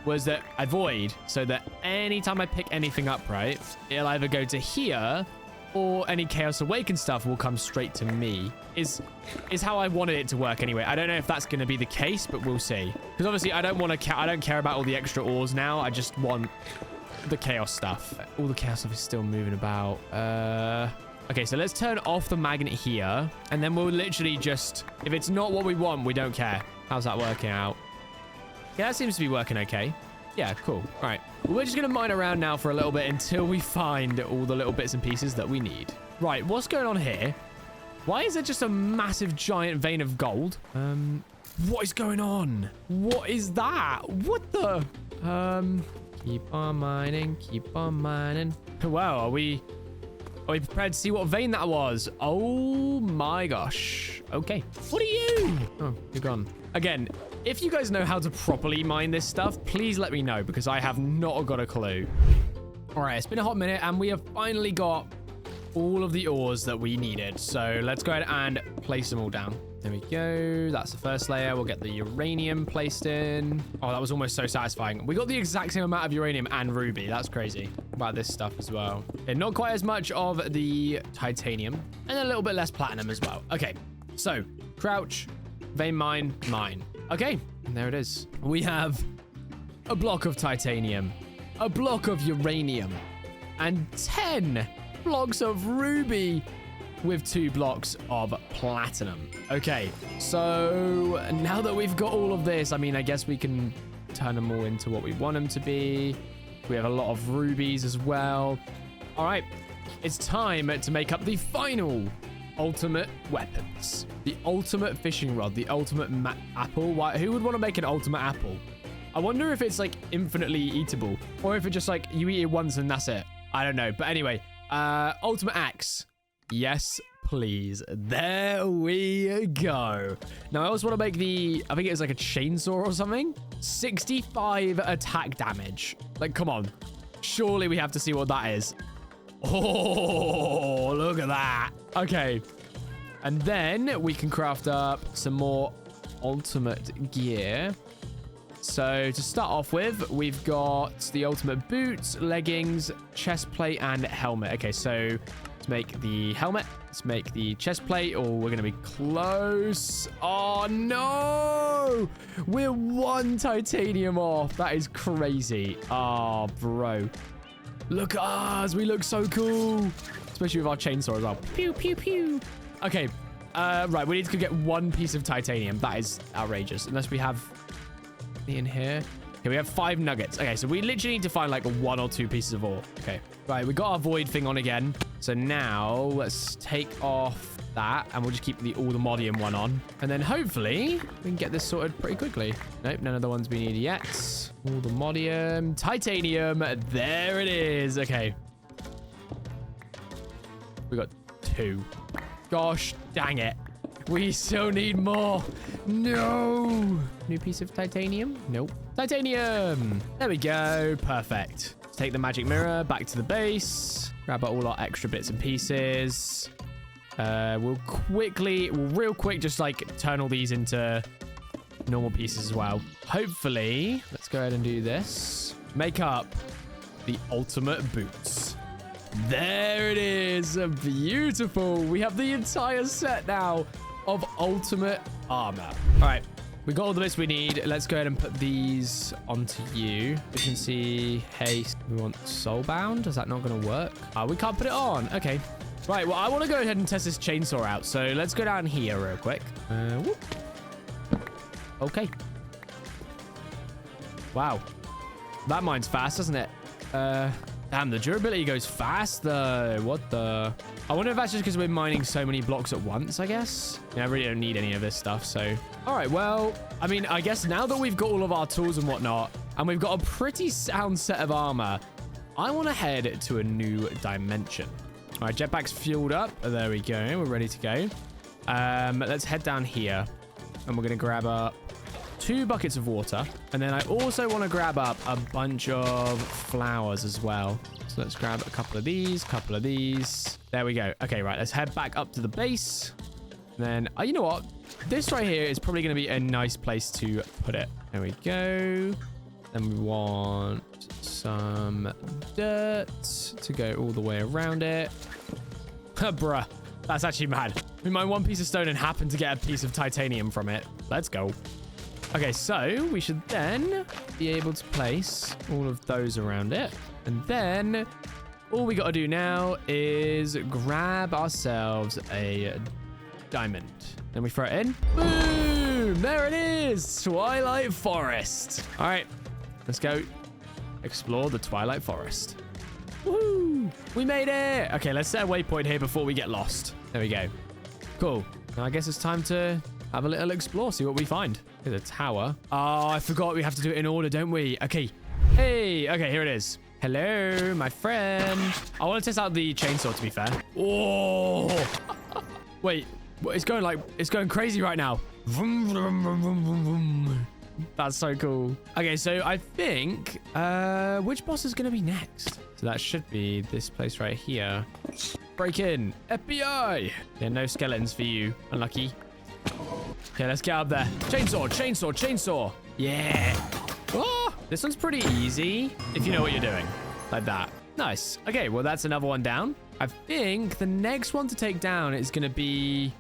was that I void so that anytime I pick anything up, right, it'll either go to here or any Chaos Awakened stuff will come straight to me. Is how I wanted it to work anyway. I don't know if that's going to be the case, but we'll see. Because obviously I don't care about all the extra ores now. I just want the Chaos stuff. All the Chaos stuff is still moving about. Okay, so let's turn off the magnet here. And then we'll literally just... If it's not what we want, we don't care. How's that working out? Yeah, that seems to be working okay. Yeah, cool. All right. Well, we're just going to mine around now for a little bit until we find all the little bits and pieces that we need. Right, what's going on here? Why is there just a massive giant vein of gold? What is going on? What is that? What the? Keep on mining. Keep on mining. Wow, are we prepared to see what vein that was? Oh my gosh. Okay. What are you? Oh, you're gone. Again, if you guys know how to properly mine this stuff, please let me know because I have not got a clue. All right, it's been a hot minute and we have finally got all of the ores that we needed. So let's go ahead and place them all down. There we go. That's the first layer. We'll get the uranium placed in. Oh, that was almost so satisfying. We got the exact same amount of uranium and ruby. That's crazy. About this stuff as well. And not quite as much of the titanium and a little bit less platinum as well. Okay, so crouch, vein mine, mine. Okay, and there it is. We have a block of titanium, a block of uranium, and 10 blocks of ruby with 2 blocks of platinum. Okay, so now that we've got all of this, I mean, I guess we can turn them all into what we want them to be. We have a lot of rubies as well. All right, it's time to make up the final ultimate weapons. The ultimate fishing rod, the ultimate apple. Why? Who would want to make an ultimate apple? I wonder if it's like infinitely eatable or if it's just like you eat it once and that's it. I don't know. But anyway, ultimate axe. Yes, please. There we go. Now, I also want to make I think it was like a chainsaw or something. 65 attack damage. Like, come on. Surely we have to see what that is. Oh, look at that. Okay. And then we can craft up some more ultimate gear. So to start off with, we've got the ultimate boots, leggings, chest plate, and helmet. Okay, so to make the helmet, let's make the chest plate. Oh, we're going to be close. Oh, no. We're 1 titanium off. That is crazy. Oh, bro. Look at us. We look so cool. Especially with our chainsaw as well. Pew, pew, pew. Okay. Right, we need to get 1 piece of titanium. That is outrageous. Unless we have in here. Okay, we have 5 nuggets. Okay, so we literally need to find like 1 or 2 pieces of ore. Okay. Right, we got our void thing on again. So now let's take off that and we'll just keep all the modium one on. And then hopefully we can get this sorted pretty quickly. Nope, none of the ones we need yet. All the modium, titanium. There it is. Okay. We got 2. Gosh, dang it. We still need more. No. New piece of titanium? Nope. Titanium. There we go. Perfect. Let's take the magic mirror back to the base. Grab out all our extra bits and pieces. We'll real quick, just like turn all these into normal pieces as well. Hopefully, let's go ahead and do this. Make up the ultimate boots. There it is. Beautiful. We have the entire set now of ultimate armor. All right, we got all the bits we need. Let's go ahead and put these onto you. We can see, hey, we want soulbound. Is that not going to work? We can't put it on. Okay. Right, well, I want to go ahead and test this chainsaw out. So let's go down here real quick. Whoop. Okay. Wow. That mine's fast, doesn't it? Damn, the durability goes fast, though. What the? I wonder if that's just because we're mining so many blocks at once, I guess. Yeah, I really don't need any of this stuff, so. All right, well, I mean, I guess now that we've got all of our tools and whatnot, and we've got a pretty sound set of armor, I want to head to a new dimension. All right, jetpack's fueled up. There we go. We're ready to go. Let's head down here, and we're going to grab up 2 buckets of water. And then I also want to grab up a bunch of flowers as well. So let's grab a couple of these, There we go. Okay, right. Let's head back up to the base. And then, you know what? This right here is probably going to be a nice place to put it. There we go. Then we want some dirt to go all the way around it. Bruh. That's actually mad. We mine 1 piece of stone and happen to get a piece of titanium from it. Let's go. Okay, so we should then be able to place all of those around it. And then all we got to do now is grab ourselves a diamond. Then we throw it in. Boom! There it is! Twilight Forest. All right, let's go explore the Twilight Forest. Woo! We made it! Okay, let's set a waypoint here before we get lost. There we go. Cool. Now I guess it's time to have a little explore, see what we find. There's a tower. Oh, I forgot we have to do it in order, don't we? Okay. Hey, okay, here it is. Hello, my friend. I want to test out the chainsaw, to be fair. Oh, wait, it's going crazy right now. Vroom, vroom, vroom, vroom, vroom, vroom. That's so cool. Okay, so I think, which boss is going to be next? So that should be this place right here. Break in. FBI. Yeah, no skeletons for you. Unlucky. Okay, let's get up there. Chainsaw, chainsaw, chainsaw. Yeah. Oh, this one's pretty easy if you know what you're doing. Like that. Nice. Okay, well, that's another one down. I think the next one to take down is going to be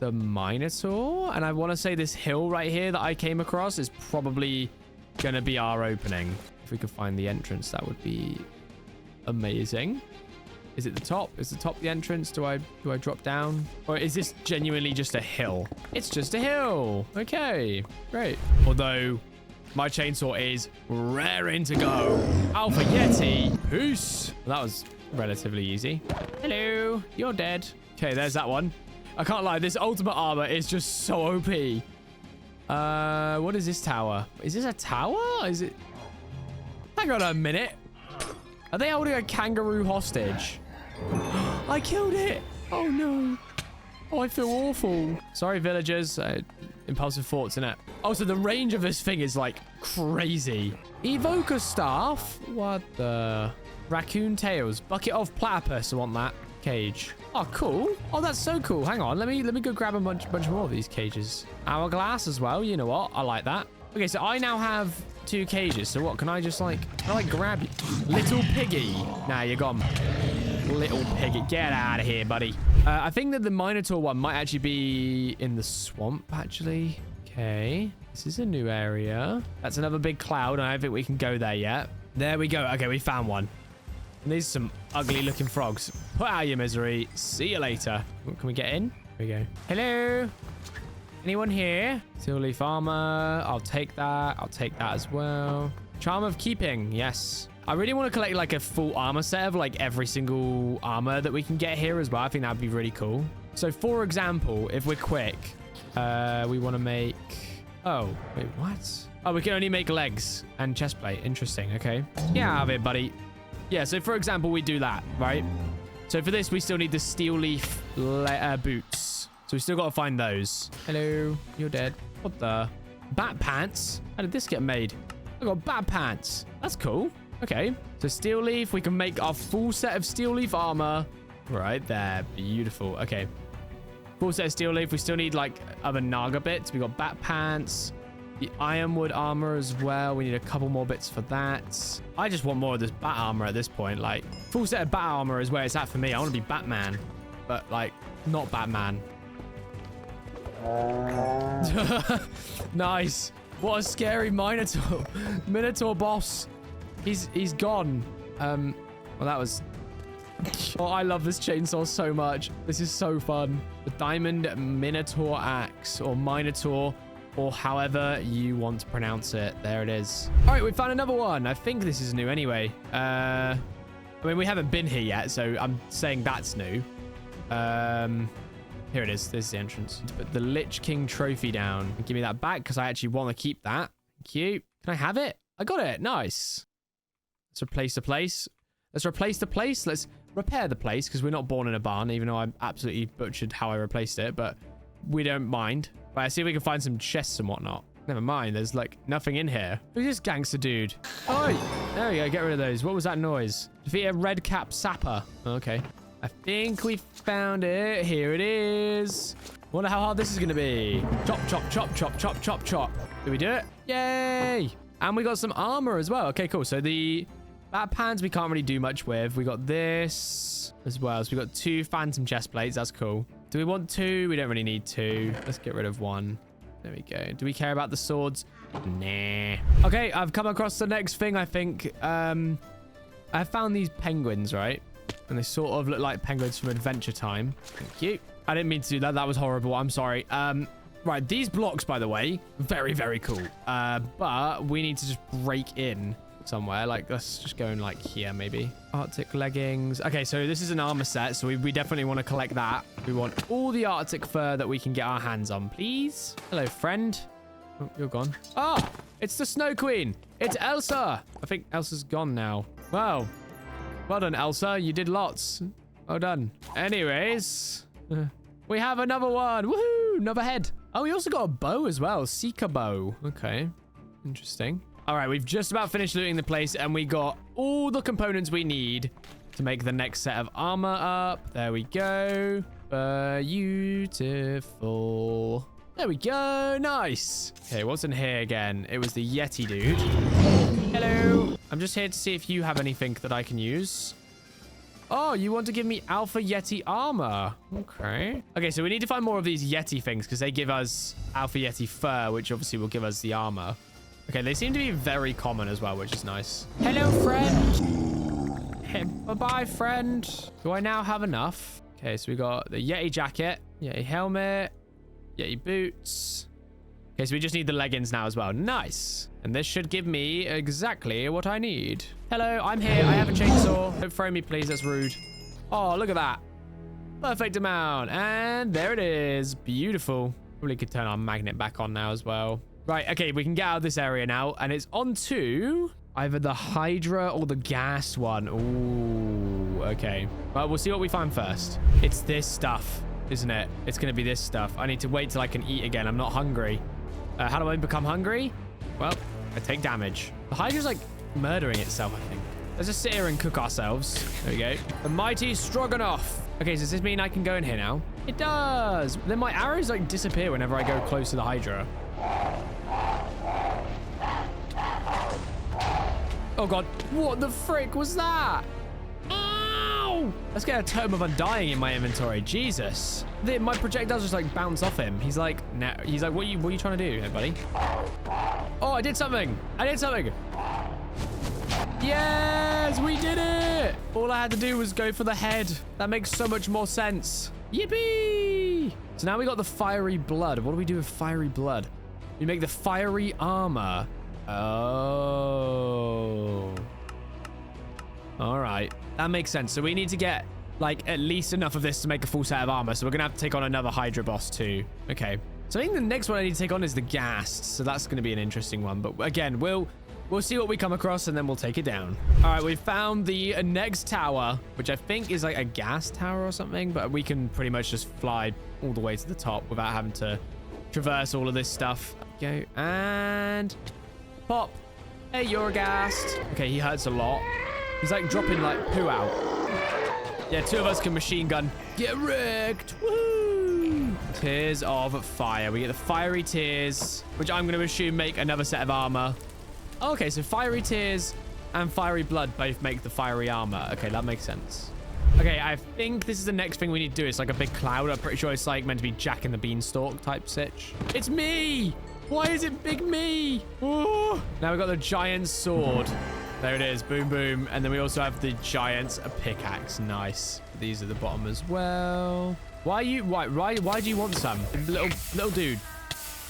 the Minotaur. And I want to say this hill right here that I came across is probably going to be our opening. If we could find the entrance, that would be amazing. Is it the top? Is the top the entrance? Do I drop down? Or is this genuinely just a hill? It's just a hill. Okay, great. Although my chainsaw is raring to go. Alpha Yeti. Peace. Well, that was relatively easy. Hello. You're dead. Okay, there's that one. I can't lie. This ultimate armor is just so OP. What is this tower? Is this a tower? Is it? Hang on a minute. Are they holding a kangaroo hostage? I killed it. Oh, no. Oh, I feel awful. Sorry, villagers. Impulsive thoughts, innit? Oh, so the range of this thing is, like, crazy. Evoker staff? What the? Raccoon tails. Bucket of platypus. I want that. Cage. Oh, cool. Oh, that's so cool. Hang on. Let me go grab a bunch more of these cages. Hourglass as well. You know what? I like that. Okay, so I now have 2 cages. So what? Can I just, like, grab you? Little piggy. Nah, you're gone. Little piggy. Get out of here, buddy. I think that the Minotaur one might actually be in the swamp, actually. Okay. This is a new area. That's another big cloud. I don't think we can go there yet. There we go. Okay, we found one. And these are some ugly looking frogs. Put out your misery. See you later. Can we get in? Here we go. Hello? Anyone here? Steel leaf armor. I'll take that. I'll take that as well. Charm of keeping. Yes. I really want to collect like a full armor set of like every single armor that we can get here as well. I think that'd be really cool. So for example, if we're quick, we want to make... Oh, wait, what? Oh, we can only make legs and chest plate. Interesting. Okay. Get out of it, buddy. Yeah, so for example, we do that, right? So for this, we still need the steel leaf boots. So we still got to find those. Hello. You're dead. What the? Bat pants? How did this get made? I got bat pants. That's cool. Okay. So steel leaf. We can make our full set of steel leaf armor. Right there. Beautiful. Okay. Full set of steel leaf. We still need like other Naga bits. We got bat pants. The ironwood armor as well. We need a couple more bits for that. I just want more of this bat armor at this point. Like, full set of bat armor is where it's at for me. I want to be Batman, but like, not Batman. Nice. What a scary Minotaur boss. He's gone. Well, that was... Oh, I love this chainsaw so much. This is so fun. The Diamond Minotaur Axe, or Minotaur, or however you want to pronounce it. There it is. All right, we found another one. I think this is new anyway. I mean, we haven't been here yet, so I'm saying that's new. Here it is. This is the entrance. Put the Lich King trophy down. Give me that back because I actually want to keep that. Thank you. Can I have it? I got it. Nice. Let's replace the place. Let's replace the place. Let's repair the place because we're not born in a barn, even though I absolutely butchered how I replaced it, but we don't mind. Right, see if we can find some chests and whatnot. Never mind. There's like nothing in here. Who's this gangster dude? Oh, there we go. Get rid of those. What was that noise? Defeat a red cap sapper. Okay. I think we found it. Here it is. Wonder how hard this is going to be. Chop, chop, chop, chop, chop, chop, chop. Did we do it? Yay. And we got some armor as well. Okay, cool. So the bat pants we can't really do much with. We got this as well. So we got 2 phantom chest plates. That's cool. Do we want 2? We don't really need 2. Let's get rid of 1. There we go. Do we care about the swords? Nah. Okay, I've come across the next thing, I think. I found these penguins, right? And they sort of look like penguins from Adventure Time. Thank you. I didn't mean to do that. That was horrible. I'm sorry. Right, these blocks, by the way, very, very cool. But we need to just break in somewhere. Like, let's just go in, like, here, maybe. Arctic leggings. Okay, so this is an armor set, so we definitely want to collect that. We want all the Arctic fur that we can get our hands on, please. Hello, friend. Oh, you're gone. Ah, it's the Snow Queen. It's Elsa. I think Elsa's gone now. Wow. Well done, Elsa. You did lots. Well done. Anyways, we have another one. Woohoo! Another head. Oh, we also got a bow as well. Seeker bow. Okay. Interesting. All right, we've just about finished looting the place, and we got all the components we need to make the next set of armor up. There we go. Beautiful. There we go. Nice. Okay, what's in here again? It was the Yeti dude. Hello. I'm just here to see if you have anything that I can use. Oh, you want to give me Alpha Yeti armor. Okay. Okay, so we need to find more of these Yeti things because they give us Alpha Yeti fur, which obviously will give us the armor. Okay, they seem to be very common as well, which is nice. Hello, friend. Hey, bye-bye, friend. Do I now have enough? Okay, so we got the Yeti jacket, Yeti helmet, Yeti boots. Okay, so we just need the leggings now as well. Nice. And this should give me exactly what I need. Hello, I'm here. I have a chainsaw. Don't throw me, please. That's rude. Oh, look at that. Perfect amount. And there it is. Beautiful. Probably could turn our magnet back on now as well. Right, okay, we can get out of this area now. And it's on to either the Hydra or the gas one. Ooh, okay. Well, we'll see what we find first. It's this stuff, isn't it? It's going to be this stuff. I need to wait till I can eat again. I'm not hungry. How do I become hungry? Well, I take damage. The Hydra's like murdering itself, I think. Let's just sit here and cook ourselves. There we go. The mighty Stroganoff. Okay, so does this mean I can go in here now? It does. Then my arrows like disappear whenever I go close to the Hydra. Oh god, what the frick was that? Ow! Let's get a Totem of Undying in my inventory. Jesus. My projectiles just like bounce off him. He's like, no. He's like, what are you trying to do, hey, buddy? Oh, I did something. I did something. Yes, we did it. All I had to do was go for the head. That makes so much more sense. Yippee! So now we got the fiery blood. What do we do with fiery blood? We make the fiery armor. Oh. All right. That makes sense. So we need to get like at least enough of this to make a full set of armor. So we're going to have to take on another Hydra boss too. Okay. So I think the next one I need to take on is the Ghast. So that's going to be an interesting one. But again, we'll see what we come across and then we'll take it down. All right. We found the next tower, which I think is like a gas tower or something. But we can pretty much just fly all the way to the top without having to traverse all of this stuff. Go and pop. Hey, you're a Ghast. Okay, he hurts a lot. He's like dropping like poo out. Yeah, two of us can machine gun. Get wrecked. Woo! Tears of fire. We get the fiery tears, which I'm going to assume make another set of armor. Okay, so fiery tears and fiery blood both make the fiery armor. Okay, that makes sense. Okay, I think this is the next thing we need to do. It's like a big cloud. I'm pretty sure it's like meant to be Jack and the Beanstalk type sitch. It's me! Why is it big me? Oh. Now we've got the giant sword. There it is. Boom, boom. And then we also have the giant's pickaxe. Nice. These are the bottom as well. Why do you want some? Little dude.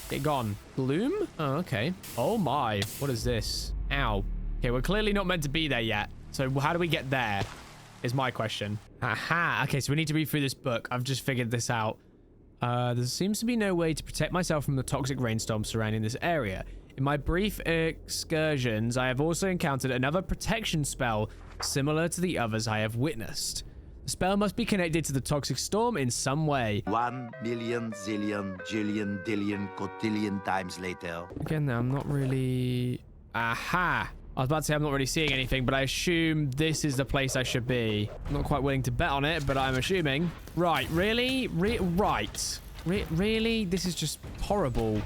Get gone. Bloom? Oh, okay. Oh my. What is this? Ow. Okay, we're clearly not meant to be there yet. So how do we get there? Is my question. Aha. Okay, so we need to read through this book. I've just figured this out. There seems to be no way to protect myself from the toxic rainstorm surrounding this area. In my brief excursions, I have also encountered another protection spell similar to the others I have witnessed. The spell must be connected to the toxic storm in some way. 1 million, zillion, jillion, dillion, cotillion times later. Again, I'm not really... Aha! I was about to say I'm not really seeing anything, but I assume this is the place I should be. I'm not quite willing to bet on it, but I'm assuming. Right, really? Really? This is just horrible.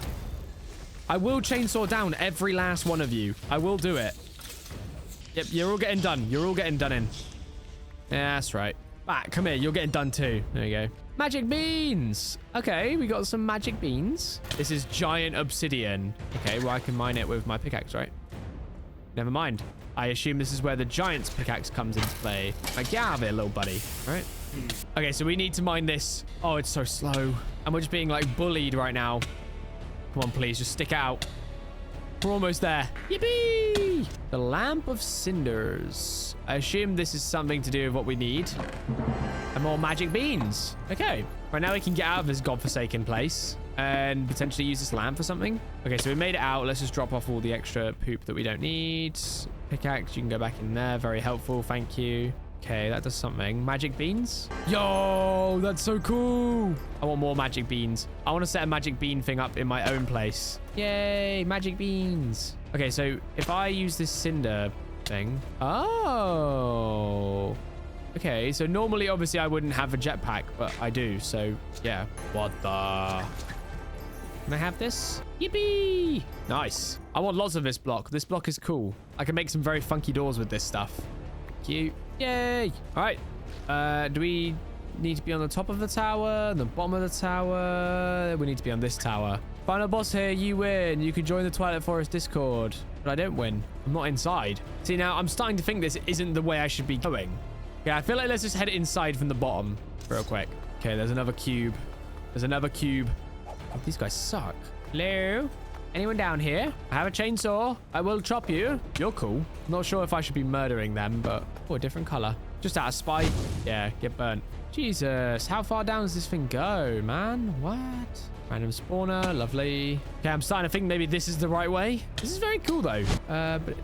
I will chainsaw down every last one of you. I will do it. Yep, you're all getting done. You're all getting done in. Yeah, that's right. Back, come here. You're getting done too. There you go. Magic beans. Okay, we got some magic beans. This is giant obsidian. Okay, well, I can mine it with my pickaxe, right? Never mind. I assume this is where the giant's pickaxe comes into play. Like, get out of it, little buddy. All right. Okay, so we need to mine this. Oh, it's so slow. And we're just being, like, bullied right now. Come on, please. Just stick out. We're almost there. Yippee! The Lamp of Cinders. I assume this is something to do with what we need. And more magic beans. Okay. Right now we can get out of this godforsaken place. and potentially use this lamp for something. Okay, so we made it out. Let's just drop off all the extra poop that we don't need. Pickaxe, you can go back in there. Very helpful. Thank you. Okay, that does something. Magic beans. Yo, that's so cool. I want more magic beans. I want to set a magic bean thing up in my own place. Yay, magic beans. Okay, so if I use this cinder thing. Oh. Okay, so normally, obviously, I wouldn't have a jetpack, but I do. So, yeah. What the... Can I have this? Yippee! Nice. I want lots of this block. This block is cool. I can make some very funky doors with this stuff. Cute. Yay! All right. Do we need to be on the top of the tower? The bottom of the tower? We need to be on this tower. Final boss here, you win. You can join the Twilight Forest Discord. But I don't win. I'm not inside. See, now I'm starting to think this isn't the way I should be going. Yeah, I feel like let's just head inside from the bottom real quick. Okay, there's another cube. There's another cube. Oh, these guys suck. Hello? Anyone down here? I have a chainsaw. I will chop you. You're cool. Not sure if I should be murdering them, but... Oh, a different color. Just out of spite. Yeah, get burnt. Jesus, how far down does this thing go, man? What? Random spawner. Lovely. Okay, I'm starting to think maybe this is the right way. This is very cool, though. But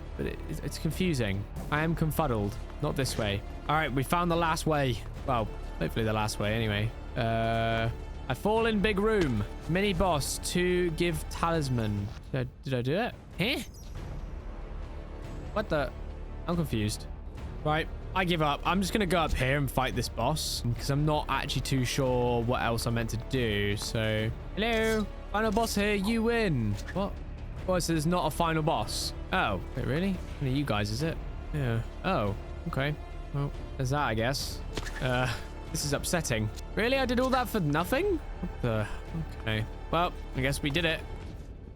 it's confusing. I am confuddled. Not this way. All right, we found the last way. Well, hopefully the last way anyway. I fall in big room. Mini boss to give talisman. Did I do it? Huh? What the? I'm confused. Right, I give up. I'm just going to go up here and fight this boss because I'm not actually too sure what else I'm meant to do. So, hello. Final boss here. You win. What? Oh, so there's not a final boss. Oh, wait, really? One of you guys, is it? Yeah. Oh, okay. Well, there's that, I guess. This is upsetting. Really? I did all that for nothing? What the? Okay. Well, I guess we did it.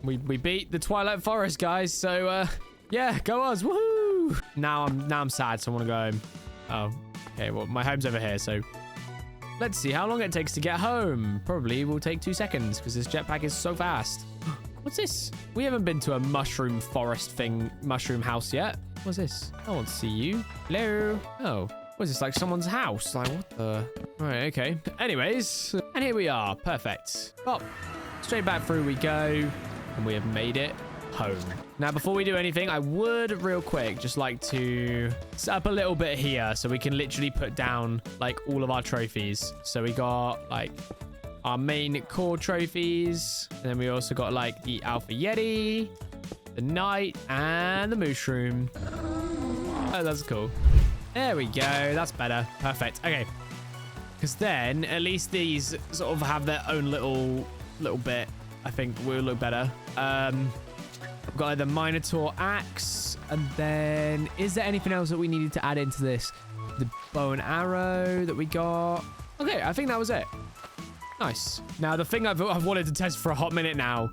We beat the Twilight Forest, guys. So, yeah, go us. Woohoo! Now I'm sad, so I want to go home. Oh, okay. Well, my home's over here, so let's see how long it takes to get home. Probably will take 2 seconds because this jetpack is so fast. What's this? We haven't been to a mushroom forest thing, mushroom house yet. What's this? I want to see you. Hello? Oh. What is this, like someone's house? Like, what the? All right, okay. Anyways, and here we are. Perfect. Well, straight back through we go, and we have made it home. Now, before we do anything, I would real quick just like to set up a little bit here so we can literally put down like all of our trophies. So we got like our main core trophies, and then we also got like the Alpha Yeti, the Knight, and the Mushroom. Oh, that's cool. There we go. That's better. Perfect. Okay. Because then at least these sort of have their own little bit. I think will look better. We've got like the Minotaur axe. And then is there anything else that we needed to add into this? The bow and arrow that we got. Okay. I think that was it. Nice. Now, the thing I've wanted to test for a hot minute now.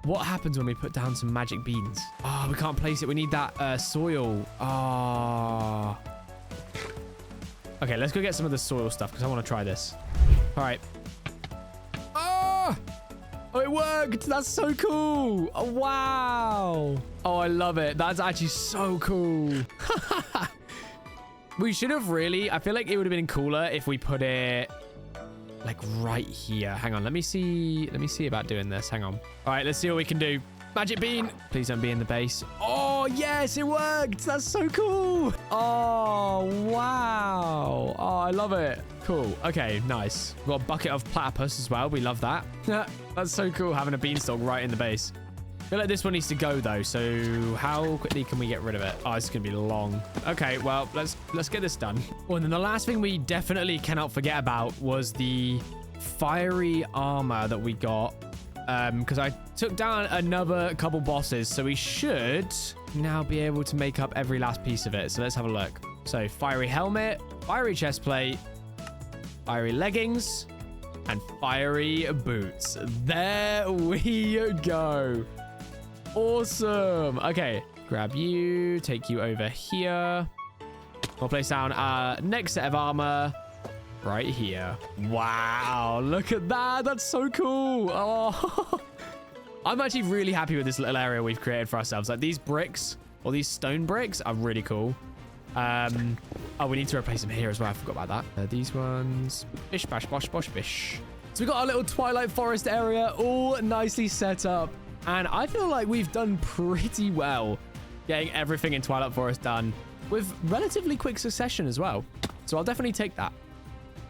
What happens when we put down some magic beans? Oh, we can't place it. We need that soil. Oh. Okay, let's go get some of the soil stuff because I want to try this. All right. Oh! Oh, it worked. That's so cool. Oh, wow. Oh, I love it. That's actually so cool. We should have really... I feel like it would have been cooler if we put it... like right here. Hang on. Let me see about doing this. Hang on. All right, let's see what we can do. Magic bean. Please don't be in the base. Oh, yes, it worked. That's so cool. Oh, wow. Oh, I love it. Cool. Okay, nice. We've got a bucket of platypus as well. We love that. That's so cool having a beanstalk right in the base. I feel like this one needs to go though. So how quickly can we get rid of it? Oh, it's going to be long. Okay, well, let's get this done. Well, and then the last thing we definitely cannot forget about was the fiery armor that we got. Because I took down another couple bosses. So we should now be able to make up every last piece of it. So let's have a look. So fiery helmet, fiery chest plate, fiery leggings, and fiery boots. There we go. Awesome. Okay, grab you, take you over here. We'll place down our next set of armor right here. Wow, look at that. That's so cool. Oh, I'm actually really happy with this little area we've created for ourselves. Like these bricks or these stone bricks are really cool. Oh, we need to replace them here as well. I forgot about that. These ones. Bish, bash, bosh, bosh, bish. So we got our little Twilight Forest area all nicely set up. And I feel like we've done pretty well getting everything in Twilight Forest done with relatively quick succession as well. So I'll definitely take that.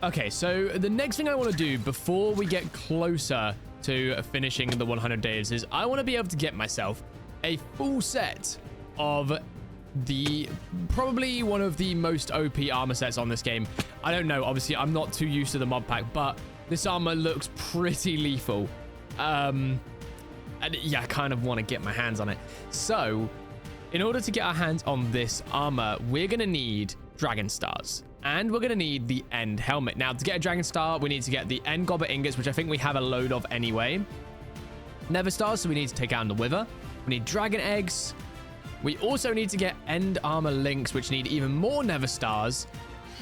Okay, so the next thing I want to do before we get closer to finishing the 100 days is I want to be able to get myself a full set of the probably one of the most OP armor sets on this game. I don't know. Obviously, I'm not too used to the mod pack, but this armor looks pretty lethal. And yeah, I kind of want to get my hands on it. So in order to get our hands on this armor, we're going to need dragon stars. And we're going to need the end helmet. Now, to get a dragon star, we need to get the end goblet ingots, which I think we have a load of anyway. Nether stars, so we need to take out the wither. We need dragon eggs. We also need to get end armor links, which need even more nether stars.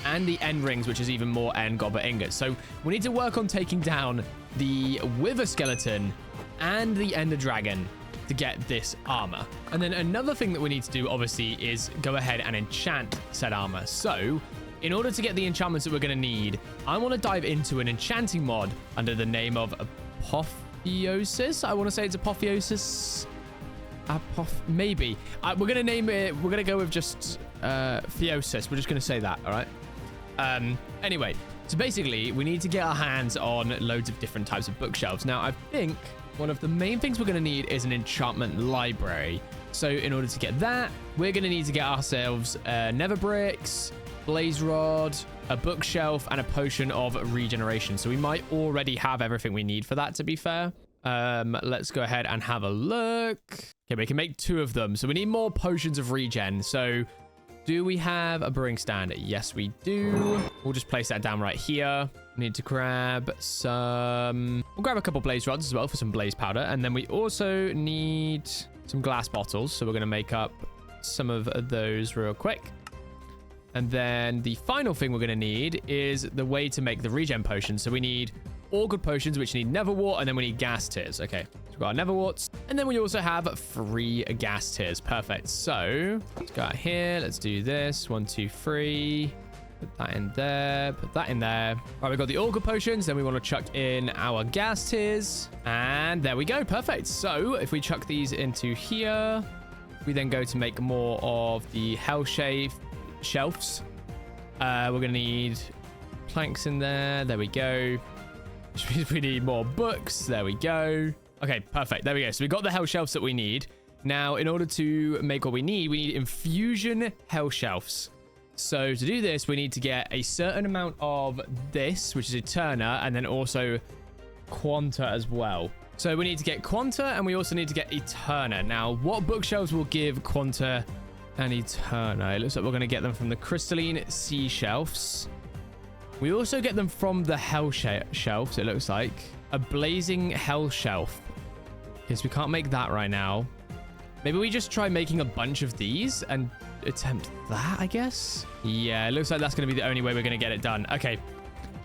And the end rings, which is even more end goblet ingots. So we need to work on taking down the wither skeleton and the ender dragon to get this armor. And then another thing that we need to do, obviously, is go ahead and enchant said armor. So in order to get the enchantments that we're going to need, I want to dive into an enchanting mod under the name of Apotheosis. I want to say it's Apotheosis. Maybe. We're going to name it. We're going to go with just Theosis. We're just going to say that. All right. Anyway, so basically, we need to get our hands on loads of different types of bookshelves. Now, I think one of the main things we're going to need is an enchantment library. So in order to get that, we're going to need to get ourselves nether bricks, blaze rod, a bookshelf, and a potion of regeneration. So we might already have everything we need for that, to be fair. Let's go ahead and have a look. Okay, we can make 2 of them. So we need more potions of regen. So do we have a brewing stand? Yes, we do. We'll just place that down right here. We need to grab some... We'll grab a couple blaze rods as well for some blaze powder. And then we also need some glass bottles. So we're going to make up some of those real quick. And then the final thing we're going to need is the way to make the regen potions. So we need all good potions, which need nether wart, and then we need gas tears. Okay, so we've got our nether warts. And then we also have 3 gas tears. Perfect. So let's go out here. Let's do this. 1, 2, 3. Put that in there. Put that in there. All right, we've got the all good potions. Then we want to chuck in our gas tears. And there we go. Perfect. So if we chuck these into here, we then go to make more of the hell shelves. We're gonna need planks in there. There we go. Which means we need more books. There we go. Okay, perfect. There we go. So we got the hell shelves that we need. Now, in order to make what we need infusion hell shelves. So to do this, we need to get a certain amount of this, which is Eterna, and then also Quanta as well. So we need to get Quanta, and we also need to get Eterna. Now, what bookshelves will give Quanta and Eterna? It looks like we're going to get them from the crystalline sea shelves. We also get them from the hell shelves, it looks like. A blazing hell shelf. Because we can't make that right now. Maybe we just try making a bunch of these and attempt that, I guess? Yeah, it looks like that's going to be the only way we're going to get it done. Okay.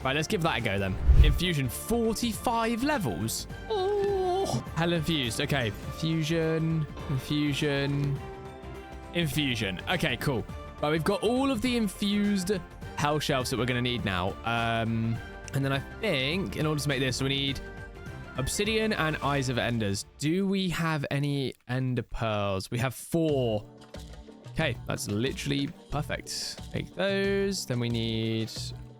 Right, let's give that a go then. Infusion, 45 levels. Oh, hell infused. Okay. Infusion. Okay, cool. Right, we've got all of the infused hell shelves that we're going to need now. And then I think in order to make this, we need obsidian and eyes of enders. Do we have any ender pearls? We have 4. Okay, that's literally perfect. Make those. Then we need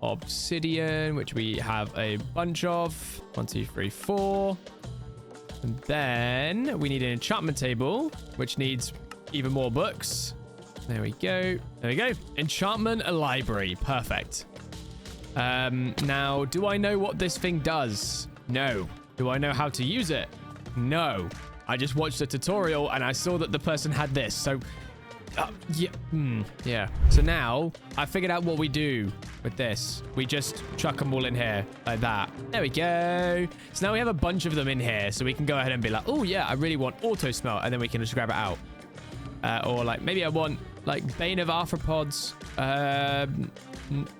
obsidian, which we have a bunch of. 1, 2, 3, 4. And then we need an enchantment table, which needs even more books. There we go. There we go. Enchantment library. Perfect. Now, do I know what this thing does? No. Do I know how to use it? No. I just watched a tutorial and I saw that the person had this. So, yeah. So now I figured out what we do with this. We just chuck them all in here like that. There we go. So now we have a bunch of them in here. So we can go ahead and be like, oh yeah, I really want auto smelt. And then we can just grab it out. Or like, maybe I want like Bane of Arthropods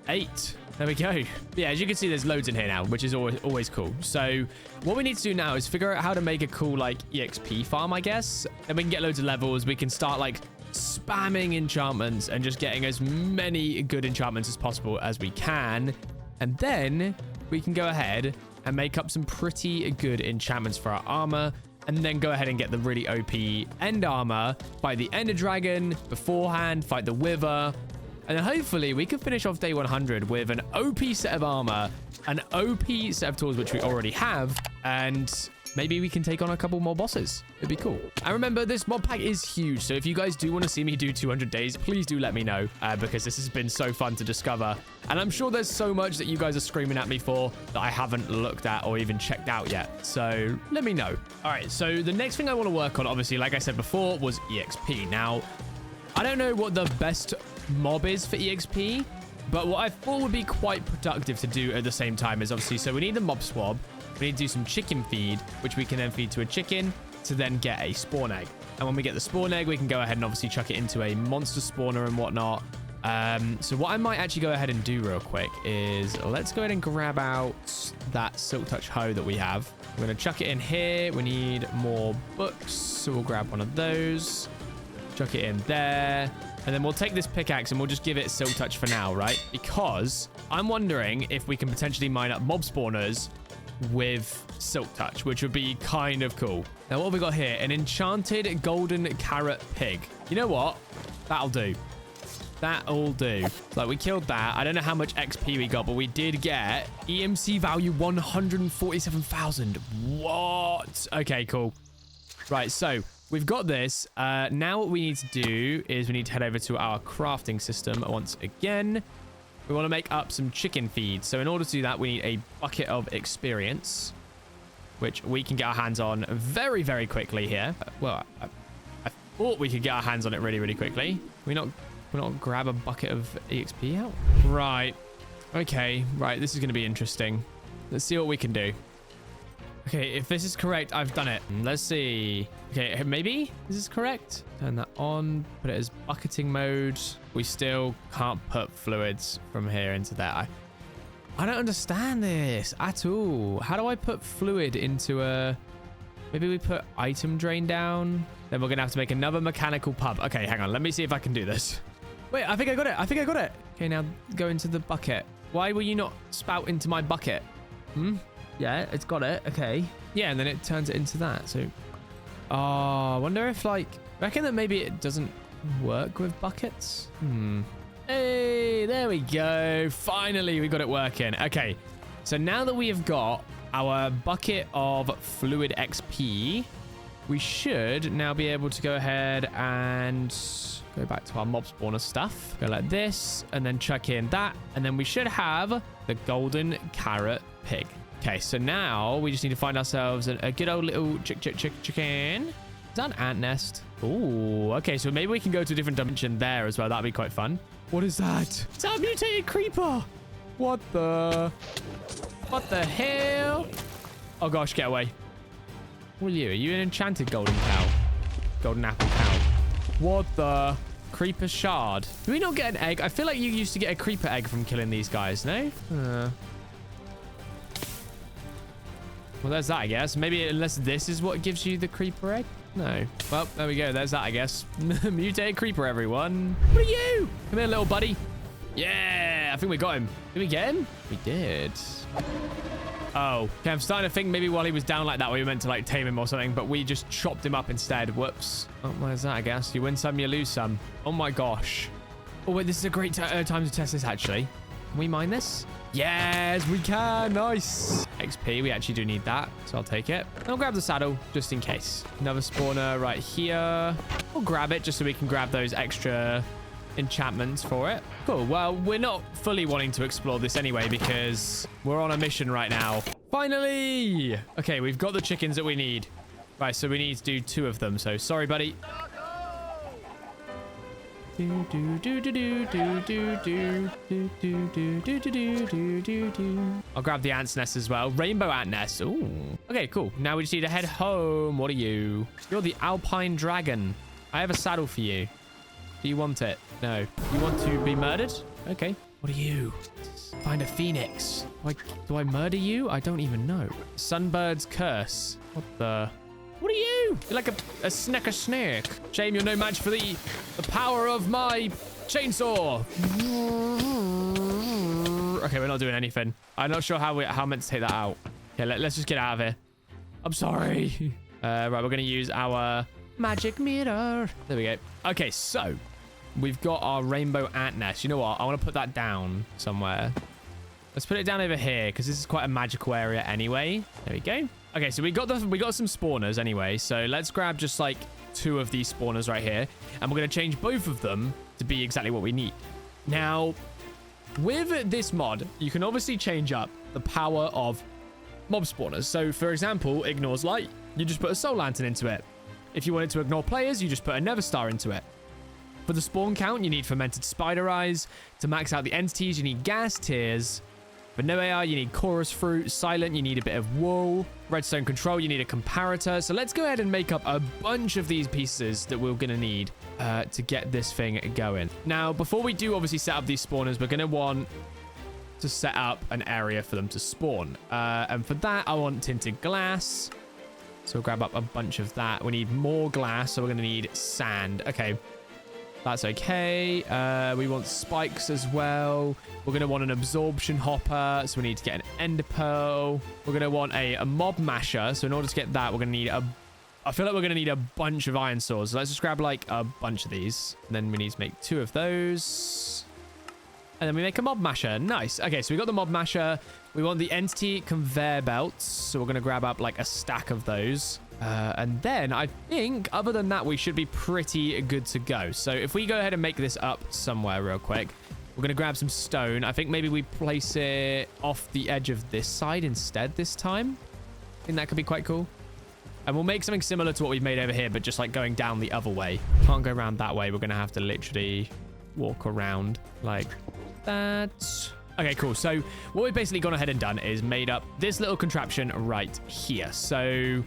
8. There we go. Yeah, as you can see, there's loads in here now, which is always cool. So what we need to do now is figure out how to make a cool like EXP farm, I guess. Then we can get loads of levels. We can start like spamming enchantments and just getting as many good enchantments as possible as we can. And then we can go ahead and make up some pretty good enchantments for our armor, and then go ahead and get the really OP end armor, fight the Ender Dragon beforehand, fight the Wither, and then hopefully we can finish off day 100 with an OP set of armor, an OP set of tools, which we already have, and maybe we can take on a couple more bosses. It'd be cool. And remember, this mod pack is huge. So if you guys do want to see me do 200 days, please do let me know because this has been so fun to discover. And I'm sure there's so much that you guys are screaming at me for that I haven't looked at or even checked out yet. So let me know. All right. So the next thing I want to work on, obviously, like I said before, was EXP. Now, I don't know what the best mob is for EXP, but what I thought would be quite productive to do at the same time is obviously, so we need the mob swab. We need to do some chicken feed, which we can then feed to a chicken to then get a spawn egg. And when we get the spawn egg, we can go ahead and obviously chuck it into a monster spawner and whatnot. So what I might actually go ahead and do real quick is let's go ahead and grab out that Silk Touch hoe that we have. We're going to chuck it in here. We need more books. So we'll grab one of those, chuck it in there. And then we'll take this pickaxe and we'll just give it Silk Touch for now, right? Because I'm wondering if we can potentially mine up mob spawners with Silk Touch, which would be kind of cool. Now, what have we got here? An enchanted golden carrot pig. You know what? That'll do. That'll do. Like, we killed that. I don't know how much XP we got, but we did get EMC value 147,000. What? Okay, cool. Right, so we've got this. Now what we need to do is we need to head over to our crafting system once again. We want to make up some chicken feed. So in order to do that, we need a bucket of experience, which we can get our hands on very, very quickly here. Well, I thought we could get our hands on it really, really quickly. We not grab a bucket of EXP out? Right. Okay. Right. This is going to be interesting. Let's see what we can do. Okay, if this is correct, I've done it. Let's see. Okay, maybe this is correct. Turn that on. Put it as bucketing mode. We still can't put fluids from here into there. I don't understand this at all. How do I put fluid into a... Maybe we put item drain down. Then we're going to have to make another mechanical pump. Okay, hang on. Let me see if I can do this. Wait, I think I got it. I think I got it. Okay, now go into the bucket. Why will you not spout into my bucket? Yeah, it's got it. Okay. Yeah, and then it turns it into that. So, I wonder if, like, I reckon that maybe it doesn't work with buckets. Hey, there we go. Finally, we got it working. Okay. So now that we have got our bucket of fluid XP, we should now be able to go ahead and go back to our mob spawner stuff. Go like this, and then chuck in that. And then we should have the golden carrot pig. Okay, so now we just need to find ourselves a good old little chicken. Is that an ant nest? Ooh, okay, so maybe we can go to a different dimension there as well. That'd be quite fun. What is that? It's a mutated creeper. What the hell? Oh gosh, get away. What are you? Are you an enchanted golden cow? Golden apple cow. What the? Creeper shard. Do we not get an egg? I feel like you used to get a creeper egg from killing these guys, no? Well, there's that, I guess. Maybe unless this is what gives you the creeper egg? No. Well, there we go. There's that, I guess. Mutated creeper, everyone. What are you? Come here, little buddy. Yeah, I think we got him. Did we get him? We did. Oh, okay. I'm starting to think maybe while he was down like that, we were meant to like tame him or something, but we just chopped him up instead. Whoops. Oh, where's that, I guess? You win some, you lose some. Oh my gosh. Oh, wait, this is a great time to test this, actually. Can we mine this? Yes, we can. Nice. XP, we actually do need that, so I'll take it. I'll grab the saddle just in case. Another spawner right here. We'll grab it just so we can grab those extra enchantments for it. Cool. Well, we're not fully wanting to explore this anyway because we're on a mission right now. Finally. Okay, we've got the chickens that we need. Right, so we need to do 2 of them. So sorry, buddy. I'll grab the ant's nest as well. Rainbow ant nest. Ooh. Okay, cool. Now we just need to head home. What are you? You're the Alpine Dragon. I have a saddle for you. Do you want it? No. You want to be murdered? Okay. What are you? Find a phoenix. Do I murder you? I don't even know. Sunbird's curse. What the... What are you? You're like a snake. Shame you're no match for the power of my chainsaw. Okay, we're not doing anything. I'm not sure how I'm meant to take that out. Okay, let's just get out of here. I'm sorry. Right, we're going to use our magic mirror. There we go. Okay, so we've got our rainbow ant nest. You know what? I want to put that down somewhere. Let's put it down over here because this is quite a magical area anyway. There we go. Okay, so we got some spawners anyway. So let's grab just like 2 of these spawners right here, and we're going to change both of them to be exactly what we need. Now, with this mod, you can obviously change up the power of mob spawners. So for example, ignores light, you just put a soul lantern into it. If you wanted to ignore players, you just put a nether star into it. For the spawn count, you need fermented spider eyes. To max out the entities, you need gas tears. For no AI, you need chorus fruit. Silent, you need a bit of wool. Redstone control, you need a comparator. So let's go ahead and make up a bunch of these pieces that we're going to need to get this thing going. Now, before we do obviously set up these spawners, we're going to want to set up an area for them to spawn. And for that, I want tinted glass. So we'll grab up a bunch of that. We need more glass, so we're going to need sand. Okay. That's okay. We want spikes as well. We're going to want an absorption hopper, so we need to get an ender pearl. We're going to want a mob masher, so in order to get that, we're going to need I feel like we're going to need a bunch of iron swords. So let's just grab like a bunch of these. And then we need to make 2 of those. And then we make a mob masher. Nice. Okay, so we got the mob masher. We want the entity conveyor belts, so we're going to grab up like a stack of those. And then I think other than that, we should be pretty good to go. So if we go ahead and make this up somewhere real quick, we're going to grab some stone. I think maybe we place it off the edge of this side instead this time. I think that could be quite cool. And we'll make something similar to what we've made over here, but just like going down the other way. Can't go around that way. We're going to have to literally walk around like that. Okay, cool. So what we've basically gone ahead and done is made up this little contraption right here. So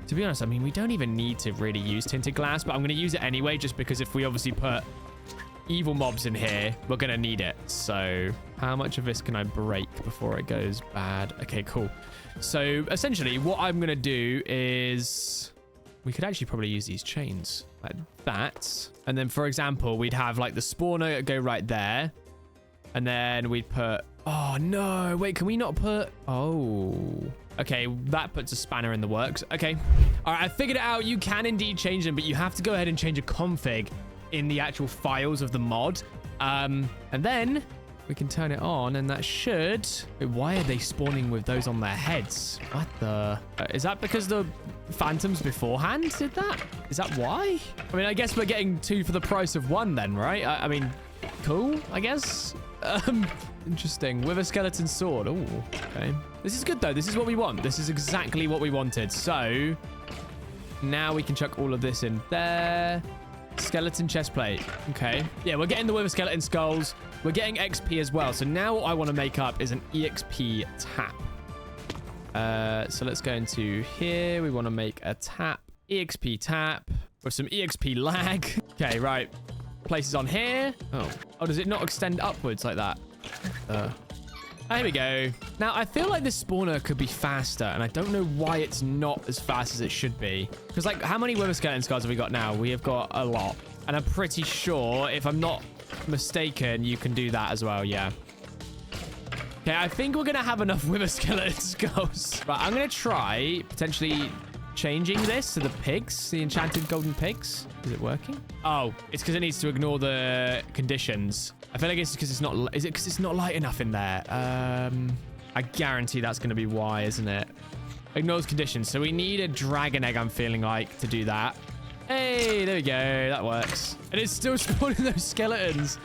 to be honest, I mean, we don't even need to really use tinted glass, but I'm going to use it anyway, just because if we obviously put evil mobs in here, we're going to need it. So how much of this can I break before it goes bad? Okay, cool. So essentially what I'm going to do is we could actually probably use these chains like that. And then, for example, we'd have like the spawner go right there. And then we'd put... Oh, no. Wait, can we not put... Oh... Okay, that puts a spanner in the works. Okay. All right, I figured it out. You can indeed change them, but you have to go ahead and change a config in the actual files of the mod. And then we can turn it on, and that should... Wait, why are they spawning with those on their heads? What the... is that because the phantoms beforehand did that? Is that why? I mean, I guess we're getting 2 for the price of 1 then, right? I mean, cool, I guess. Interesting. With a skeleton sword. Oh, okay. This is good, though. This is what we want. This is exactly what we wanted. So now we can chuck all of this in there. Skeleton chestplate. Okay. Yeah, we're getting the wither skeleton skulls. We're getting XP as well. So now what I want to make up is an EXP tap. So let's go into here. We want to make a tap. EXP tap with some EXP lag. Okay, right. Places on here. Oh, does it not extend upwards like that? Here we go. Now, I feel like this spawner could be faster, and I don't know why it's not as fast as it should be. Because, like, how many wither skeleton skulls have we got now? We have got a lot. And I'm pretty sure, if I'm not mistaken, you can do that as well, yeah. Okay, I think we're going to have enough wither skeleton skulls. Right, I'm going to try potentially changing this to the pigs, the enchanted golden pigs. Is it working? Oh, it's because it needs to ignore the conditions. I feel like it's because it's not... Is it because it's not light enough in there? I guarantee that's going to be why, isn't it? Ignores conditions. So we need a dragon egg, I'm feeling like, to do that. Hey, there we go. That works. And it's still spawning those skeletons.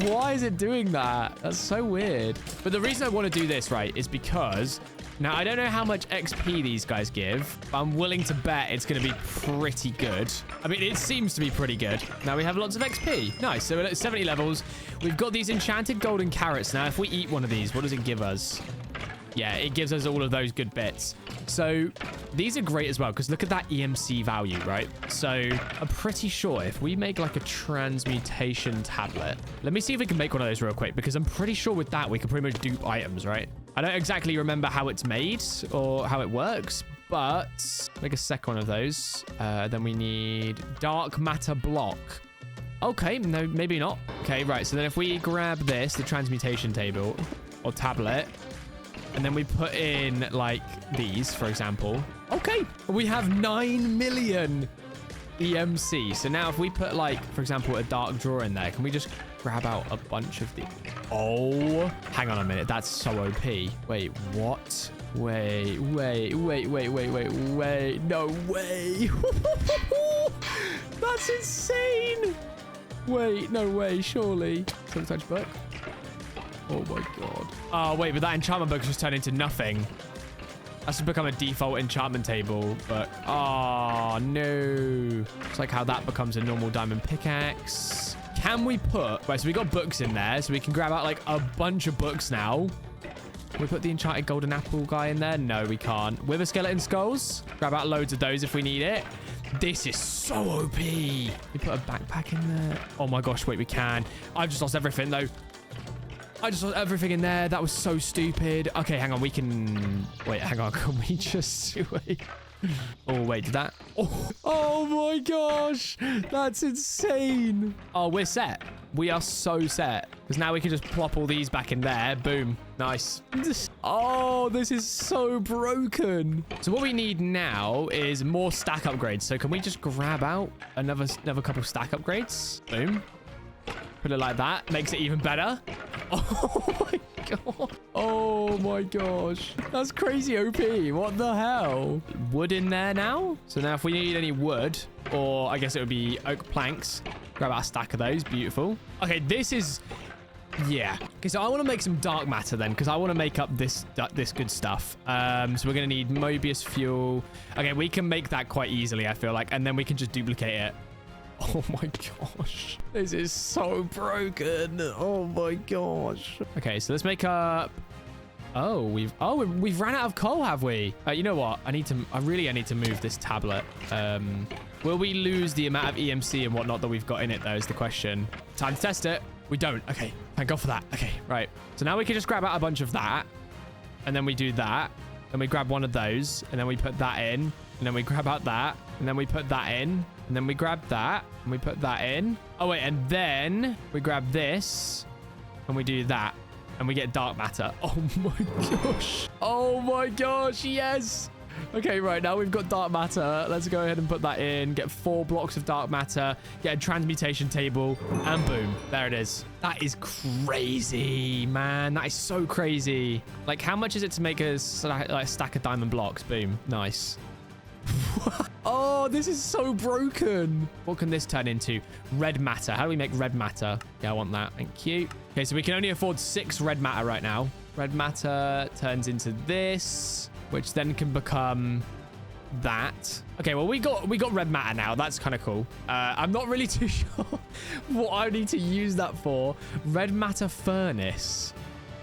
Why is it doing that? That's so weird. But the reason I want to do this, right, is because... Now, I don't know how much XP these guys give, but I'm willing to bet it's going to be pretty good. I mean, it seems to be pretty good. Now, we have lots of XP. Nice. So, we're at 70 levels. We've got these enchanted golden carrots. Now, if we eat one of these, what does it give us? Yeah, it gives us all of those good bits. So, these are great as well, because look at that EMC value, right? So, I'm pretty sure if we make, like, a transmutation tablet... Let me see if we can make one of those real quick, because I'm pretty sure with that, we can pretty much dupe items, right? I don't exactly remember how it's made or how it works, but make a second one of those. Then we need dark matter block. Okay, no, maybe not. Okay, right. So then if we grab this, the transmutation table or tablet, And then we put in, like, these, for example. Okay. We have 9 million EMC. So now if we put, like, for example, a dark drawer in there, can we just grab out a bunch of the... Oh, hang on a minute. That's so OP. Wait, what? Wait. No way. That's insane. Wait, no way, surely. Silk touch book. Oh my god. Oh, wait, but that enchantment book just turned into nothing. That's just become a default enchantment table, but... Oh, no. It's like how that becomes a normal diamond pickaxe. Can we put... Right, so we got books in there, so we can grab out, like, a bunch of books now. Can we put the enchanted golden apple guy in there? No, we can't. Wither skeleton skulls. Grab out loads of those if we need it. This is so OP. We put a backpack in there. Oh my gosh, wait, we can. I've just lost everything, though. I just lost everything in there. That was so stupid. Okay, hang on. We can... Wait, hang on. Can we just... Wait. Oh, wait. Did that... Oh my gosh. That's insane. Oh, we're set. We are so set. Because now we can just plop all these back in there. Boom. Nice. Oh, this is so broken. So what we need now is more stack upgrades. So can we just grab out another couple stack upgrades? Boom. Put it like that. Makes it even better. Oh my god. Oh my gosh. That's crazy OP. What the hell? Wood in there now. So now if we need any wood, or I guess it would be oak planks, grab out a stack of those. Beautiful. Okay, this is... Yeah. Okay, so I want to make some dark matter then, because I want to make up this good stuff. So we're going to need Mobius fuel. Okay, we can make that quite easily, I feel like, and then we can just duplicate it. Oh my gosh. This is so broken. Oh my gosh. Okay, so let's make up... Oh, we've ran out of coal, have we? You know what? I need to move this tablet. Will we lose the amount of EMC and whatnot that we've got in it, though, is the question. Time to test it. We don't. Okay. Thank God for that. Okay, right. So now we can just grab out a bunch of that. And then we do that. Then we grab one of those. And then we put that in. And then we grab out that. And then we put that in. And then we grab that. And we put that in. Oh, wait. And then we grab this. And we do that. And we get dark matter. Oh, my gosh. Oh, my gosh. Yes. Okay, right. Now we've got dark matter. Let's go ahead and put that in. Get 4 blocks of dark matter. Get a transmutation table. And boom. There it is. That is crazy, man. That is so crazy. Like, how much is it to make a stack of diamond blocks? Boom. Nice. Oh, this is so broken. What can this turn into? Red matter. How do we make red matter? Yeah, I want that. Thank you. Okay, so we can only afford 6 red matter right now. Red matter turns into this, which then can become that. Okay, well, we got red matter now. That's kind of cool. I'm not really too sure what I need to use that for. Red matter furnace.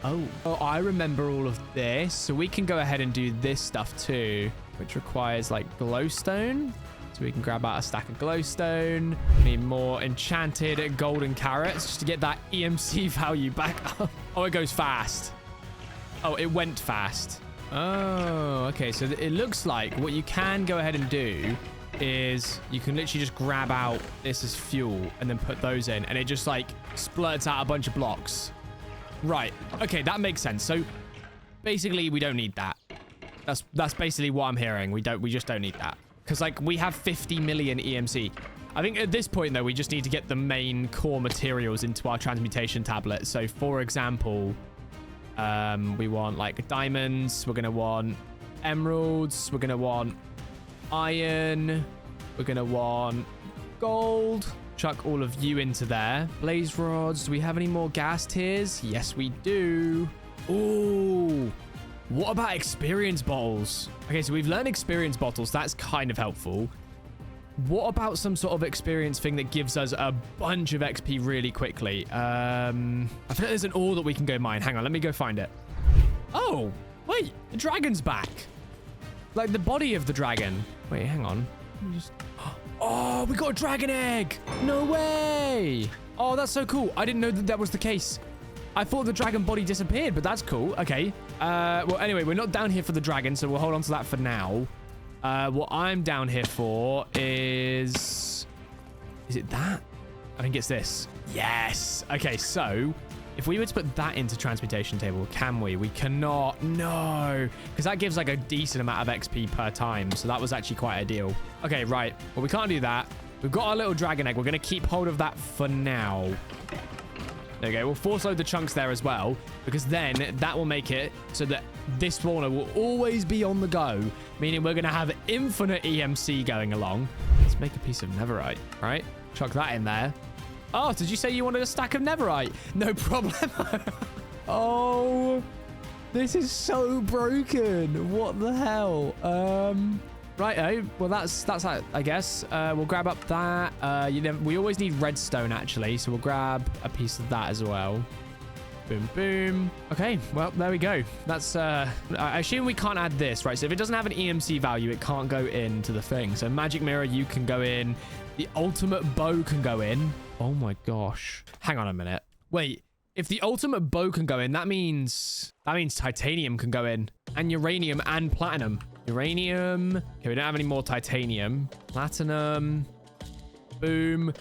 Oh, I remember all of this. So we can go ahead and do this stuff too, which requires like glowstone. So we can grab out a stack of glowstone. We need more enchanted golden carrots just to get that EMC value back up. Oh, it goes fast. Oh, it went fast. Oh, okay. So it looks like what you can go ahead and do is you can literally just grab out this as fuel and then put those in, and it just like splurts out a bunch of blocks. Right. Okay, that makes sense. So basically we don't need that. That's basically what I'm hearing. We just don't need that. Because like we have 50 million EMC. I think at this point though, we just need to get the main core materials into our transmutation tablet. So for example, we want like diamonds. We're going to want emeralds. We're going to want iron. We're going to want gold. Chuck all of you into there. Blaze rods. Do we have any more gas tiers? Yes, we do. Ooh. What about experience bottles? Okay, so we've learned experience bottles. That's kind of helpful. What about some sort of experience thing that gives us a bunch of XP really quickly? I feel like there's an ore that we can go mine. Hang on, let me go find it. Oh, wait. The dragon's back. Like the body of the dragon. Wait, hang on. Let me just... Oh, we got a dragon egg. No way. Oh, that's so cool. I didn't know that was the case. I thought the dragon body disappeared, but that's cool. Okay. Well, anyway, we're not down here for the dragon, so we'll hold on to that for now. What I'm down here for is... Is it that? I think it's this. Yes. Okay, so If we were to put that into transmutation table, can we? We cannot. No. Because that gives like a decent amount of XP per time. So that was actually quite ideal. Okay, right. Well, we can't do that. We've got our little dragon egg. We're going to keep hold of that for now. There we go. We'll force load the chunks there as well, because then that will make it so that this spawner will always be on the go, meaning we're going to have infinite EMC going along. Let's make a piece of netherite, right? Chuck that in there. Oh, did you say you wanted a stack of netherite? No problem. Oh, this is so broken. What the hell? Right, well, that's I guess. We'll grab up that. We always need redstone, actually, so we'll grab a piece of that as well. Boom, boom. Okay, well, there we go. That's, I assume we can't add this, right? So if it doesn't have an EMC value, it can't go into the thing. So magic mirror, you can go in. The ultimate bow can go in. Oh my gosh. Hang on a minute. Wait, if the ultimate bow can go in, that means titanium can go in, and uranium and platinum. Uranium. Okay, we don't have any more titanium. Platinum. Boom.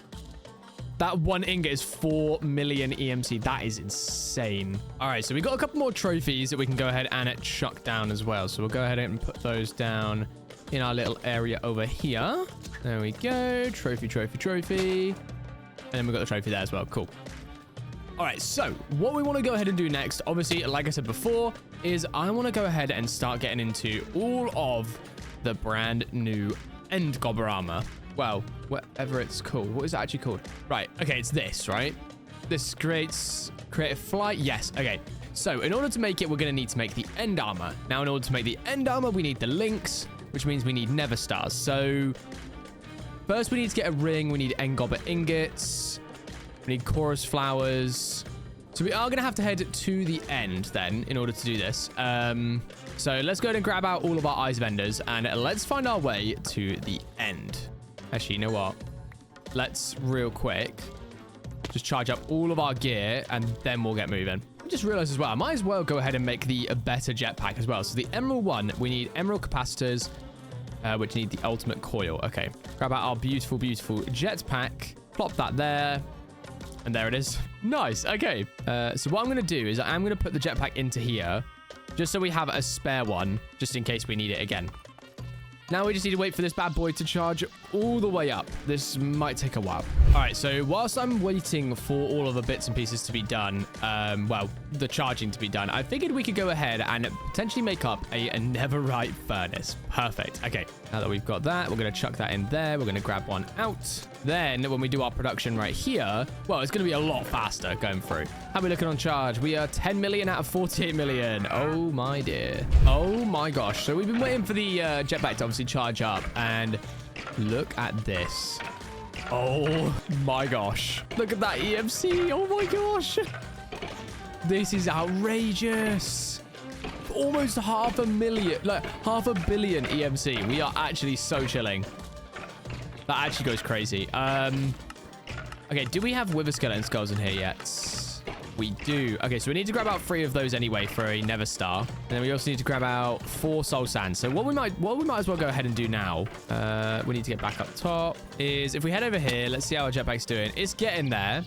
That one ingot is 4 million EMC. That is insane. All right, so we got a couple more trophies that we can go ahead and chuck down as well. So we'll go ahead and put those down in our little area over here. There we go. Trophy, trophy, trophy. And then we've got the trophy there as well. Cool. All right, so what we want to go ahead and do next, obviously, like I said before, is I want to go ahead and start getting into all of the brand new end gobber armor. Well, whatever it's called. What is it actually called? Right. Okay, it's this, right? This creates creative flight. Yes. Okay. So in order to make it, we're going to need to make the end armor. Now, in order to make the end armor, we need the links, which means we need nether stars. So first, we need to get a ring. We need end gobber ingots. We need chorus flowers. So we are going to have to head to the end then in order to do this. So let's go ahead and grab out all of our ice vendors and let's find our way to the end. Actually, you know what? Let's real quick just charge up all of our gear and then we'll get moving. I just realized as well, I might as well go ahead and make the better jetpack as well. So the emerald one, we need emerald capacitors, which need the ultimate coil. Okay, grab out our beautiful, beautiful jetpack. Plop that there. And there it is. Nice. Okay. So what I'm going to do is I'm going to put the jetpack into here just so we have a spare one just in case we need it again. Now we just need to wait for this bad boy to charge all the way up. This might take a while. All right, so whilst I'm waiting for all of the bits and pieces to be done, well, the charging to be done, I figured we could go ahead and potentially make up a netherite furnace. Perfect. Okay, now that we've got that, we're going to chuck that in there. We're going to grab one out. Then when we do our production right here, well, it's going to be a lot faster going through. How are we looking on charge? We are 10 million out of 48 million. Oh, my dear. Oh, my gosh. So we've been waiting for the jetpack to obviously charge up, and look at this. Oh my gosh, look at that EMC. Oh my gosh, this is outrageous. Almost 500,000, like 500 million EMC. We are actually so chilling. That actually goes crazy. Okay, do we have wither skeleton skulls in here yet? We do. Okay, so we need to grab out 3 of those anyway for a nether star. And then we also need to grab out 4 soul sands. So what we might as well go ahead and do now, we need to get back up top, is if we head over here, let's see how our jetpack's doing. It's getting there.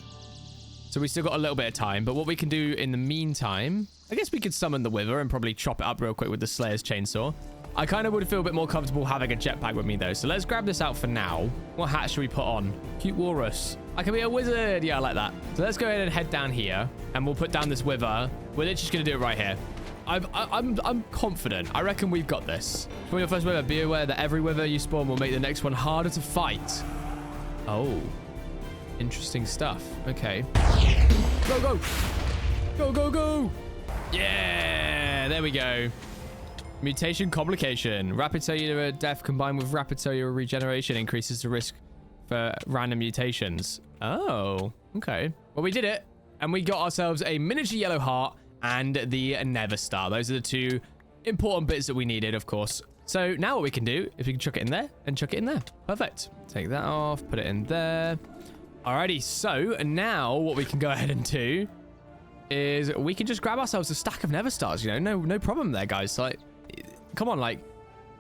So we still got a little bit of time. But what we can do in the meantime, I guess we could summon the wither and probably chop it up real quick with the Slayer's chainsaw. I kind of would feel a bit more comfortable having a jetpack with me, though. So let's grab this out for now. What hat should we put on? Cute walrus. I can be a wizard. Yeah, I like that. So let's go ahead and head down here, and we'll put down this wither. We're literally just going to do it right here. I'm confident. I reckon we've got this. For your first wither, be aware that every wither you spawn will make the next one harder to fight. Oh. Interesting stuff. Okay. Go, go. Go, go, go. Yeah. There we go. Mutation complication. Rapid cellular death combined with rapid cellular regeneration increases the risk for random mutations. Oh, okay. Well, we did it. And we got ourselves a miniature yellow heart and the nether star. Those are the 2 important bits that we needed, of course. So now what we can do is we can chuck it in there and chuck it in there. Perfect. Take that off, put it in there. Alrighty, so now what we can go ahead and do is we can just grab ourselves a stack of nether stars, you know, no problem there, guys. Like, come on, like,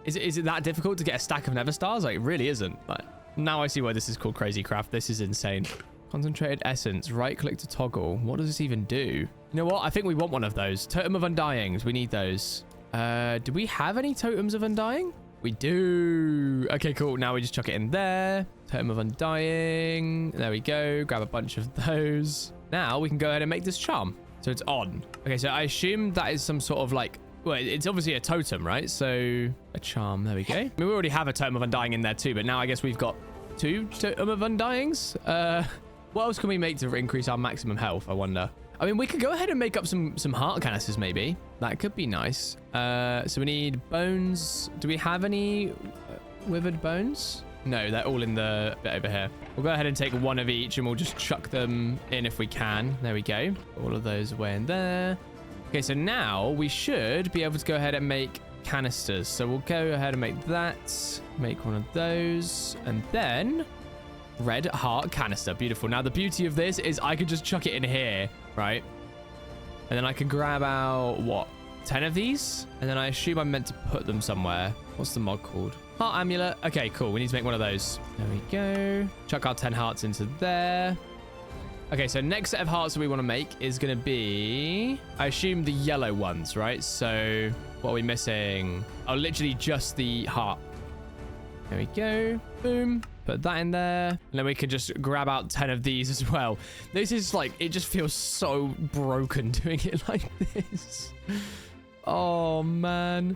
is it that difficult to get a stack of nether stars? Like, it really isn't. Like, now I see why this is called crazy craft. This is insane. Concentrated essence. Right click to toggle. What does this even do? You know what? I think we want one of those. Totem of Undyings. We need those. Do we have any totems of Undying? We do. Okay, cool. Now we just chuck it in there. Totem of Undying. There we go. Grab a bunch of those. Now we can go ahead and make this charm. So it's on. Okay, so I assume that is some sort of like... Well, it's obviously a totem, right? So a charm. There we go. I mean, we already have a Totem of Undying in there too, but now I guess we've got 2 Totem of Undyings. What else can we make to increase our maximum health, I wonder? I mean, we could go ahead and make up some heart canisters, maybe. That could be nice. So we need bones. Do we have any withered bones? No, they're all in the bit over here. We'll go ahead and take one of each and we'll just chuck them in if we can. There we go. All of those away in there. Okay, so now we should be able to go ahead and make canisters. So we'll go ahead and make that. Make one of those. And then... red heart canister. Beautiful. Now, the beauty of this is I could just chuck it in here, right? And then I can grab out, what, 10 of these? And then I assume I'm meant to put them somewhere. What's the mod called? Heart amulet. Okay, cool. We need to make one of those. There we go. Chuck our 10 hearts into there. Okay, so next set of hearts that we want to make is going to be, I assume, the yellow ones, right? So what are we missing? Oh, literally just the heart. There we go. Boom. Put that in there. And then we can just grab out 10 of these as well. This is like, it just feels so broken doing it like this. Oh, man.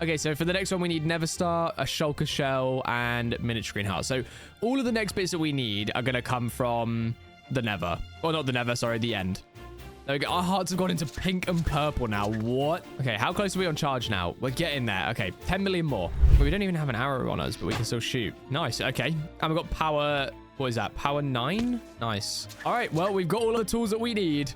Okay, so for the next one, we need Neverstar, a Shulker Shell, and Miniature Green Heart. So all of the next bits that we need are going to come from the Nether. Well, not the Nether, sorry, the end. There we go. Our hearts have gone into pink and purple now. What? Okay, how close are we on charge now? We're getting there. Okay, 10 million more. Well, we don't even have an arrow on us, but we can still shoot. Nice. Okay. And we've got power... What is that? Power 9? Nice. All right. Well, we've got all of the tools that we need.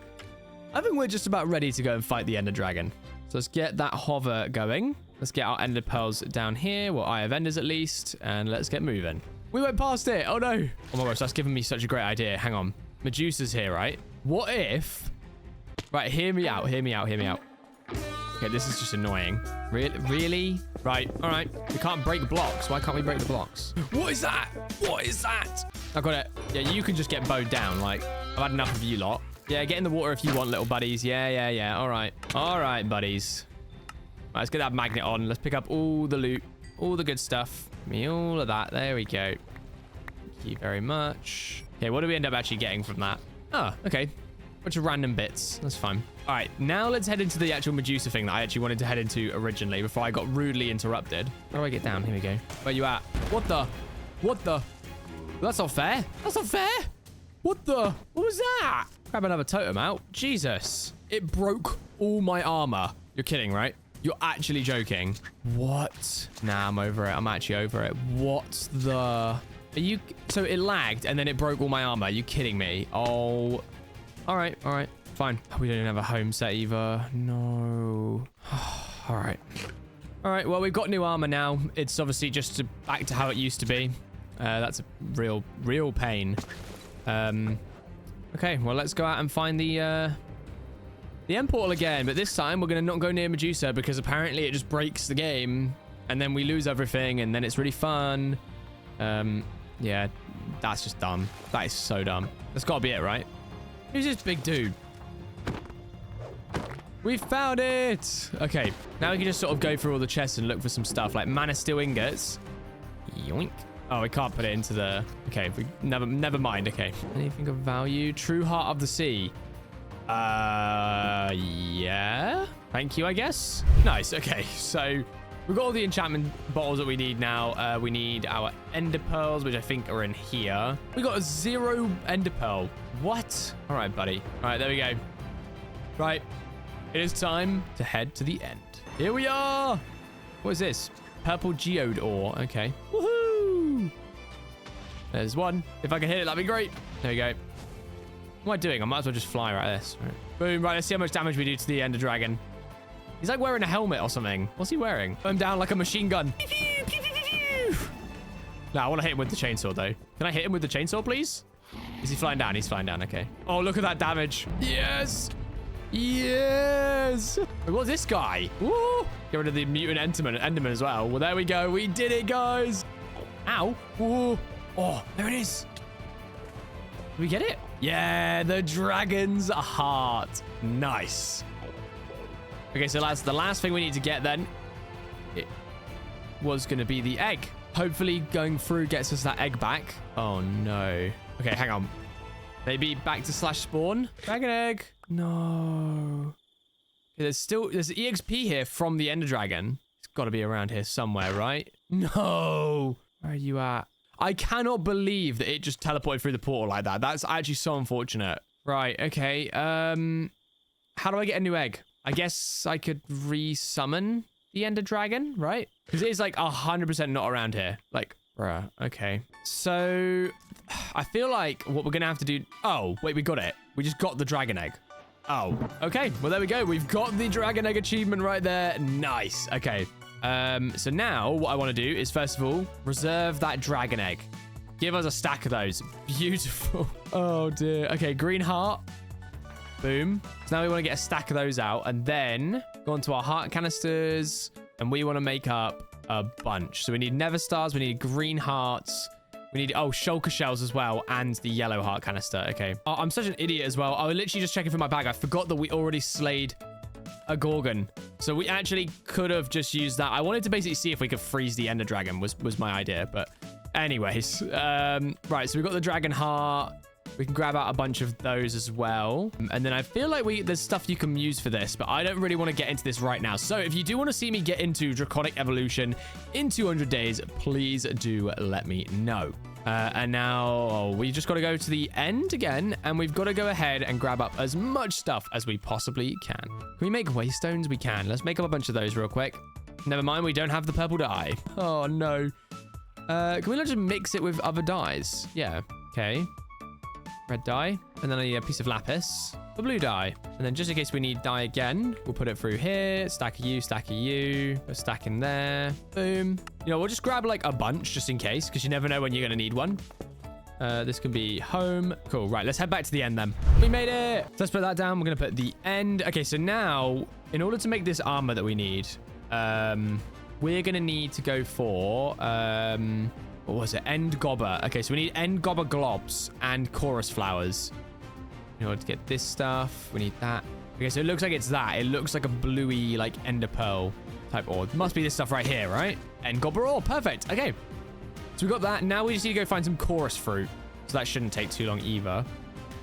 I think we're just about ready to go and fight the Ender Dragon. So let's get that hover going. Let's get our Ender Pearls down here. Well, Eye of Enders at least. And let's get moving. We went past it. Oh, no. Oh, my gosh. That's given me such a great idea. Hang on. Medusa's here, right? What if... Right, hear me out. Hear me out. Hear me out. Okay, this is just annoying. Really? Right. All right. We can't break blocks. Why can't we break the blocks? What is that? What is that? I got it. Yeah, you can just get bowed down. Like, I've had enough of you lot. Yeah, get in the water if you want, little buddies. Yeah. All right. All right, buddies. Right, let's get that magnet on. Let's pick up all the loot. All the good stuff. Give me all of that. There we go. Thank you very much. Okay, what do we end up actually getting from that? Oh, okay. Bunch of random bits. That's fine. All right, now let's head into the actual Medusa thing that I actually wanted to head into originally before I got rudely interrupted. How do I get down? Here we go. Where you at? What the? That's not fair. That's not fair. What the? What was that? Grab another totem out. Jesus. It broke all my armor. You're kidding, right? You're actually joking. What? Nah, I'm over it. I'm actually over it. What the? Are you... So it lagged and then it broke all my armor. Are you kidding me? Oh... All right. Fine. We don't even have a home set either. No. All right. Well, we've got new armor now. It's obviously just back to how it used to be. That's a real pain. Okay. Well, let's go out and find the end portal again. But this time, we're going to not go near Medusa because apparently it just breaks the game. And then we lose everything. And then it's really fun. Yeah. That's just dumb. That is so dumb. That's got to be it, right? Who's this big dude? We found it! Okay, now we can just sort of go through all the chests and look for some stuff, like mana steel ingots. Yoink. Oh, we can't put it into the... Okay, never mind, okay. Anything of value? True Heart of the Sea. Yeah? Thank you, I guess? Nice, okay. So, we've got all the enchantment bottles that we need now. We need our Ender Pearls, which I think are in here. We got a 0 Ender Pearl. What? All right, buddy. All right, there we go. Right. It is time to head to the end. Here we are. What is this? Purple geode ore. Okay. Woohoo! There's one. If I can hit it, that'd be great. There we go. What am I doing? I might as well just fly right this. Right. Boom. Right, let's see how much damage we do to the Ender Dragon. He's like wearing a helmet or something. What's he wearing? I'm down like a machine gun. No, I want to hit him with the chainsaw, though. Can I hit him with the chainsaw, please? Is he flying down? He's flying down. Okay. Oh, look at that damage. Yes. Yes. What's this guy? Woo. Get rid of the mutant Enderman as well. Well, there we go. We did it, guys. Ow. Whoa. Oh, there it is. we get it? Yeah, the dragon's heart. Nice. Okay, so that's the last thing we need to get then. It was going to be the egg. Hopefully going through gets us that egg back. Oh, no. Okay, hang on. Maybe back to /spawn. Dragon egg. No. Okay, there's EXP here from the Ender Dragon. It's got to be around here somewhere, right? No. Where are you at? I cannot believe that it just teleported through the portal like that. That's actually so unfortunate. Right, okay. How do I get a new egg? I guess I could resummon the Ender Dragon, right? Because it is like 100% not around here. Like, bruh, okay. So, I feel like what we're going to have to do... Oh, wait, we got it. We just got the dragon egg. Oh, okay. Well, there we go. We've got the dragon egg achievement right there. Nice. Okay. So now what I want to do is, first of all, reserve that dragon egg. Give us a stack of those. Beautiful. Oh, dear. Okay, green heart. Boom. So now we want to get a stack of those out and then go onto our heart canisters and we want to make up a bunch. So we need nether stars. We need green hearts. We need, shulker shells as well and the yellow heart canister. Okay. Oh, I'm such an idiot as well. I was literally just checking for my bag. I forgot that we already slayed a Gorgon. So we actually could have just used that. I wanted to basically see if we could freeze the Ender Dragon was my idea. But anyways, right. So we've got the dragon heart. We can grab out a bunch of those as well. And then I feel like there's stuff you can use for this, but I don't really want to get into this right now. So if you do want to see me get into Draconic Evolution in 200 days, please do let me know. And now we just got to go to the end again, and we've got to go ahead and grab up as much stuff as we possibly can. Can we make waystones? We can. Let's make up a bunch of those real quick. Never mind, we don't have the purple dye. Oh, no. Can we not just mix it with other dyes? Yeah. Okay. Red dye, and then I need a piece of lapis for blue dye. And then just in case we need dye again, we'll put it through here. Stack of you, a stack in there. Boom. You know, we'll just grab like a bunch just in case, because you never know when you're going to need one. This can be home. Cool. Right, let's head back to the end then. We made it. So let's put that down. We're going to put the end. Okay, so now, in order to make this armor that we need, we're going to need to go for... what was it? End gobber. Okay, so we need end gobber globs and chorus flowers. In order to get this stuff, we need that. Okay, so it looks like it's that. It looks like a bluey, like ender pearl type ore. Must be this stuff right here, right? End gobber ore. Perfect. Okay. So we got that. Now we just need to go find some chorus fruit. So that shouldn't take too long either.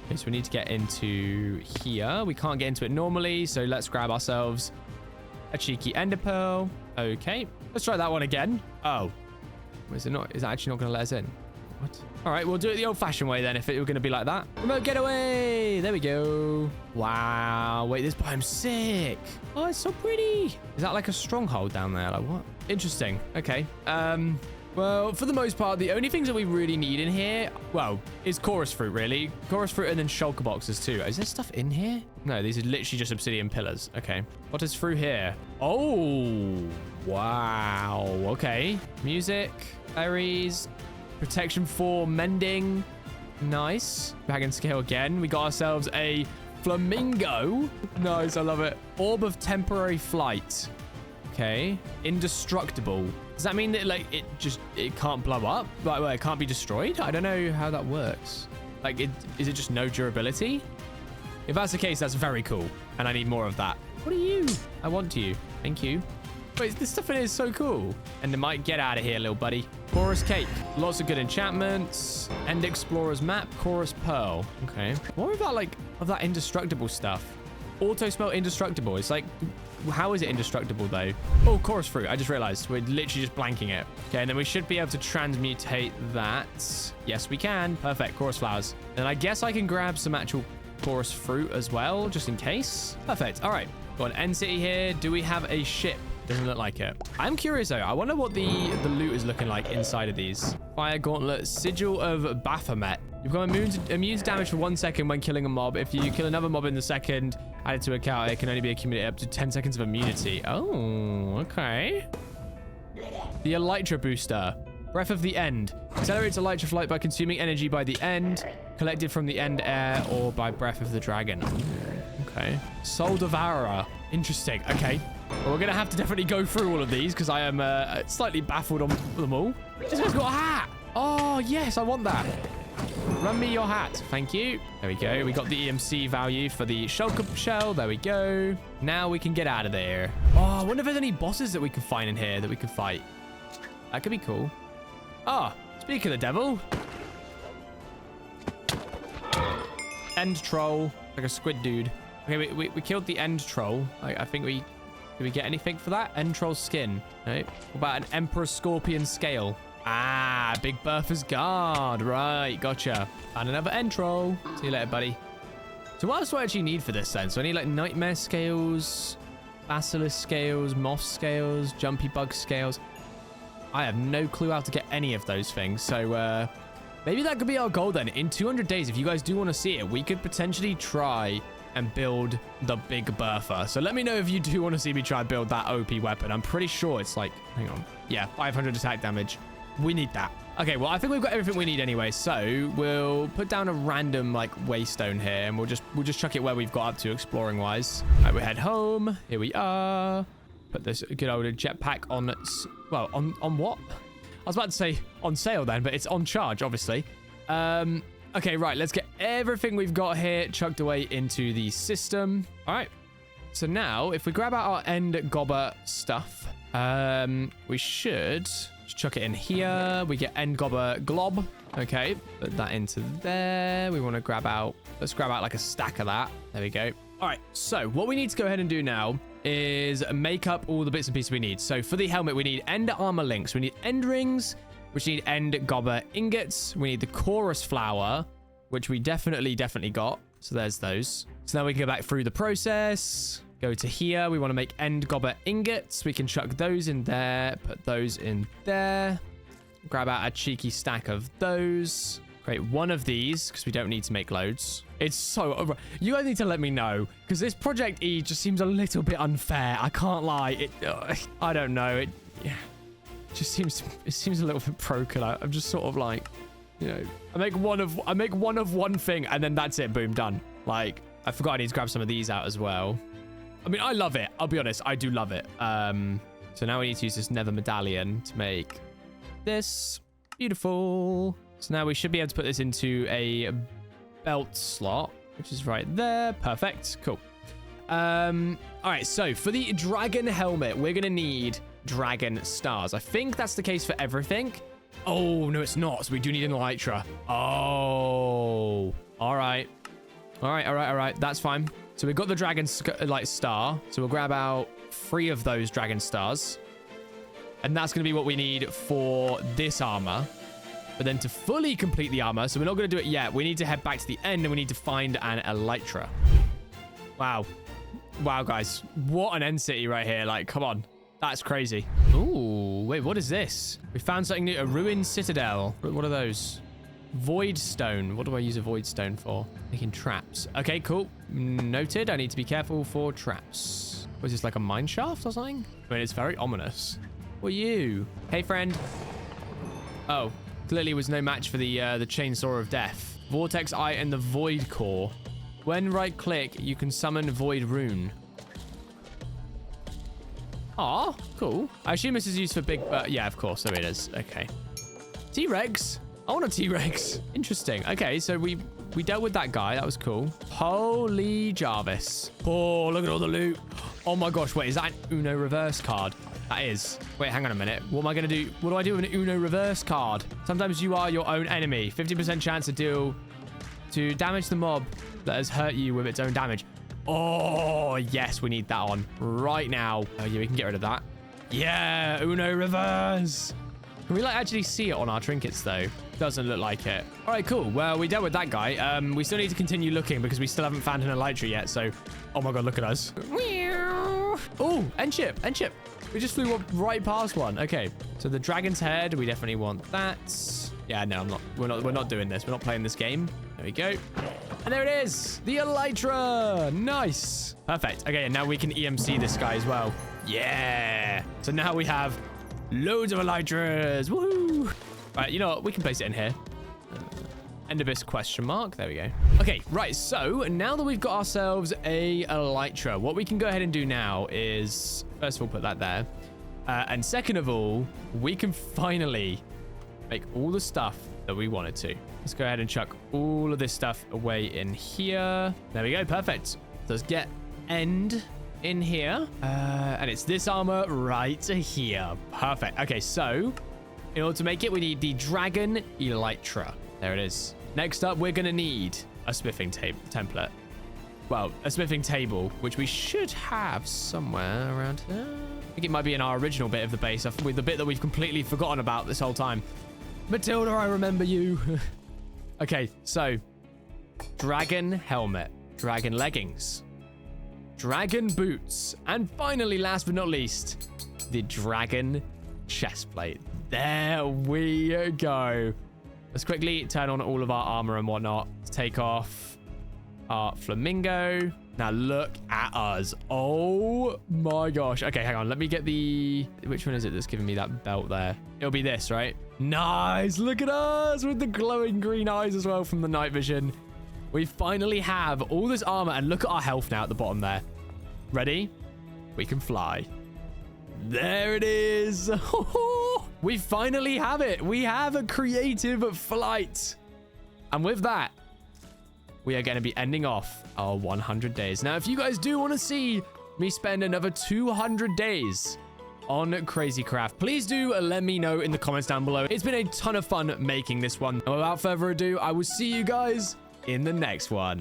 Okay, so we need to get into here. We can't get into it normally, so let's grab ourselves a cheeky ender pearl. Okay. Let's try that one again. Oh. Is it not? Is that actually not going to let us in? What? All right, we'll do it the old-fashioned way then if it were going to be like that. Remote getaway. There we go. Wow. Wait, this biome's sick. Oh, it's so pretty. Is that like a stronghold down there? Like what? Interesting. Okay. Well, for the most part, the only things that we really need in here, well, is chorus fruit, really. Chorus fruit and then shulker boxes too. Is there stuff in here? No, these are literally just obsidian pillars. Okay. What is through here? Oh, wow. Okay. Music, berries, protection 4, mending. Nice. Bag and scale again. We got ourselves a flamingo. Nice. I love it. Orb of temporary flight. Okay. Indestructible. Does that mean that like it can't blow up? Like, well, it can't be destroyed? I don't know how that works. Like, is it just no durability? If that's the case, that's very cool. And I need more of that. What are you? I want you. Thank you. Wait, this stuff in here is so cool. And it might get out of here, little buddy. Chorus cake. Lots of good enchantments. End explorer's map. Chorus pearl. Okay. More of that, like, of that indestructible stuff. Auto spell indestructible. It's like, how is it indestructible though? Oh, chorus fruit. I just realized we're literally just blanking it. Okay, and then we should be able to transmutate that. Yes, we can. Perfect. Chorus flowers. And I guess I can grab some actual chorus fruit as well, just in case. Perfect. All right. Got an end city here. Do we have a ship? Doesn't look like it. I'm curious though. I wonder what the loot is looking like inside of these. Fire gauntlet. Sigil of Baphomet. You've got immune to damage for 1 second when killing a mob. If you kill another mob in the second added to account, it can only be accumulated up to 10 seconds of immunity. Oh, okay. The Elytra booster. Breath of the End. Accelerates Elytra flight by consuming energy by the end, collected from the end air, or by breath of the dragon. Okay. Soul Devourer. Interesting. Okay. Well, we're going to have to definitely go through all of these because I am slightly baffled on them all. This one's got a hat. Oh, yes, I want that. Run me your hat. Thank you. There we go. We got the EMC value for the shulker shell. There we go. Now we can get out of there. Oh, I wonder if there's any bosses that we can find in here that we could fight. That could be cool. Oh, speak of the devil. End troll. Like a squid dude. Okay, we killed the end troll. I think we... Did we get anything for that? End troll skin. No. What about an emperor scorpion scale? Ah, Big Bertha's guard. Right, gotcha. And another end troll. See you later, buddy. So what else do I actually need for this then? So I need like nightmare scales, basilisk scales, moth scales, jumpy bug scales. I have no clue how to get any of those things. So maybe that could be our goal then. In 200 days, if you guys do want to see it, we could potentially try and build the Big Bertha. So let me know if you do want to see me try and build that OP weapon. I'm pretty sure it's like, hang on. Yeah, 500 attack damage. We need that. Okay, well, I think we've got everything we need anyway. So we'll put down a random like waystone here and we'll just chuck it where we've got up to exploring wise. All right, we head home. Here we are. Put this good old jetpack on, well, on what? I was about to say on sale then, but it's on charge, obviously. Okay, right, let's get everything we've got here chucked away into the system. All right, so now if we grab out our end gobber stuff, we should just chuck it in here. We get end gobber glob. Okay, put that into there. We want to grab out, let's grab out like a stack of that. There we go. All right, so what we need to go ahead and do now is make up all the bits and pieces we need. So for the helmet, we need end armor links. We need end rings, which need end gobber ingots. We need the chorus flower, which we definitely got. So there's those. So now we can go back through the process. Go to here. We want to make end gobber ingots. We can chuck those in there. Put those in there. Grab out a cheeky stack of those. Create one of these because we don't need to make loads. It's so over. You guys need to let me know because this Project E just seems a little bit unfair. I can't lie. I don't know. Yeah. It seems a little bit broken. I'm just sort of like, you know, I make one of one thing and then that's it. Boom, done. Like, I forgot I need to grab some of these out as well. I mean, I love it. I'll be honest. I do love it. So now we need to use this nether medallion to make this. Beautiful. So now we should be able to put this into a belt slot, which is right there. Perfect. Cool. All right. So for the dragon helmet, we're going to need dragon stars. I think that's the case for everything. Oh, no, it's not. So we do need an elytra. Oh, all right. All right. That's fine. So we've got the dragon like star. So we'll grab out 3 of those dragon stars. And that's going to be what we need for this armor. But then to fully complete the armor, so we're not going to do it yet. We need to head back to the end and we need to find an elytra. Wow. Wow, guys. What an end city right here. Like, come on. That's crazy. Ooh, wait, what is this? We found something new. A ruined citadel. What are those? Void stone. What do I use a void stone for? Making traps. Okay, cool. Noted. I need to be careful for traps. Was this like a mine shaft or something? I mean, it's very ominous. Who are you? Hey, friend. Oh, clearly was no match for the chainsaw of death. Vortex eye and the void core. When right click, you can summon void rune. Aw, cool. I assume this is used for big, yeah, of course, there it is. Okay. T-Rex. I want a T-Rex. Interesting. Okay, so we dealt with that guy. That was cool. Holy Jarvis. Oh, look at all the loot. Oh my gosh, wait, is that an Uno reverse card? That is. Wait, hang on a minute. What am I going to do? What do I do with an Uno reverse card? Sometimes you are your own enemy. 50% chance to damage the mob that has hurt you with its own damage. Oh, yes, we need that on right now. Oh, yeah, we can get rid of that. Yeah, Uno reverse. Can we like actually see it on our trinkets though? Doesn't look like it. All right, cool. Well, we dealt with that guy. We still need to continue looking because we still haven't found an elytra yet. So, oh my God, look at us. Oh, end ship. We just flew right past one. Okay, so the dragon's head, we definitely want that. Yeah, no, I'm not. We're not doing this. We're not playing this game. There we go. And there it is, the elytra. Nice. Perfect. Okay, and now we can EMC this guy as well. Yeah. So now we have loads of elytras. Woohoo. All right, you know what? We can place it in here. End of this question mark. There we go. Okay, right. So now that we've got ourselves a elytra, what we can go ahead and do now is, first of all, put that there. And second of all, we can finally make all the stuff that we wanted to. Let's go ahead and chuck all of this stuff away in here. There we go. Perfect. So let's get end in here. And it's this armor right here. Perfect. Okay, so in order to make it, we need the Dragon Elytra. There it is. Next up, we're going to need a smithing template. Well, a smithing table, which we should have somewhere around here. I think it might be in our original bit of the base, with the bit that we've completely forgotten about this whole time. Matilda, I remember you. Okay, so dragon helmet, dragon leggings, dragon boots, and finally, last but not least, the dragon chestplate. There we go. Let's quickly turn on all of our armor and whatnot. Let's take off our flamingo. Now look at us. Oh my gosh. Okay, hang on. Let me get the... Which one is it that's giving me that belt there? It'll be this, right? Nice. Look at us with the glowing green eyes as well from the night vision. We finally have all this armor, and look at our health now at the bottom there. Ready? We can fly. There it is. We finally have it. We have a creative flight. And with that, we are going to be ending off our 100 days. Now, if you guys do want to see me spend another 200 days on Crazy Craft, please do let me know in the comments down below. It's been a ton of fun making this one. And without further ado, I will see you guys in the next one.